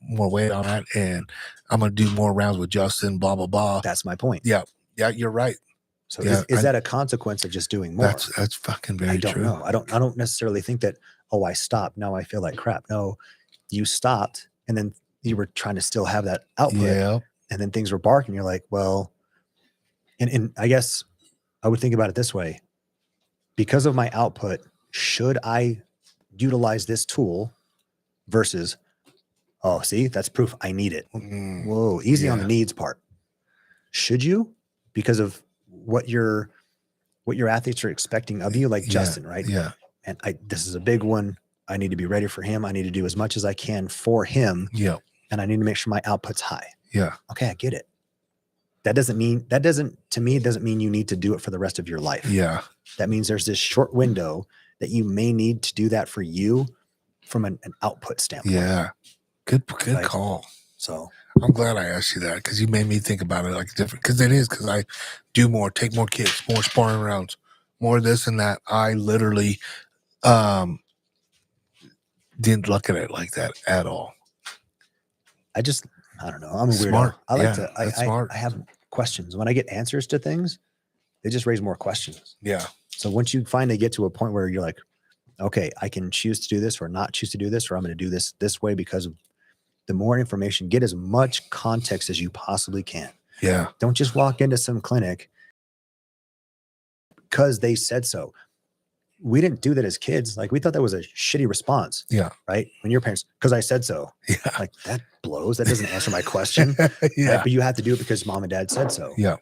more weight on that, and I'm gonna do more rounds with Justin. Blah blah blah. That's my point. Yeah, you're right. So Yeah, is that a consequence of just doing more? That's fucking very I don't true. know. I don't necessarily think that, oh, I stopped, now I feel like crap. No, you stopped and then you were trying to still have that output, Yeah. and then things were barking. You're like, well, and I guess I would think about it this way. Because of my output, should I utilize this tool versus, oh, see, that's proof I need it. Mm, Whoa, easy on the yeah. needs part. Should you? Because of what your athletes are expecting of you, like Yeah, Justin, right? Yeah. And this is a big one. I need to be ready for him. I need to do as much as I can for him, Yeah. and I need to make sure my output's high. Yeah. Okay, I get it. That doesn't mean you need to do it for the rest of your life. Yeah. That means there's this short window that you may need to do that for you from an output standpoint. Yeah. Good Right. call. So I'm glad I asked you that because you made me think about it like different. Because it is, because I do more, take more kicks, more sparring rounds, more this and that. I literally didn't look at it like that at all. I don't know. I'm a weirdo. Smart. I like Yeah, to. that's smart. I have questions. When I get answers to things, they just raise more questions. Yeah. So once you finally get to a point where you're like, okay, I can choose to do this or not choose to do this, or I'm going to do this way because of the more information, get as much context as you possibly can. Yeah. Don't just walk into some clinic because they said so. We didn't do that as kids. Like, we thought that was a shitty response. Yeah. Right. When your parents, because I said so. Yeah. Like, that blows. That doesn't answer my question. Yeah. Right? But you have to do it because mom and dad said so. Yeah.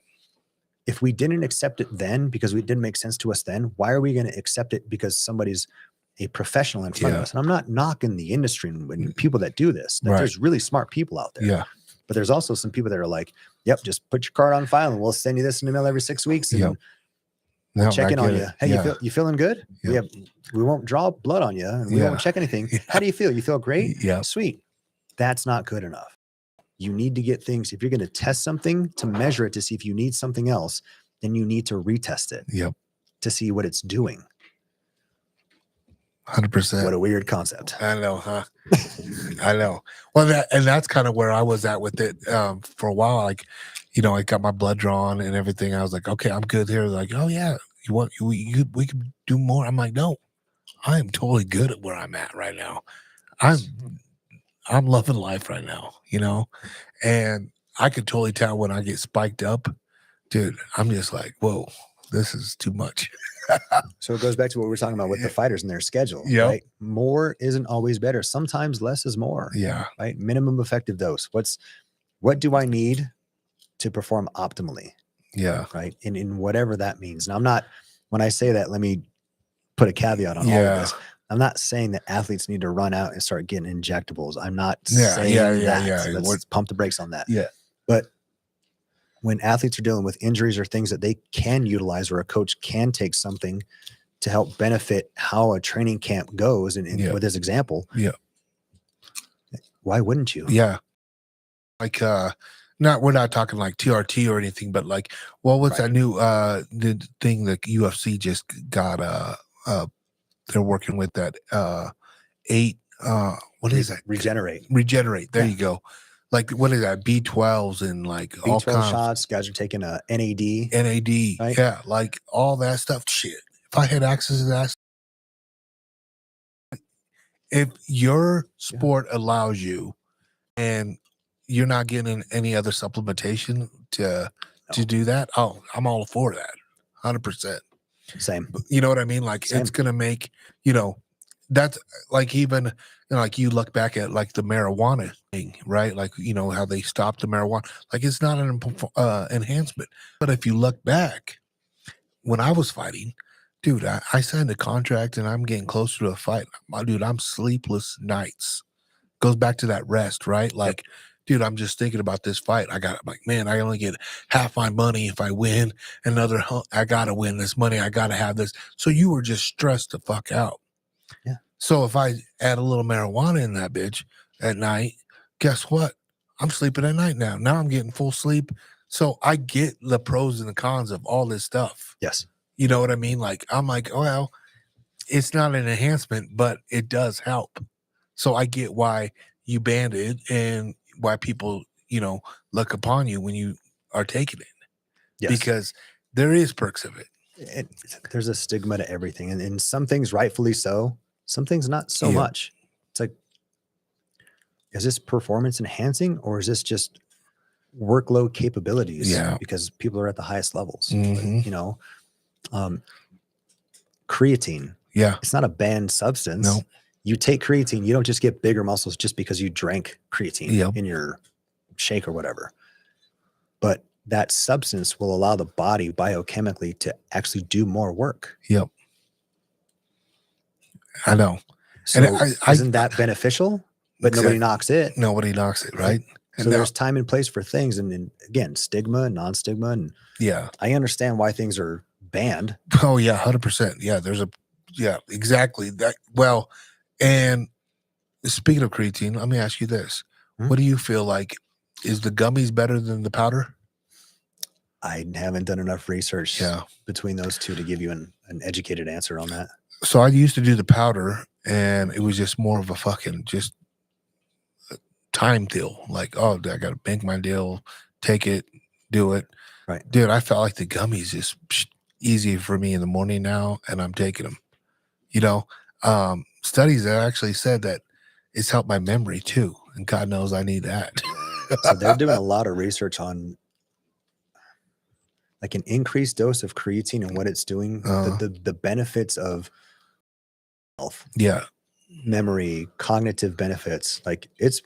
If we didn't accept it then because it didn't make sense to us then, why are we going to accept it because somebody's a professional in front of Yeah. us? And I'm not knocking the industry and people that do this. That Right. There's really smart people out there. Yeah. But there's also some people that are like, yep, just put your card on file and we'll send you this in the mail every 6 weeks and Yep. we'll No, check I in on get you. it. Hey, Yeah. you feeling good? Yeah. We won't draw blood on you and we Yeah. won't check anything. Yeah. How do you feel? You feel great? Yeah. Sweet. That's not good enough. You need to get things. If you're going to test something to measure it to see if you need something else, then you need to retest it Yep. to see what it's doing. 100%. What a weird concept. I know, huh? I know. Well, that's kind of where I was at with it for a while. Like, I got my blood drawn and everything. I was like, okay, I'm good here. Like, oh yeah, we can do more. I'm like, no, I am totally good at where I'm at right now. I'm loving life right now, and I could totally tell when I get spiked up, dude. I'm just like, whoa, this is too much. So it goes back to what we were talking about with the fighters and their schedule. Yep. Right? More isn't always better. Sometimes less is more. Yeah. Right? Minimum effective dose. What do I need to perform optimally? Yeah. Right. And in whatever that means. Now, when I say that, let me put a caveat on all of this. I'm not saying that athletes need to run out and start getting injectables. I'm not saying that. Let's pump the brakes on that. Yeah. But when athletes are dealing with injuries or things that they can utilize, or a coach can take something to help benefit how a training camp goes, and with this example, why wouldn't you? Yeah. Like, we're not talking like TRT or anything, but like, what's that new the thing that UFC just got? They're working with that 8. What is that? Regenerate. There you go. Like, what is that? B12s and like all B12 kinds. shots. Guys are taking a NAD. Right? Yeah, like all that stuff. Shit. If I had access to that, if your sport allows you, and you're not getting any other supplementation to do that, I'm all for that. 100%. Same. You know what I mean? Like, it's gonna make, that's like, even like, you look back at like the marijuana thing, right? Like, how they stopped the marijuana. Like, it's not an enhancement. But if you look back, when I was fighting, dude, I signed a contract and I'm getting closer to a fight. Dude, I'm sleepless nights. Goes back to that rest, right? Like, dude, I'm just thinking about this fight. Like, man, I only get half my money if I win. I gotta win this money. I gotta have this. So you were just stressed the fuck out. Yeah. So if I add a little marijuana in that bitch at night, guess what? I'm sleeping at night now. Now I'm getting full sleep. So I get the pros and the cons of all this stuff. Yes. You know what I mean? Like, I'm like, well, it's not an enhancement, but it does help. So I get why you banned it and why people, look upon you when you are taking it. Yes. Because there is perks of it. There's a stigma to everything. And some things rightfully so, some things not so Yeah. much. It's like, is this performance enhancing or is this just workload capabilities? Yeah. Because people are at the highest levels. Mhm. Creatine. Yeah. It's not a banned substance. No. You take creatine, you don't just get bigger muscles just because you drank creatine Yep. in your shake or whatever. But that substance will allow the body biochemically to actually do more work. Yep. I know. So isn't that beneficial? But nobody knocks it. Nobody knocks it, right? So there's time and place for things. And again, stigma, non-stigma. And yeah. I understand why things are banned. Oh yeah, 100%. Yeah, exactly. Well, and speaking of creatine, let me ask you this. Hmm? What do you feel like? Is the gummies better than the powder? I haven't done enough research Yeah. between those two to give you an educated answer on that. So I used to do the powder and it was just more of a fucking just time deal. Like, oh, I got to bank my deal, take it, do it. Right. Dude, I felt like the gummies is easy for me in the morning now and I'm taking them. Studies that actually said that it's helped my memory too. And God knows I need that. So they're doing a lot of research on like an increased dose of creatine and what it's doing, the benefits of health, Yeah. memory, cognitive benefits. Like it's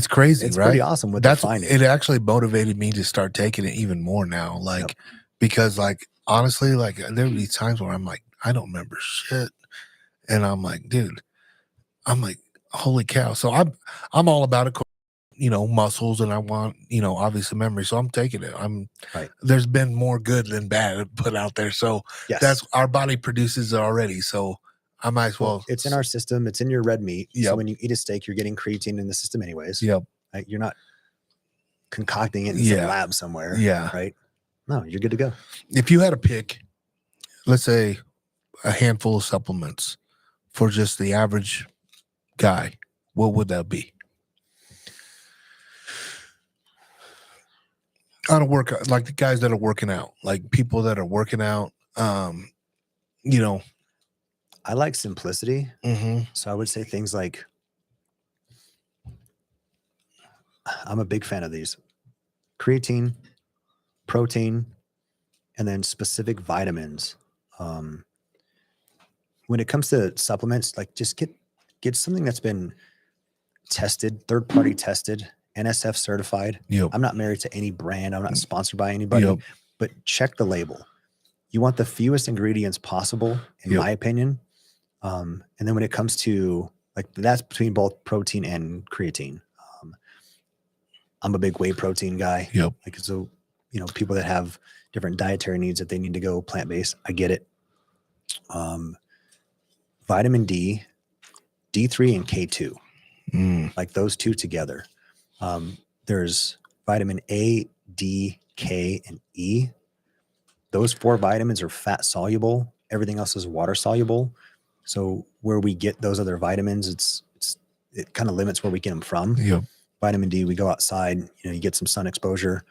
crazy, it's right? pretty awesome what they're finding. It actually motivated me to start taking it even more now. Like, because like, honestly, like there would be times where I'm like, I don't remember shit. And I'm like, dude, holy cow. So I'm all about it, muscles, and I want, obviously memory. So I'm taking it. There's been more good than bad put out there. So that's our body produces it already. So I might as well. It's in our system. It's in your red meat. Yep. So when you eat a steak, you're getting creatine in the system anyways. Yep. Right? You're not concocting it in some lab somewhere. Yeah. Right. No, you're good to go. If you had to pick, let's say, a handful of supplements for just the average guy, what would that be? Out of work, like the guys that are working out, like people that are working out, I like simplicity. Mm-hmm. So I would say things like, I'm a big fan of these: creatine, protein, and then specific vitamins. When it comes to supplements, like just get something that's been tested, third-party tested, NSF certified. Yep. I'm not married to any brand. I'm not sponsored by anybody, but check the label. You want the fewest ingredients possible, in my opinion. And then when it comes to like, that's between both protein and creatine. I'm a big whey protein guy. Yep. Like, so, people that have different dietary needs that they need to go plant-based, I get it. Vitamin D, D3 and K2, like those two together. There's vitamin A, D, K, and E. Those 4 vitamins are fat soluble. Everything else is water soluble. So where we get those other vitamins, it kind of limits where we get them from. Yep. Vitamin D, we go outside, you get some sun exposure,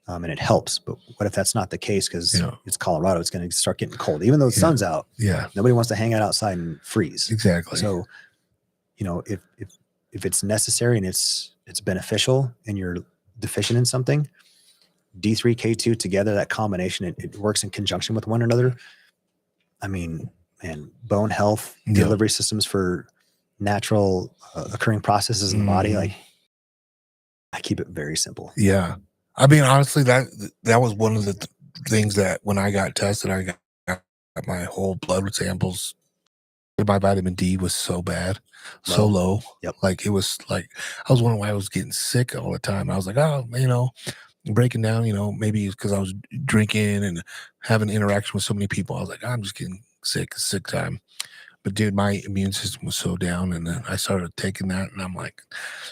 and it helps. But what if that's not the case? Because it's Colorado, it's going to start getting cold, even though the sun's out. Yeah. Nobody wants to hang out outside and freeze. Exactly. So, if it's necessary and it's beneficial and you're deficient in something, D3, K2 together, that combination, it works in conjunction with one another. I mean, man, bone health, delivery systems for natural occurring processes in the body. Like, I keep it very simple. Yeah. I mean, honestly, that was one of the things that when I got tested, I got my whole blood samples. My vitamin D was so bad, so low. Yep. Like it was like I was wondering why I was getting sick all the time. I was like, oh, breaking down, maybe it's because I was drinking and having interaction with so many people. I was like, I'm just getting sick, sick time. But dude, my immune system was so down, and then I started taking that, and I'm like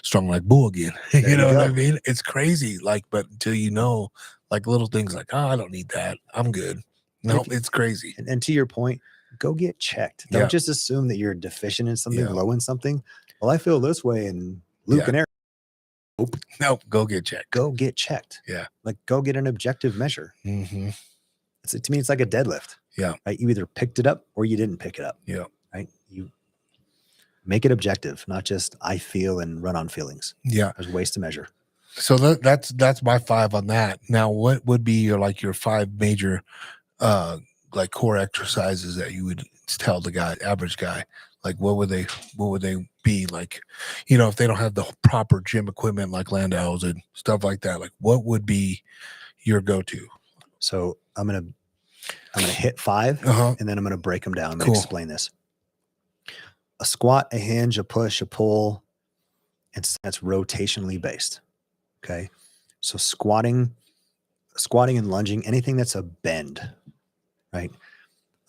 strong like bull again. There You know you what I go. mean? It's crazy. Like, but until like little things like, oh, I don't need that. I'm good. No, if you- it's crazy. And to your point, go get checked. Don't Yeah. just assume that you're deficient in something, Yeah. low in something. Well, I feel this way, and Luke Yeah. and Eric, No, go get checked. go get checked. Yeah. Like go get an objective measure. Mm-hmm. To me, it's like a deadlift. Yeah. Right. You either picked it up or you didn't pick it up. Yeah. Right. You make it objective, not just I feel and run on feelings. Yeah. There's ways to measure. So that's my 5 on that. Now, what would be your 5 major like core exercises that you would tell the average guy? Like what would they be like, if they don't have the proper gym equipment like Landau's and stuff like that, like what would be your go-to? So I'm gonna hit 5 Uh-huh. and then I'm gonna break them down. I'm Cool. gonna explain this. A squat, a hinge, a push, a pull. That's rotationally based. Okay. So squatting and lunging, anything that's a bend, right?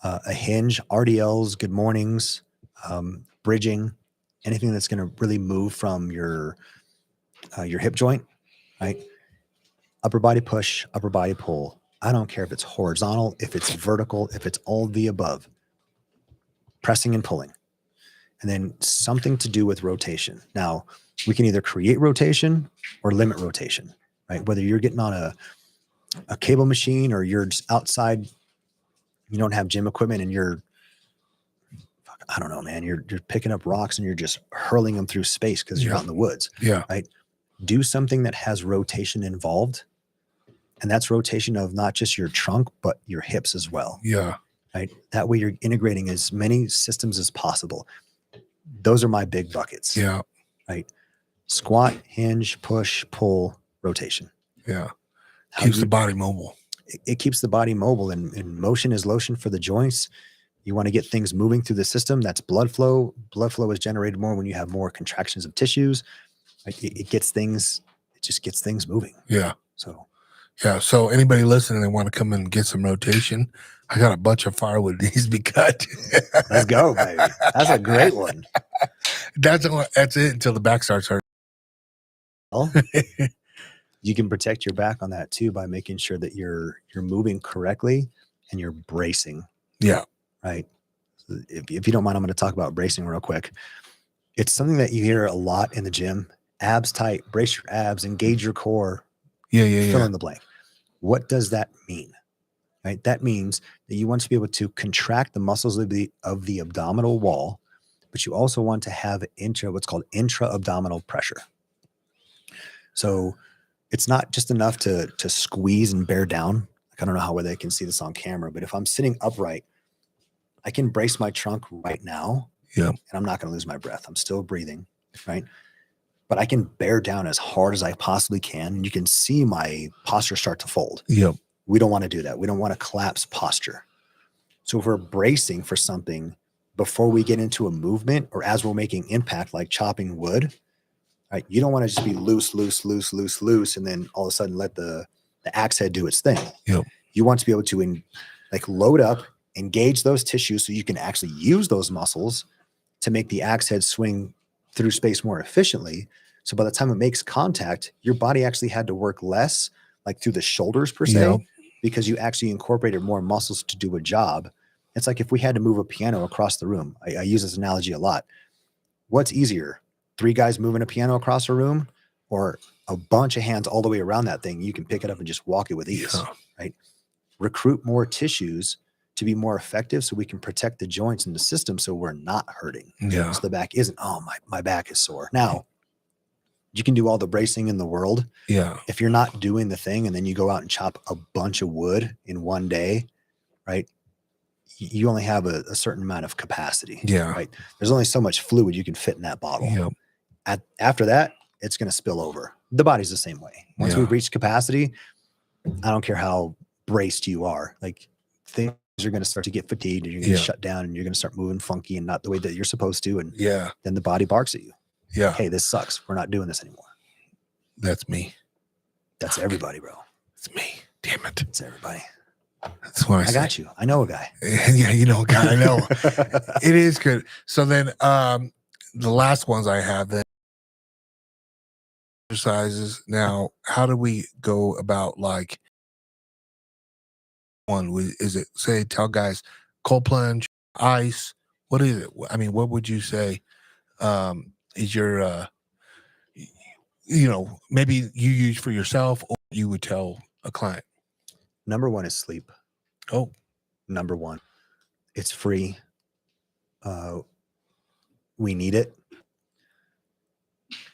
A hinge, RDLs, good mornings, bridging, anything that's going to really move from your hip joint, right? Upper body push, upper body pull. I don't care if it's horizontal, if it's vertical, if it's all the above. Pressing and pulling. And then something to do with rotation. Now, we can either create rotation or limit rotation, right? Whether you're getting on a cable machine or you're just outside, you don't have gym equipment and you're, I don't know, man, you're picking up rocks and you're just hurling them through space because you're out in the woods. Yeah. Right. Do something that has rotation involved. And that's rotation of not just your trunk, but your hips as well. Yeah. Right. That way you're integrating as many systems as possible. Those are my big buckets. Yeah. Right. Squat, hinge, push, pull, rotation. Yeah. How Keeps you- the body mobile. It keeps the body mobile, and motion is lotion for the joints. You want to get things moving through the system. That's blood flow. Blood flow is generated more when you have more contractions of tissues. Like it just gets things moving. Yeah. So Yeah. So anybody listening, they want to come and get some rotation, I got a bunch of firewood needs to be cut. let's go, baby. That's a great one. That's it until the back starts hurting. Well, you can protect your back on that too by making sure that you're moving correctly and you're bracing. Yeah. Right. So if you don't mind, I'm going to talk about bracing real quick. It's something that you hear a lot in the gym. Abs tight, brace your abs, engage your core, Yeah. fill in the blank. What does that mean? Right. That means that you want to be able to contract the muscles of the abdominal wall, but you also want to have what's called intra-abdominal pressure. So it's not just enough to squeeze and bear down. Like, I don't know how well they can see this on camera, but if I'm sitting upright, I can brace my trunk right now. Yeah. And I'm not going to lose my breath. I'm still breathing. Right. But I can bear down as hard as I possibly can. And you can see my posture start to fold. Yep. We don't want to do that. We don't want to collapse posture. So if we're bracing for something before we get into a movement or as we're making impact, like chopping wood, right? You don't want to just be loose, and then all of a sudden let the axe head do its thing. Yep. You want to be able to load up, engage those tissues so you can actually use those muscles to make the axe head swing through space more efficiently. So by the time it makes contact, your body actually had to work less, like through the shoulders per se, Yep. because you actually incorporated more muscles to do a job. It's like if we had to move a piano across the room. I use this analogy a lot. What's easier? 3 guys moving a piano across a room or a bunch of hands all the way around that thing? You can pick it up and just walk it with ease, Yeah. right? Recruit more tissues to be more effective so we can protect the joints and the system so we're not hurting. Yeah. So the back isn't, oh, my back is sore. Now, you can do all the bracing in the world. Yeah. If you're not doing the thing and then you go out and chop a bunch of wood in one day, right? You only have a certain amount of capacity. Yeah. Right. There's only so much fluid you can fit in that bottle. Yep. After that, it's going to spill over. The body's the same way. Once Yeah. we've reached capacity, I don't care how braced you are. Like things you're going to start to get fatigued and you're going to Yeah. shut down and you're going to start moving funky and not the way that you're supposed to. And Yeah. then the body barks at you. Yeah. Hey, this sucks. We're not doing this anymore. That's me. That's everybody, bro. It's me. Damn it. It's everybody. That's what I I say. got you. I know a guy. Yeah, you know, God, I know. It is good. So then the last ones I have, then exercises. Now, how do we go about like is it say tell guys cold plunge, ice? What is it? I mean, what would you say is your maybe you use for yourself or you would tell a client? Number one is sleep. Oh, Number one. It's free. We need it.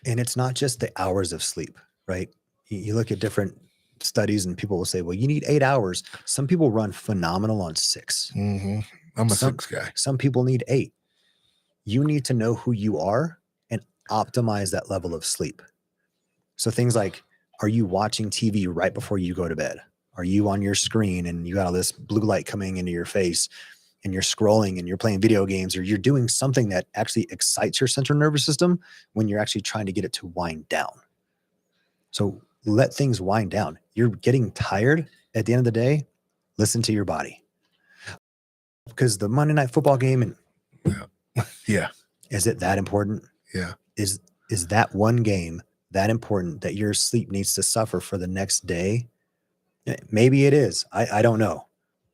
And it's not just the hours of sleep, right? You look at different studies and people will say, well, you need 8 hours. Some people run phenomenal on 6. I'm a 6 guy. Some people need 8. You need to know who you are and optimize that level of sleep. So things like, are you watching TV right before you go to bed? Are you on your screen and you got all this blue light coming into your face and you're scrolling and you're playing video games, or you're doing something that actually excites your central nervous system when you're actually trying to get it to wind down? So let things wind down. You're getting tired at the end of the day. Listen to your body. Because the Monday Night Football game, and Yeah. is it that important? Yeah. Is that one game that important that your sleep needs to suffer for the next day? Maybe it is. I don't know.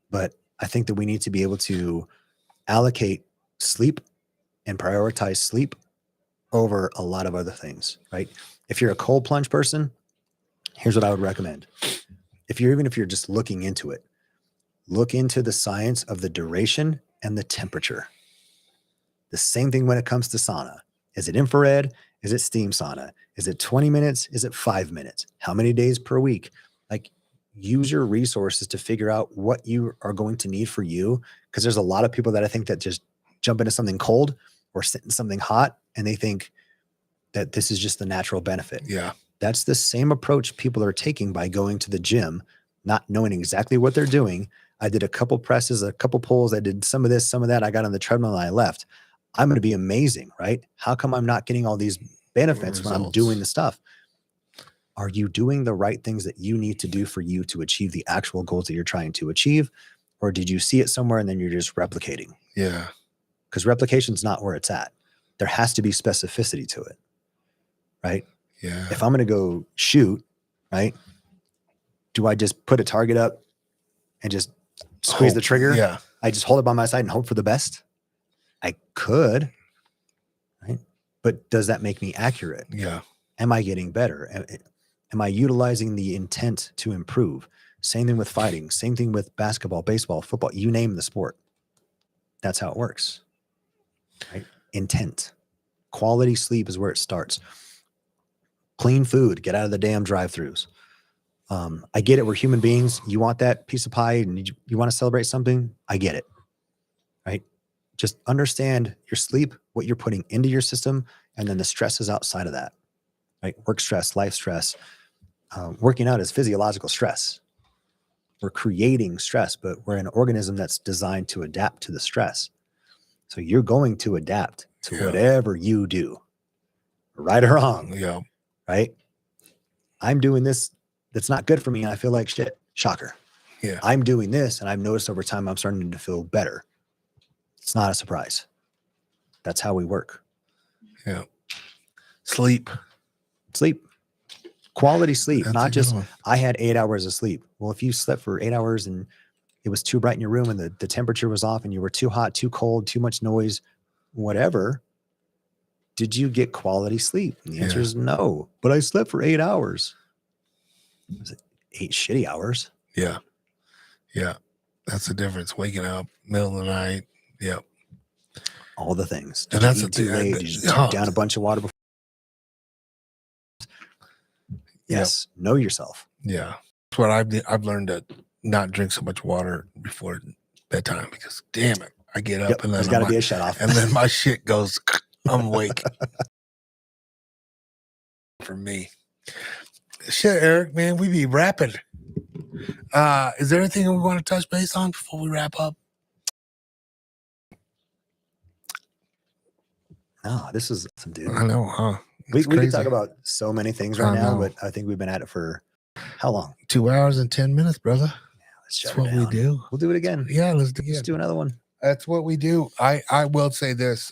But I think that we need to be able to allocate sleep and prioritize sleep over a lot of other things, right? If you're a cold plunge person, here's what I would recommend. If you're just looking into it, look into the science of the duration and the temperature. The same thing when it comes to sauna. Is it infrared? Is it steam sauna? Is it 20 minutes? Is it 5 minutes? How many days per week? Like, use your resources to figure out what you are going to need for you. Because there's a lot of people that I think that just jump into something cold or sit in something hot and they think that this is just the natural benefit. Yeah. That's the same approach people are taking by going to the gym, not knowing exactly what they're doing. I did a couple presses, a couple pulls. I did some of this, some of that. I got on the treadmill and I left. I'm going to be amazing, right? How come I'm not getting all these benefits when I'm Results. doing the stuff? Are you doing the right things that you need to do for you to achieve the actual goals that you're trying to achieve? Or did you see it somewhere and then you're just replicating? Yeah. Because replication is not where it's at. There has to be specificity to it, right? Yeah. If I'm going to go shoot, right? Do I just put a target up and just squeeze the trigger? Yeah. I just hold it by my side and hope for the best? I could, right? But does that make me accurate? Yeah. Am I getting better? Am I utilizing the intent to improve? Same thing with fighting. Same thing with basketball, baseball, football. You name the sport. That's how it works, right? Intent. Quality sleep is where it starts. Clean food. Get out of the damn drive-thrus. I get it. We're human beings. You want that piece of pie and you want to celebrate something. I get it, right? Just understand your sleep, what you're putting into your system, and then the stresses outside of that, right? Work stress, life stress. Working out is physiological stress. We're creating stress, but we're an organism that's designed to adapt to the stress. So you're going to adapt to whatever you do, right or wrong, Yeah. right? I'm doing this that's not good for me, and I feel like shit. Shocker. Yeah. I'm doing this, and I've noticed over time I'm starting to feel better. It's not a surprise. That's how we work. Yeah. Sleep. Sleep. Quality sleep, That's a not good just one. I had 8 hours of sleep. Well, if you slept for 8 hours and it was too bright in your room and the temperature was off and you were too hot, too cold, too much noise, whatever, did you get quality sleep? And the answer Yeah. is no. But I slept for 8 hours. Was it 8 shitty hours? Yeah. Yeah. That's the difference. Waking up, middle of the night. Yeah. All the things. And Did that's you the eat too thing. late? Did you drink down a bunch of water before? Yes. Know yourself. Yeah. That's what I've learned to not drink so much water before bedtime because damn it, I get up Yep. and then There's got to I'm be a like- shut off. and then my shit goes. I'm awake. For me, shit, Eric, man, we be rapping. Is there anything we want to touch base on before we wrap up? No, this is awesome, dude. I know, huh? We It's could crazy. talk about so many things I right now, know. but I think we've been at it for how long? 2 hours and 10 minutes, brother. Let's That's shut her what we down. do. We'll do it again. Yeah, let's do Let's it. do another one. That's what we do. I will say this.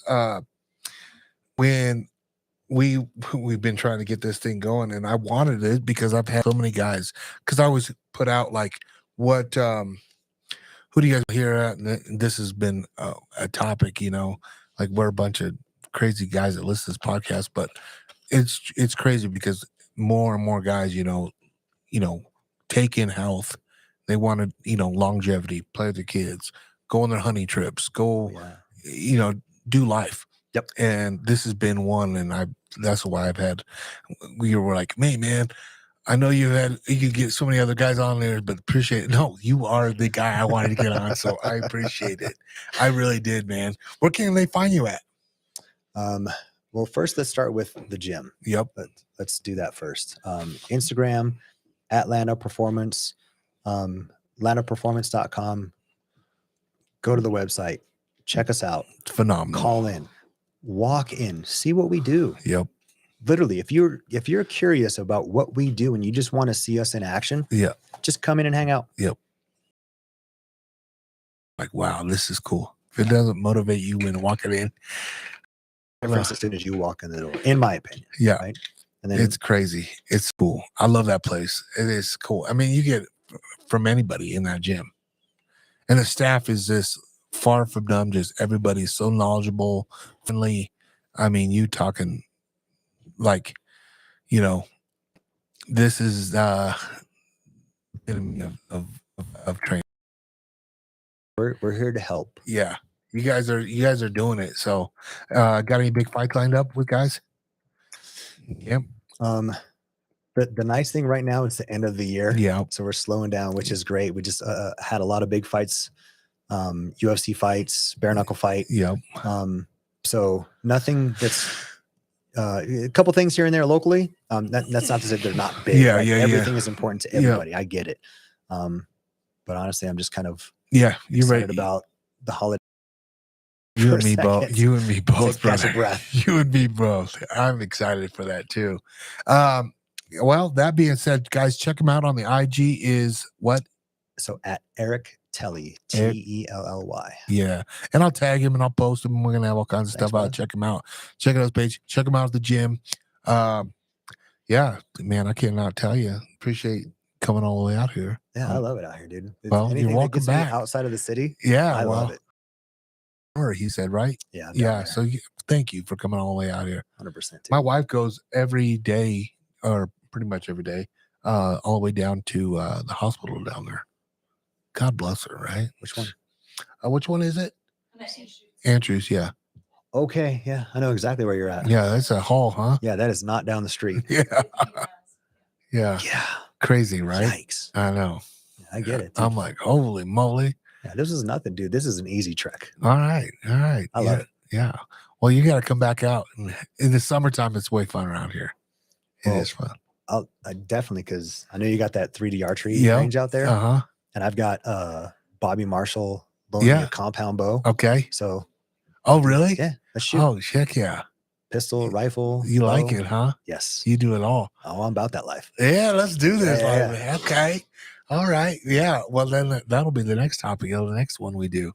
When we've been trying to get this thing going, and I wanted it because I've had so many guys, because I always put out like what who do you guys hear at, and this has been a topic, like we're a bunch of crazy guys that listen to this podcast, but it's crazy because more and more guys, take in health. They want to, longevity, play with their kids, go on their hunting trips, go, Yeah. do life. Yep. And this has been one, and that's why I've had. We were like, hey, man, I know you could get so many other guys on there, but appreciate it. No, you are the guy I wanted to get on, so I appreciate it. I really did, man. Where can they find you at? Well, first let's start with the gym. Yep. Let's do that first. Instagram at Lando Performance, landoperformance.com. Go to the website, check us out, It's phenomenal. call in, walk in, see what we do. Yep. Literally, if you're curious about what we do and you just want to see us in action, Yeah. just come in and hang out. Yep. Like, wow, this is cool. If it doesn't motivate you when walking in, Difference as soon as you walk in the door, in my opinion. yeah, Right. And then it's crazy. It's cool. I love that place. It is cool. I mean, you get from anybody in that gym, and the staff is just far from dumb. Just everybody's so knowledgeable, friendly. I mean, you talking like, this is epitome of training. we're here to help. Yeah, you guys are doing it. So, got any big fights lined up with guys? Yep. The nice thing right now is the end of the year. Yeah. So we're slowing down, which is great. We just had a lot of big fights, UFC fights, bare knuckle fight. Yep. So nothing that's a couple things here and there locally. That's not to say they're not big. Yeah, right? yeah, Everything is important to everybody. I get it. But honestly, I'm just kind of Yeah, you're excited right. about the holiday. You for and a me both. second. You and me both, catch a brother. breath. You and me both. I'm excited for that too. Well, that being said, guys, check him out on the IG. Is what? So at Eric Telly, Eric- Telly. Yeah, and I'll tag him and I'll post him. We're gonna have all kinds of Thanks, stuff out. brother. Check him out. Check out his page. Check him out at the gym. Yeah, man, I cannot tell you. Appreciate coming all the way out here. Yeah, I love it out here, dude. Well, you're Anything that welcome gets me back. outside of the city, Yeah, I love it. He said, right? Yeah, Yeah. So thank you for coming all the way out here. 100%. My wife goes every day, or pretty much every day, all the way down to the hospital down there. God bless her, right? Which one? Which one is it? I'm at Andrews. Andrews, yeah. Okay, yeah, I know exactly where you're at. Yeah, that's a haul, huh? Yeah, that is not down the street. Yeah. 15 miles. Yeah. Yeah, Crazy, right? yikes. I know. Yeah, I get it. Dude. I'm like, holy moly. Yeah, this is nothing, dude. This is an easy trek. All right. All right. I love it. Yeah. Well, you got to come back out. In the summertime, it's way fun around here. It is fun. I definitely, because I know you got that 3D archery Yeah. range out there, Uh-huh. and I've got Bobby Marshall loaning me Yeah. a compound bow. Okay. So Oh, really? yeah, let's shoot. Oh, heck yeah. Pistol, rifle. You like bow. it, huh? Yes. You do it all. Oh, I'm about that life. Yeah, let's do this. Yeah. Okay. All right. Yeah. Well, then that'll be the next topic of the next one we do.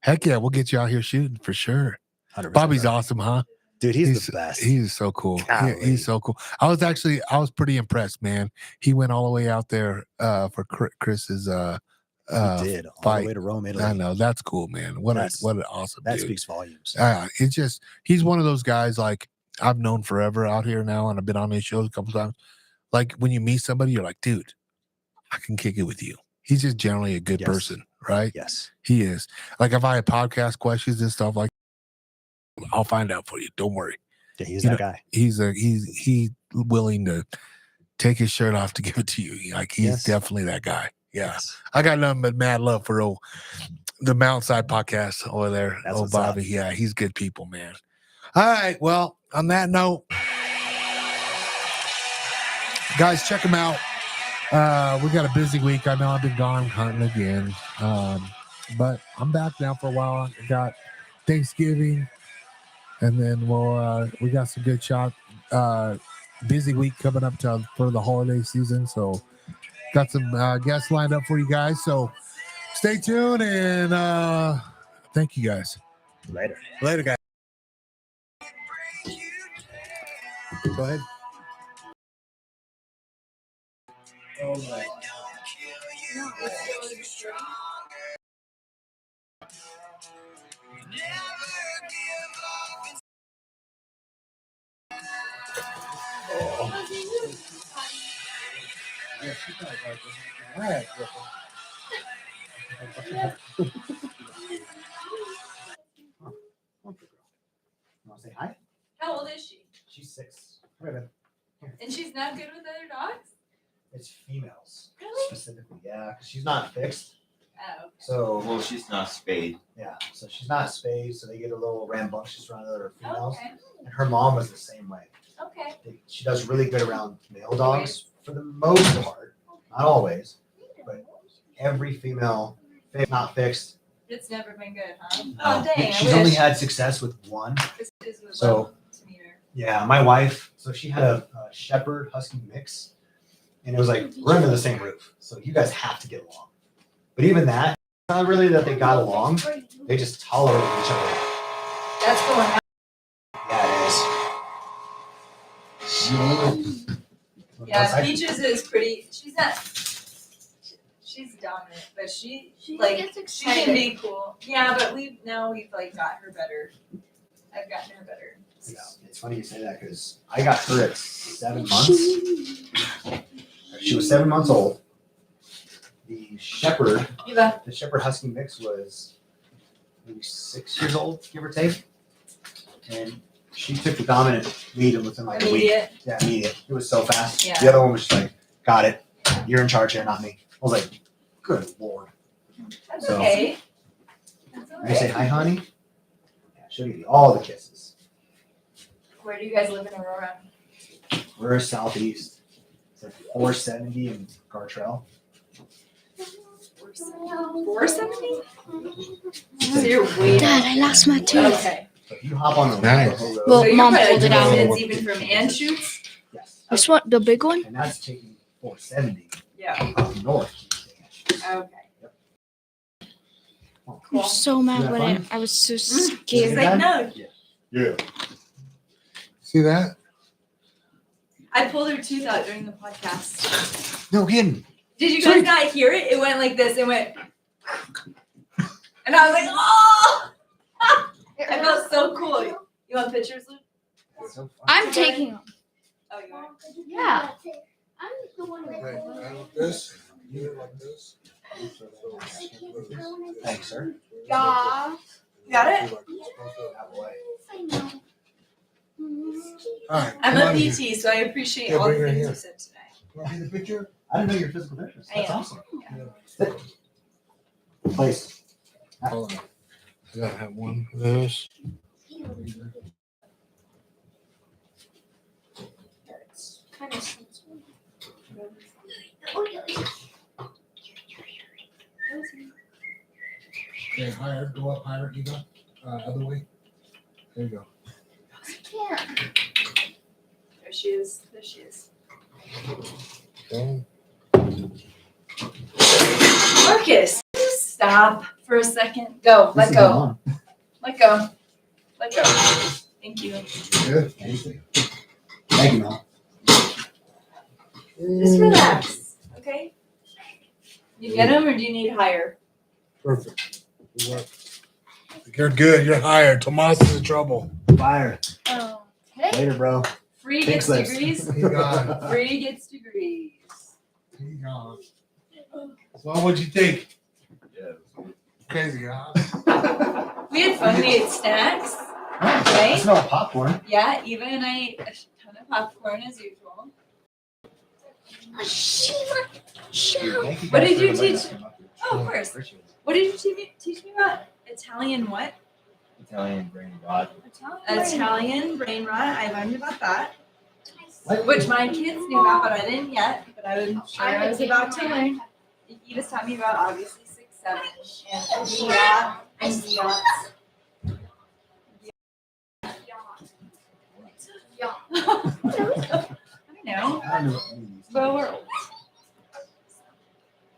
Heck yeah, we'll get you out here shooting for sure. 100%, Bobby's bro. awesome, huh? Dude, he's the best. He's so cool. Golly. He's so cool. I was pretty impressed, man. He went all the way out there for Chris's He did all fight. the way to Rome, Italy. I know, that's cool, man. What an awesome That dude. speaks volumes. It's just he's one of those guys like I've known forever out here now, and I've been on his shows a couple times. Like when you meet somebody, you're like, dude, I can kick it with you. He's just generally a good Yes. person, right? Yes. He is. Like if I have podcast questions and stuff like, I'll find out for you. Don't worry. Yeah, he's You that know, guy. He's willing to take his shirt off to give it to you. Like he's Yes. definitely that guy. Yeah. Yes. I got nothing but mad love for the Mountainside podcast over there. That's what's Bobby. up. Yeah, he's good people, man. All right. Well, on that note, guys, check him out. We got a busy week. I know I've been gone hunting again. But I'm back now for a while. I got Thanksgiving, and then we got some good shot. Busy week coming up for the holiday season, so got some guests lined up for you guys. So stay tuned and thank you guys. Later, guys. Go ahead. You want to say hi? How old is she? She's 6. Come here, babe. And she's not good with other dogs? It's females Really? specifically, yeah, because she's not fixed. Oh, So Well, she's not spayed. yeah, so she's not spayed, so they get a little rambunctious around other females. okay, And her mom was the same way. okay. She does really good around male dogs for the most part, not always, but every female not fixed. It's never been good, huh? No. Oh, dang, She's I only wish. had success with one. This is would So- love to meet her. Yeah, my wife, so she had a shepherd husky mix, and it was like, we're under the same roof, so you guys have to get along. But even that, it's not really that they got along, they just tolerated each other. That's going out. Yeah, it is. Yeah, Peaches is pretty, she's dominant, but she like, gets she can be cool. Yeah, but we've like got her better. I've gotten her better. Yeah, it's funny you say that because I got her at 7 months. She was 7 months old. The shepherd husky mix was maybe 6 years old, give or take. And she took the dominant lead within like a week. Immediate. Yeah, immediate. It was so fast. Yeah. The other one was just like, got it. You're in charge here, not me. I was like, good lord. That's So- okay. That's You say alright. hi, honey? Yeah, she'll give you all the kisses. Where do you guys live in Aurora? We're southeast. It's like 470 in Gartrell. 470? So you're way. Dad, I lost my tooth. Okay. So if you hop on the Nice. road, Well, So you're Mom probably pulled it out. distance even from Anschutz? yes. This one, the big one? And that's taking 470 Yeah. up north. Okay. Oh, I'm so Is mad that when fun? I was so She's scared. like, no. Yeah. See that? I pulled her tooth out during the podcast. No kidding. Did you Sorry. guys not hear it? It went like this. It went. And I was like, oh! I felt so cool. You want pictures, Luke? It's so fun. I'm taking them. Oh, you want? Yeah. I'm the one This. You like this. Thanks, sir. Yeah. You got it? That way. I know. All right. I'm come a on in. PT, so I appreciate Yeah, all the bring her things here. you said today. Want to see the picture? I didn't know your physical therapist. I That's am. awesome. Yeah. Place. Hold on. I gotta have one of those. Kind of sense. Okay, higher. Go up higher. You go. Other way. There you go. Yeah. There she is. There she is. Okay. Marcus, just stop for a second. Go. Let go. Let go. Let go. Thank you. Good. Thank you, Mom. Just relax. Okay? You get them or do you need higher? Perfect. Good work. You're good. You're hired. Tomas is in trouble. Fire. Oh. Later, bro. Free Pink gets slips. degrees. He gone. Free gets degrees. He gone. So what'd you think? Yeah. Crazy, huh? We had fun. We ate snacks. I smell popcorn. Yeah, Eva and I ate a ton of popcorn as usual. Thank you What guys did for you letting teach? us come up here. Oh, of course. Appreciate it. What did you teach me about? Italian what? Italian brain rot. Italian brain rot. I learned about that. What? Which my kids knew about, but I didn't yet. But I'm sure I was about to learn. Eva's taught me about obviously 6, 7, and yacht and yachts. I know, I don't know what any of these. but we're old.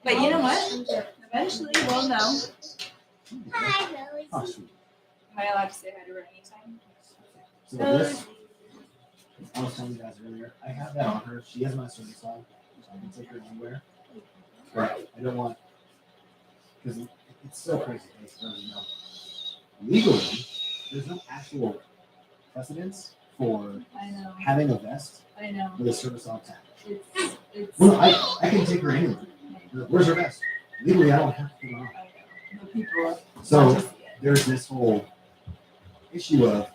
But you know what? Eventually we'll know. Hi, Lily. Oh, sweet. Am I allowed to say hi to her anytime? So this, I was telling you guys earlier, I have that on her. She has my service dog, so I can take her anywhere. But I don't want, because it's so crazy. Guys, for everyone to know. Legally, there's no actual precedence for I know, having a vest I know. with a service dog tag. It's. Well, I can take her anywhere. Where's her vest? Legally, I don't have to put it on. The people. So there's this whole issue of,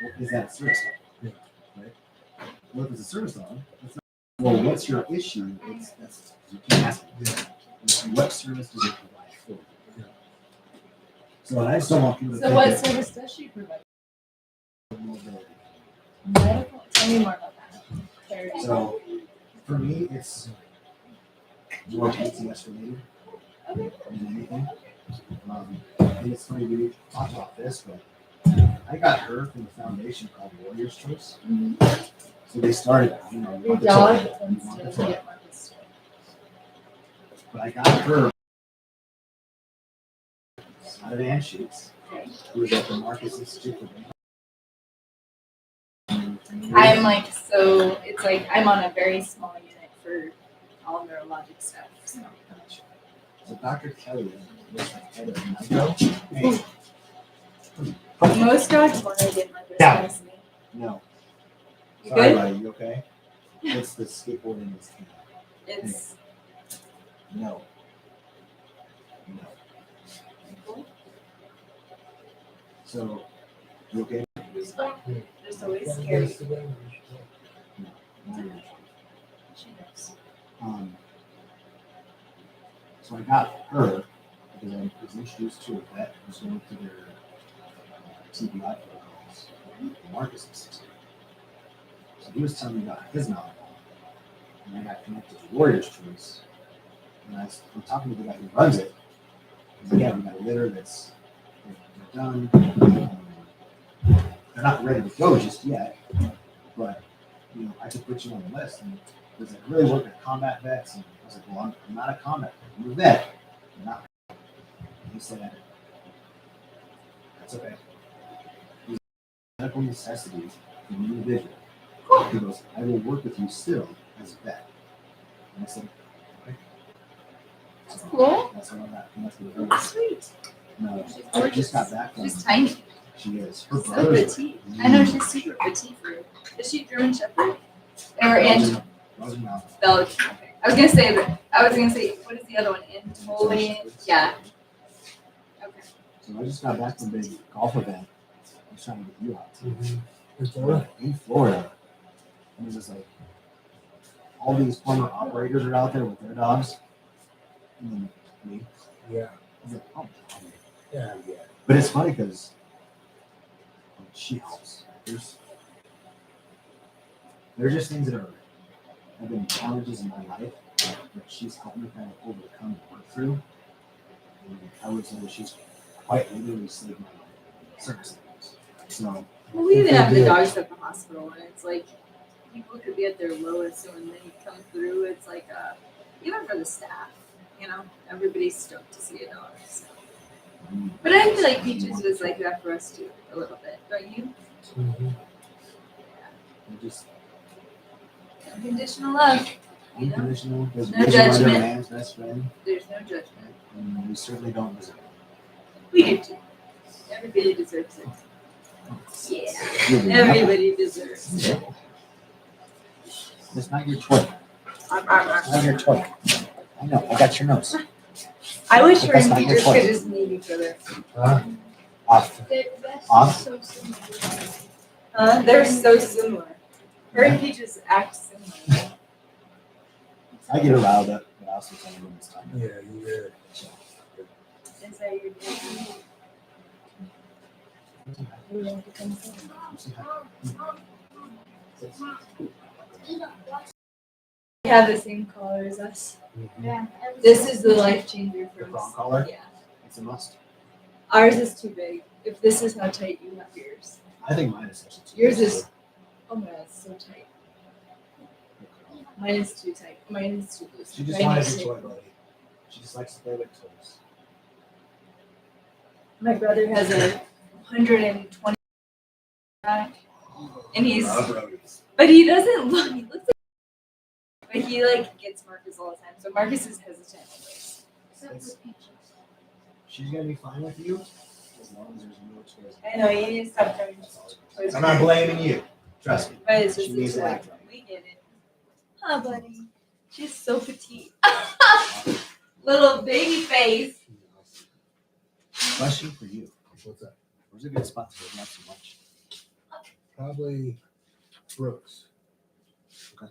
well, is that a service dog? Right? Well, if it's a service dog, it's not, well, what's your issue? That's you can't ask me. What service does it provide for you? So I just don't want people to So think what that service does she provide? mobility. Medical? Tell me more about that. Clarity. So for me, it's more PTS related than anything. And it's funny we talked about this, but I got her from a foundation called Warriors Choice. So they started, you know, Your want the dog toy, you tends want to the toy. get Marcus toy. But I got her out of Anschutz, who was at the Marcus Institute for Brain. I'm like, so it's like I'm on a very small unit for all neurologic stuff. So. So Dr. Telly was the head of Micro. Most dogs want to get Marcus Yeah. medicine. No. You Sorry, good? buddy, you okay? It's the skateboard in his hand. It's No. No. So, you okay? just always scary. No. She knows. So I got her because I was introduced to a vet who's going through their TBI protocols. Marcus Institute. So he was telling me about his knowledge. And I got connected to Warriors Choice. And I'm talking to the guy who runs it. He's like, yeah, we got a litter that's they're done. They're not ready to go just yet. But, you know, I could put you on the list. And he was like, really work at combat vets. And I was like, well, I'm not a combat vet. I'm a vet. I'm not. And he said, that's okay. He's medical necessity for an individual. He goes, I will work with you still as a vet. And I said, okay. That's cool. That's what I'm at. And that's what Oh, it is. sweet. No, She's I gorgeous. just got back from. She's tiny. She is. Her She's so brother's petite. I know she's super petite for you. Is she German Shepherd? Or Ange- Belgian Mountain. Belgian? Okay. I was gonna say that. I was gonna say what is the other one? Anatolian. Yeah. Okay. So I just got back from a big golf event. I was trying to get you out to. In Florida. And it was like all these former operators are out there with their dogs. And then me. Yeah. I was like, oh, Yeah. but it's funny because she helps. There's just things that have been challenges in my life that she's helped me kind of overcome and work through. And I would say that she's quite literally saved my life. Certain things. So Well, we even have the dogs at the hospital, and it's like people could be at their lowest, so when they come through, it's like even for the staff, you know, everybody's stoked to see a dog. So. But I feel like Peaches was like that for us too, a little bit, don't you? I just Unconditional love, you know. unconditional. There's No no judgment. judgment. Man's best friend, There's no judgment. and we certainly don't deserve We do too. Everybody deserves it. it. Yeah, everybody deserves it. It's not your toy. It's not I your toy. I know. I got your nose. wish her That's and not your Peaches toy. could just meet each other. Off. Their vest Off. is so similar. They're so similar. Her and Peaches act similar. I get her riled up, but I also tell her when it's time. Yeah, yeah. So, Is that your name? They have the same color as us. Yeah. This is the life changer for The us. brown color? Yeah. it's a must. Ours is too big. If this is how tight you have yours. I think mine is actually too Yours big. is Oh my god, it's so tight. Mine is too tight. Mine is too loose. She just Mine wanted is a too- toy, buddy. She just likes to play with toys. My brother has a 120 rack, and he's, Love roadies. but he doesn't look. He looks like, but he like gets Marcus all the time. So Marcus is hesitant always. Except for peaches. She's gonna be fine with you as long as there's no toys. I know you need to stop throwing toys. I'm not blaming you. Trust me. But it's She just needs a to toy. act right. We get it. Huh, buddy? She's so petite. Little baby face. Question for you. What's that? Where's a good spot to open up so much? Probably Brooks. Okay.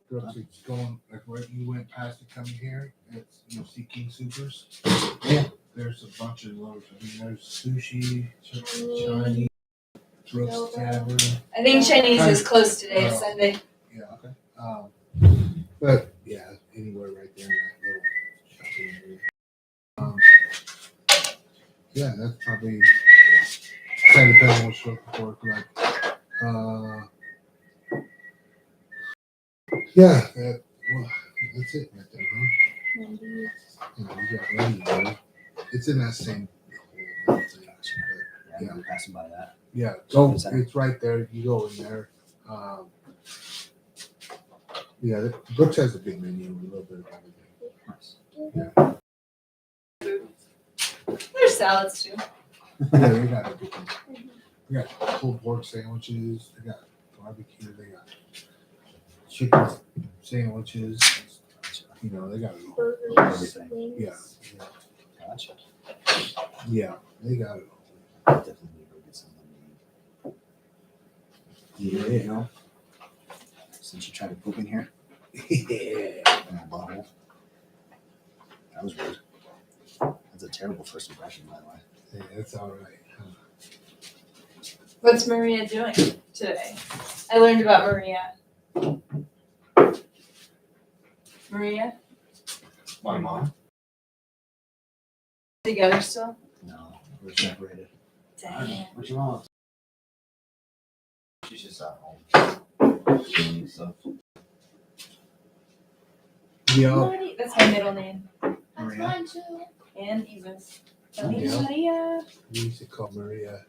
Brooks, it's going like right. You went past it coming here. It's see King Supers. Yeah. There's a bunch of those. I mean, there's sushi, Chinese, Brooks Tavern. I think Chinese Kind is of- closed today, Oh. Sunday. Yeah. Okay. But yeah, anywhere right there in that little shopping area. Yeah, that's probably kind of depends on what you're looking for. Like, yeah, well, that's it right there, huh? You got Wendy's there. It's in that same whole thing. Yeah, I'm passing by that. Yeah, so Is that- it's right there. You go in there. Yeah, Brooks has a big menu, a little bit of everything. Nice. There's salads too. Yeah, they got everything. They got pulled pork sandwiches. They got barbecue. They got chicken sandwiches. They got it all. Burgers, Everything. wings. Yeah, Gotcha. yeah, they got it Definitely need to go get some lemonade. all. You know, since you tried to poop in here Yeah. in my bottle. That was rude. That's a terrible first impression, by the way. Yeah, that's all right. Huh? What's Maria doing today? I learned about Maria. Maria? My mom. Together still? No, we're separated. Dang. What's your mom? She's just at home doing stuff. Yeah. Maria. That's my middle name. That's Maria? mine too. And Eva's. Tell me Yeah. Maria. We used to call Maria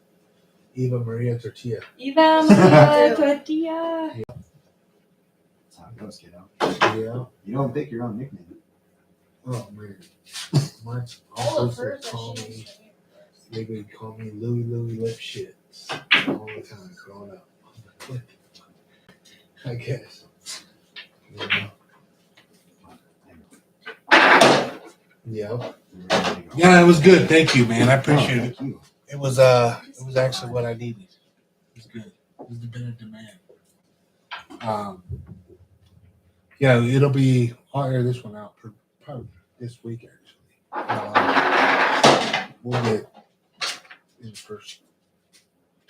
Eva Maria Tortilla. Eva Maria Tortilla. That's how it goes, kiddo. Yeah. You don't pick your own nickname. Oh man. My All uncle of used to hers call that she me. used to make first. They would call me Louie Lip Shits all the time growing up. I'm like, what? I guess. You know? Yeah. Yeah, it was good. Thank you, man. I appreciate it. Thank you. It was actually what I needed. It was good. It was a bit of demand. Yeah, it'll be. I'll air this one out probably this week actually. We'll get in the first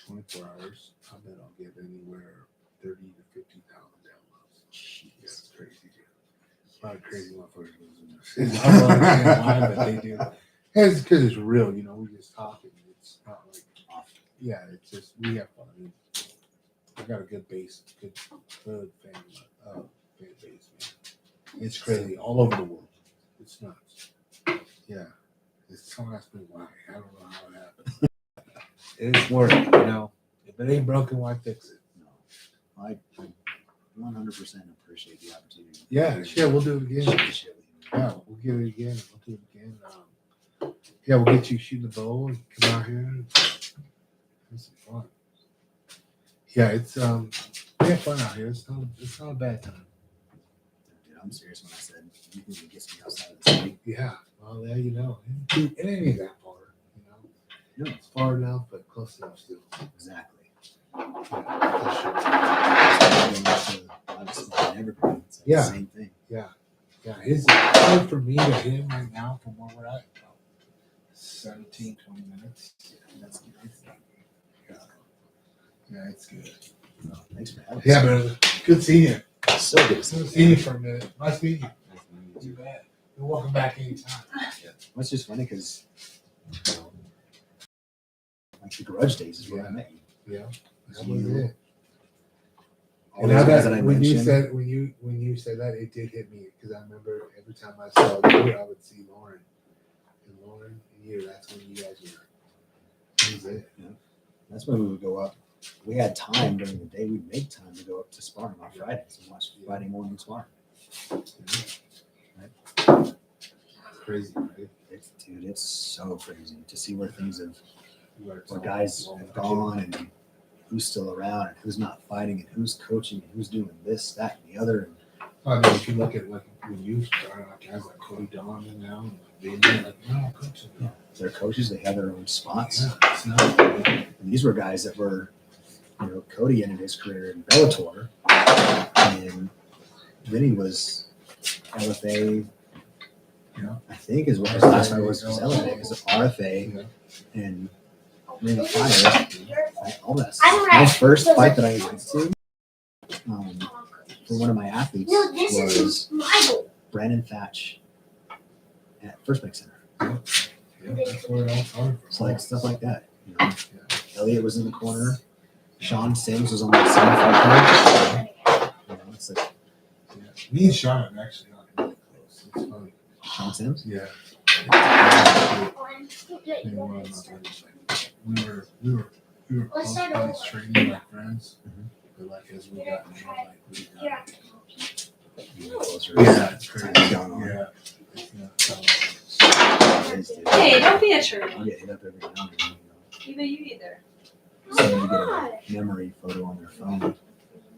24 hours. I bet I'll get anywhere 30 to 50,000 downloads. Jeez, that's crazy, dude. A lot of crazy motherfuckers losing this. I don't understand why, but they do. It's because it's real, we just talking. It's not like, yeah, it's just, we have fun. I mean, I got a good base, good fan base, man. It's crazy all over the world. It's nuts. Yeah. Someone asked me why. I don't know how it happened. It's work, If it ain't broken, why fix it? No, I 100% appreciate the opportunity. Yeah, shit, we'll do it again. Shit. Yeah, we'll get it again. We'll do it again. Yeah, we'll get you shooting the bow and come out here and have some fun. Yeah, it's we have fun out here. It's not a bad time. Dude, I'm serious when I said anything that gets me outside of the city. Yeah, well, there it ain't that far. No, It's far enough, but close enough still. exactly. Yeah, for sure. Evergreen. It's like Yeah. the same thing. Yeah, it's hard for me to hit right now from where we're at. About 17, 20 minutes. That's Yeah, it's good. thanks for having Yeah, us. brother. Good seeing you. So good to Good see seeing you. you for a minute. Nice meeting you. Too bad. You're welcome back anytime. Well, it's just funny because, like the Grudge days is where I met you. Yeah, that You- was it. all And those now guys that that I when you mentioned. said when you said that, it did hit me because I remember every time I saw you, I would see Lauren and you. That's when you guys were. That was it. That's when we would go up. We had time during the day. We'd make time to go up to sparring on Fridays and watch Friday morning sparring. Crazy, right? Dude, it's so crazy to see where things have, You are where guys have gone and who's still around and who's not fighting and who's coaching and who's doing this, that, and the other. I mean, if you look at like when you started, like guys like Cody Donovan now, and they're like, no, coaching. Yeah, they're coaches. They have their own spots. Yeah, it's not. And these were guys that were, Cody ended his career in Bellator, and Vinny was LFA. Yeah. I think is what his last fight was LFA, is RFA, and maybe fire, all that stuff. My first fight that I went to for one of my athletes No, this was is my Brandon Thatch at First Bank Center. Yeah, that's where it all started from. It's like stuff like that. Elliot was in the corner. Sean Sims was on that same fight card. It's like Me and Sean are actually not really close. It's funny. Sean Sims. Yeah. Good. We were close buddies, training like friends. But like as we got more, like we got Closer. yeah, it's crazy. Time's gone on. Yeah. So, It is, dude. Hey, don't be a shirt. I'll get hit up every now and then. Either you either. Somebody get a memory photo on their phone.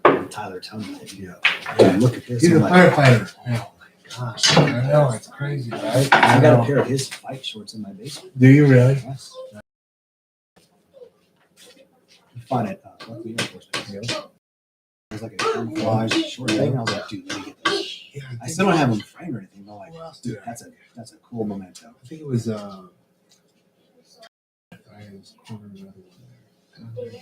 And Tyler telling me, yeah. hey, look at this. He's a I'm like, firefighter. oh my gosh. I know, it's crazy, right? I got a pair of his fight shorts in my basement. Do you really? Yes. You find it, Luckily Air Force Base. It was like a camouflage short thing. I was like, dude, let me get this. Yeah, I still don't have them framed or anything, but like, Who else dude, did I? that's a cool memento. I think it was I was corner another one there.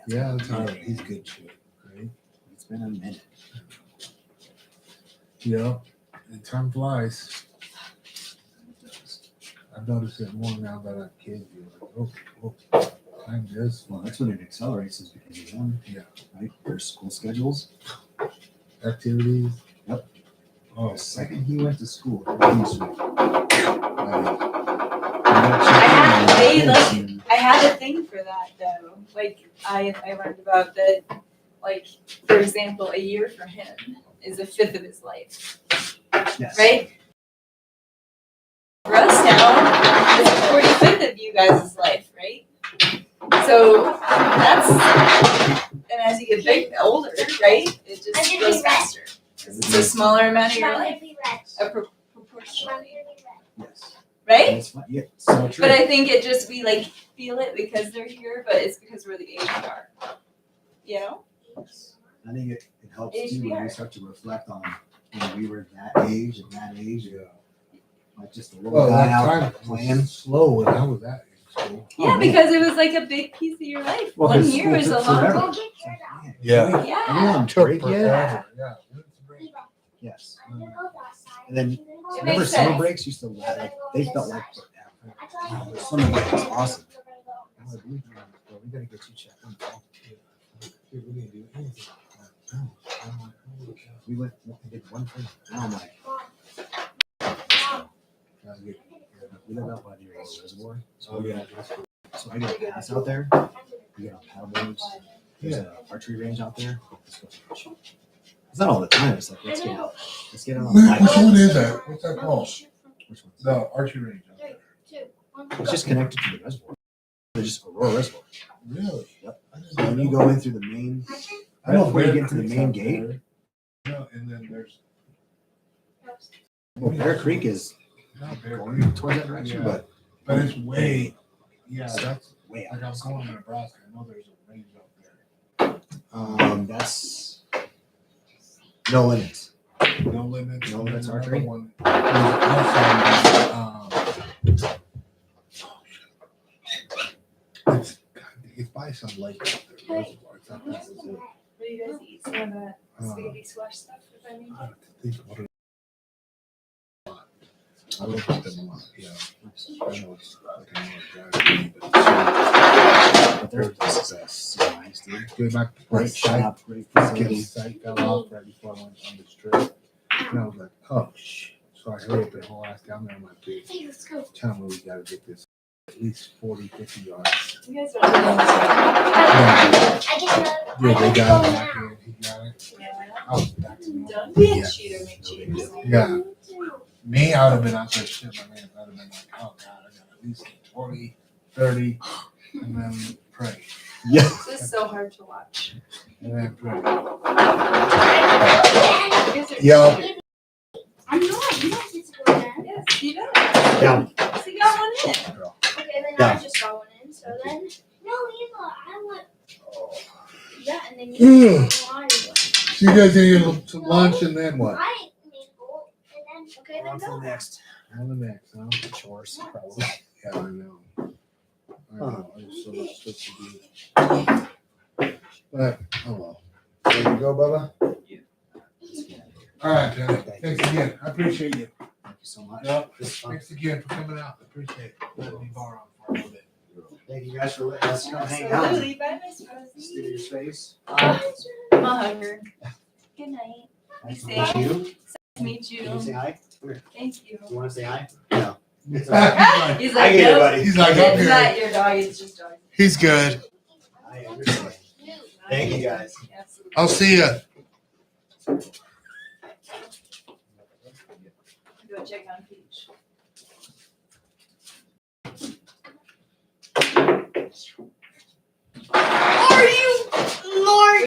Yeah, that's all right. He's good shit, right? It's been a minute. Yep. And time flies. I've noticed it more now that I have kids. You're like, oh, time does Well, fly. that's when it accelerates is because of them. Yeah. Right? Their school schedules. Activities. Yep. Oh, The second he went to school, he was I had a thing for that though. Like I learned about that. Like for example, a year for him is a fifth of his life, yes. right? For us now, it's a 45th of you guys' life, right? So that's and as you get older, right? It just goes faster. It's a smaller amount of your life, proportionally, Yes. right? That's fine. Yeah, so true. But I think it just we like feel it because they're here, but it's because we're the age we are. You know? I think it helps too when HBR. we start to reflect on when we were that age and that age. yeah. Like just a little Well, guy that out time playing. was slow when I was that age. So. Yeah, man. because it was like a big piece of your life. Well, One 'cause year school was a took long forever. time. Go get yours out. Yeah. Yeah. Everyone Took break yet? forever. Yeah. When's the break? Eva, Yes. I'm gonna go outside. And then It remember makes summer sense. breaks used to like they felt like forever. I told you. Summer break was awesome. We're I was like, we gotta get you checked on. Dude, we didn't do anything. No. I'm like, holy cow. We went and did one thing. Now I'm like, Gotta get- we live out by the reservoir. So Oh, we yeah. got so I get a pass out there. We get on paddleboards. There's an archery range out there. Let's go shoot. It's not all the time. It's like let's get out. Let's get on the Man, which bike. one is that? What's that called? Which one? The archery range out there. It's just connected to the reservoir. It's just Aurora Reservoir. Really? Yep. I just So when you didn't go know. in through the main, I know before you Bear get into the Creek's main out gate. there. Yeah, and then there's well, Bear Creek is not Bear going Creek, towards that direction, Yeah. but it's way. Yeah, that's way like I'm out. going to Nebraska. I know there's a range out there. That's no limits. No limits. No and then Limits another Archery? one. There's also, it's by some lake out there. Reservoir. It's not that. What do you guys eat? Some of that spaghetti squash stuff, if I may. I have to think what it is. I look at them a lot. Yeah. I know it's like I know it's driving me, but it's But there's is so nice, dude. Get my Great great site. shop, great His facility. site fell off right before I went on this trip. And I was like, oh, shit. So I hurried up and haul ass down there. I'm like, dude, Hey, let's go. tell me we gotta get this at least 40, 50 yards. You guys are doing this. I get another. Yeah, they I got it go back now. in. He got it. Yeah. I was back to normal. Don't be a Yeah. cheater, make cheaters. Yeah. Me, I would have been out there shit my man. I would have been like, oh God, I got at least 20, 30, and then pray. Yeah. This is so hard to watch. And then pray. You guys are Yo. cheaters. I'm not. You don't get to go there. Yes, he does. Down. So you got one in. Okay, then Yeah. I just got one in. So then. No, Eva, I want. Yeah, and then Mm. you got one. So you guys gonna get some lunch and then what? I made gold, and then okay, then On to go. the next. On the next, huh? Chores, probably. Yeah, I know. I know. There's so much stuff to do. But, oh well. There you go, Bubba. All right, Johnny. Thanks again. I appreciate you. Thank you so much. Yep. This is fun. Thanks again for coming out. I appreciate it. Letting me borrow for a little bit. Thank you guys for letting us come hang out. Absolutely. Bye, Miss See Rosie. your space. I'm a hugger. Good night. Nice to Say meet hi. you. Nice to meet Can you you. say hi? Come here. Thank you. You want to say hi? No. He's He's I like, get it, nope. buddy. like, I'm It's here. not your dog, it's just dog. He's good. I understand. Thank you, guys. Absolutely. I'll see you. Go check on Peach.